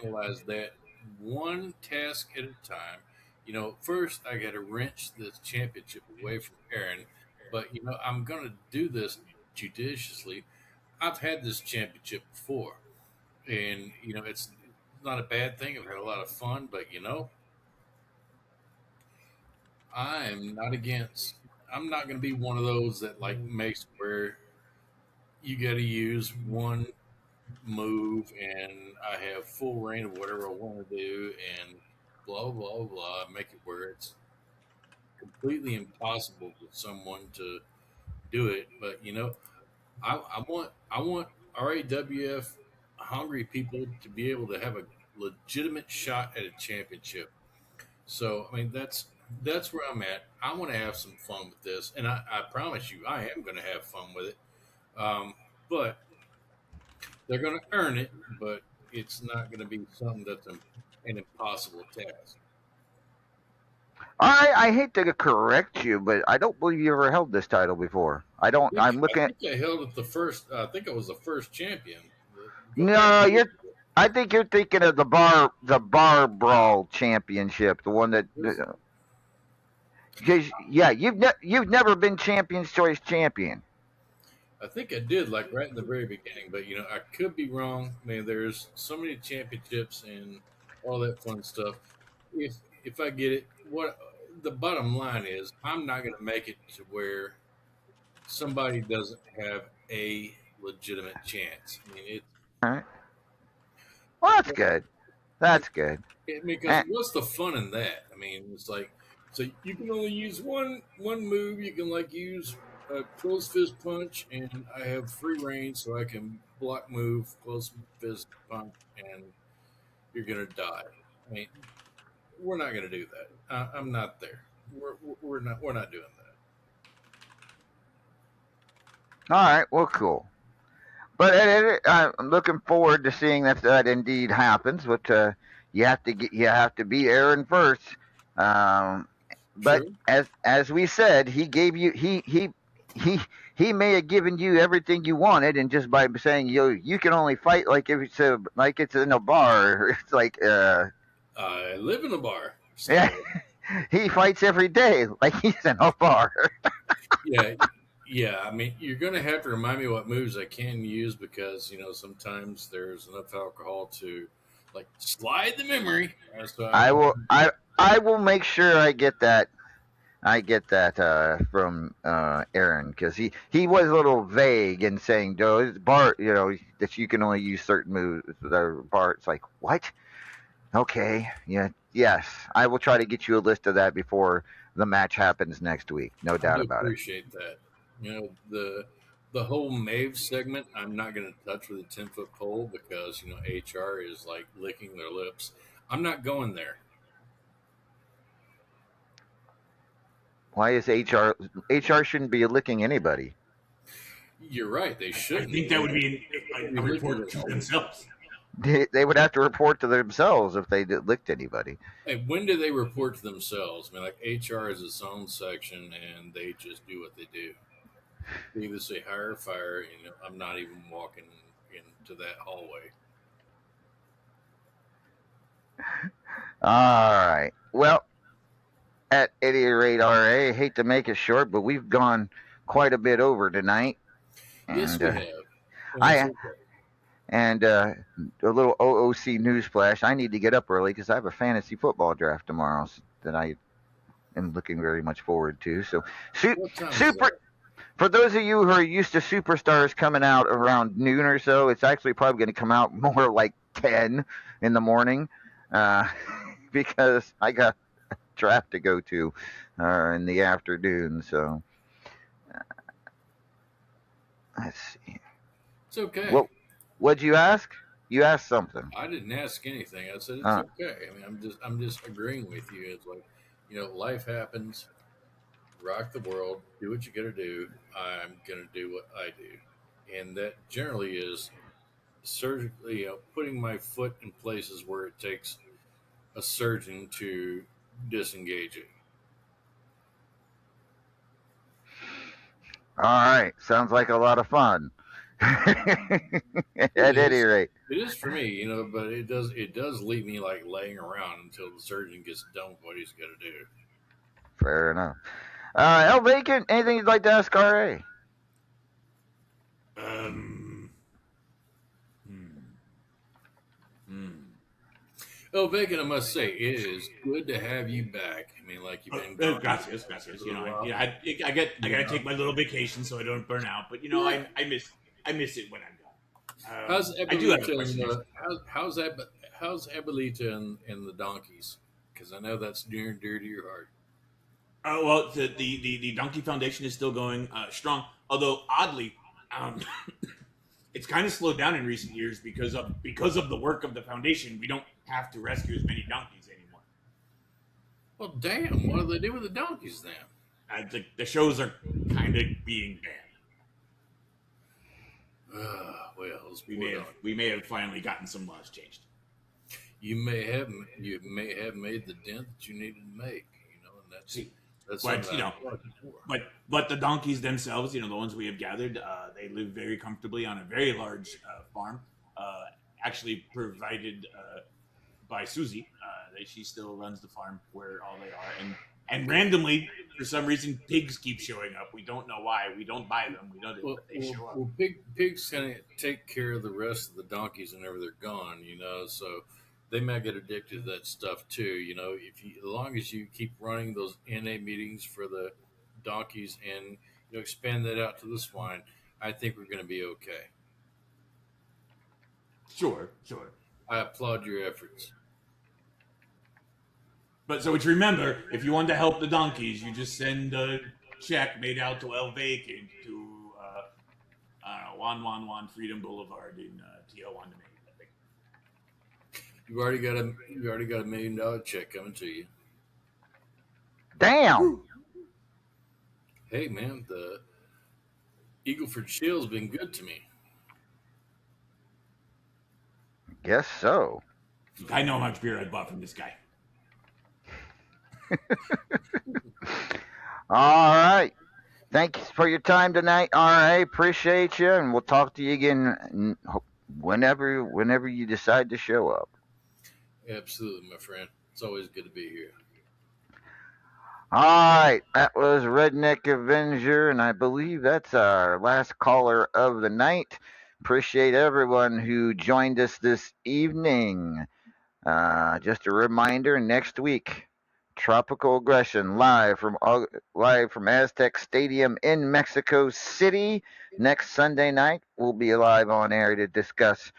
analyze that one task at a time. You know, first I got to wrench this championship away from Aaron, but you know I'm gonna do this judiciously. I've had this championship before, and you know it's not a bad thing. I've had a lot of fun, but you know I'm not against. I'm not going to be one of those that like makes where you got to use one move and I have full reign of whatever I want to do and blah blah blah. Make it where it's completely impossible for someone to do it. But you know, I want RAWF hungry people to be able to have a legitimate shot at a championship. So I mean that's where I'm at. I want to have some fun with this, and I promise you, I am going to have fun with it. But they're going to earn it, but it's not going to be something that's an impossible task. I hate to correct you, but I don't believe you ever held this title before. I don't. I'm looking at. I think I held it the first. I think I was the first champion. No, you're. I think you're thinking of the bar brawl championship, the one that. Because yeah, you've never been Champion's Choice champion. I think I did, like right in the very beginning, but you know I could be wrong. I mean, there's so many championships and all that fun stuff. If I get it, what the bottom line is, I'm not going to make it to where somebody doesn't have a legitimate chance. I mean, it's all right. Well, that's good. That's good. Because what's the fun in that? I mean, it's like so you can only use one move. You can like use a close fist punch, and I have free reign, so I can block move, close fist punch, and you're gonna die. I mean, we're not gonna do that. I'm not there. We're not doing that. All right. Well, cool. But I'm looking forward to seeing if that indeed happens. But you have to beat Aaron first. But True. as we said, he gave you he may have given you everything you wanted, and just by saying you can only fight like if it's in a bar. It's like I live in a bar. So. Yeah, he fights every day like he's in a bar. Yeah, I mean, you're going to have to remind me what moves I can use because, you know, sometimes there's enough alcohol to, like, slide the memory. So I will make sure I get that. From Aaron because he was a little vague in saying, Bart, you know, that you can only use certain moves. Bart's like, what? Okay, yeah, yes, I will try to get you a list of that before the match happens next week. No doubt about it. Appreciate that. You know, the whole Mave segment, I'm not going to touch with a 10-foot pole because, you know, HR is like licking their lips. I'm not going there. Why is HR shouldn't be licking anybody? You're right. They shouldn't. I think that would be a report to themselves. They would have to report to themselves if they licked anybody. Hey, when do they report to themselves? I mean, like HR is its own section, and they just do what they do. They either say hire or fire, and I'm not even walking into that hallway. All right. Well, at any rate, RA, I hate to make it short, but we've gone quite a bit over tonight. Yes, we have. And a little OOC newsflash. I need to get up early because I have a fantasy football draft tomorrow that I am looking very much forward to. So, super. For those of you who are used to superstars coming out around noon or so, it's actually probably going to come out more like 10 in the morning because I got a draft to go to in the afternoon. So, let's see. It's okay. What'd you ask? You asked something. I didn't ask anything. I said it's okay. I mean, I'm just agreeing with you. It's like, you know, life happens. rock the world, do what you got to do. I'm going to do what I do. And that generally is surgically, putting my foot in places where it takes a surgeon to disengage it. All right, sounds like a lot of fun. At any rate, it is for me, but it does leave me like laying around until the surgeon gets done with what he's got to do. fair enough. El Vacant, anything you'd like to ask RA? Oh, Vacant, I must say, it is good to have you back. I mean, like you've been gone. Gracias. I gotta take my little vacation so I don't burn out. But I miss it when I'm gone. How's I do have a Ebolita question. how's Ebolita and the donkeys? Because I know that's near and dear to your heart. Oh well, the Donkey Foundation is still going strong. Although oddly, it's kind of slowed down in recent years because of the work of the foundation. We don't have to rescue as many donkeys anymore. Well, damn! What do they do with the donkeys then? The shows are kind of being banned. Well, we may have finally gotten some laws changed. You may have made the dent that you needed to make. And that's but the donkeys themselves, the ones we have gathered, they live very comfortably on a very large farm, actually provided by Susie. She still runs the farm where all they are, and randomly, for some reason, pigs keep showing up. We don't know why. We don't buy them. We don't. But they show up. Well, pigs kind of take care of the rest of the donkeys whenever they're gone. So they might get addicted to that stuff too. As long as you keep running those NA meetings for the donkeys and expand that out to the swine, I think we're going to be okay. Sure. I applaud your efforts. But so to remember, if you want to help the donkeys, you just send a check made out to El Vacant to Juan Freedom Boulevard in Tijuana, Maine. You already got a $1 million check coming to you. Damn. Hey man, the Eagleford Shield's been good to me. Guess so. I know how much beer I bought from this guy. All right. Thanks for your time tonight, RA. Appreciate you, and we'll talk to you again whenever you decide to show up. Absolutely, my friend. It's always good to be here. All right. That was Redneck Avenger, and I believe that's our last caller of the night. Appreciate everyone who joined us this evening. Just a reminder, next week, Tropical Aggression live from Aztec Stadium in Mexico City. Next Sunday night, we'll be live on air to discuss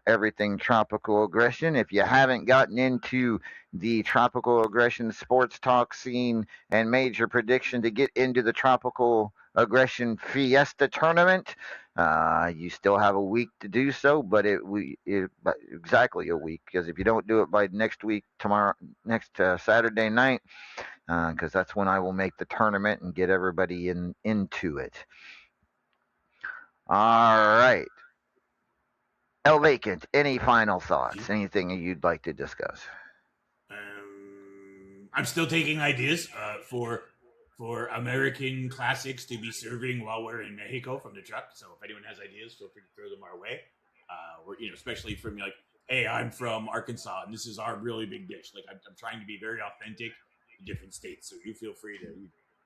everything Tropical Aggression. If you haven't gotten into the Tropical Aggression sports talk scene and made your prediction to get into the Tropical Aggression Fiesta tournament, you still have a week to do so, but exactly a week, because if you don't do it by next Saturday night, because that's when I will make the tournament and get everybody into it. All right. El Vacant, any final thoughts? Anything you'd like to discuss? I'm still taking ideas for American classics to be serving while we're in Mexico from the truck. So if anyone has ideas, feel free to throw them our way. Especially from hey, I'm from Arkansas and this is our really big dish. I'm trying to be very authentic in different states. So you feel free to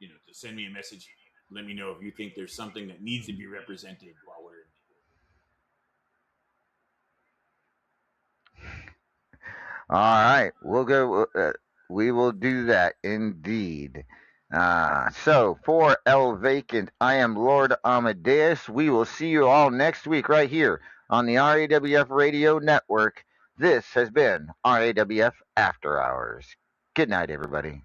to send me a message. Let me know if you think there's something that needs to be represented while we're in. All right, we'll go. We will do that indeed. So for El Vacant, I am Lord Amadeus. We will see you all next week right here on the RAWF Radio Network. This has been RAWF After Hours. Good night, everybody.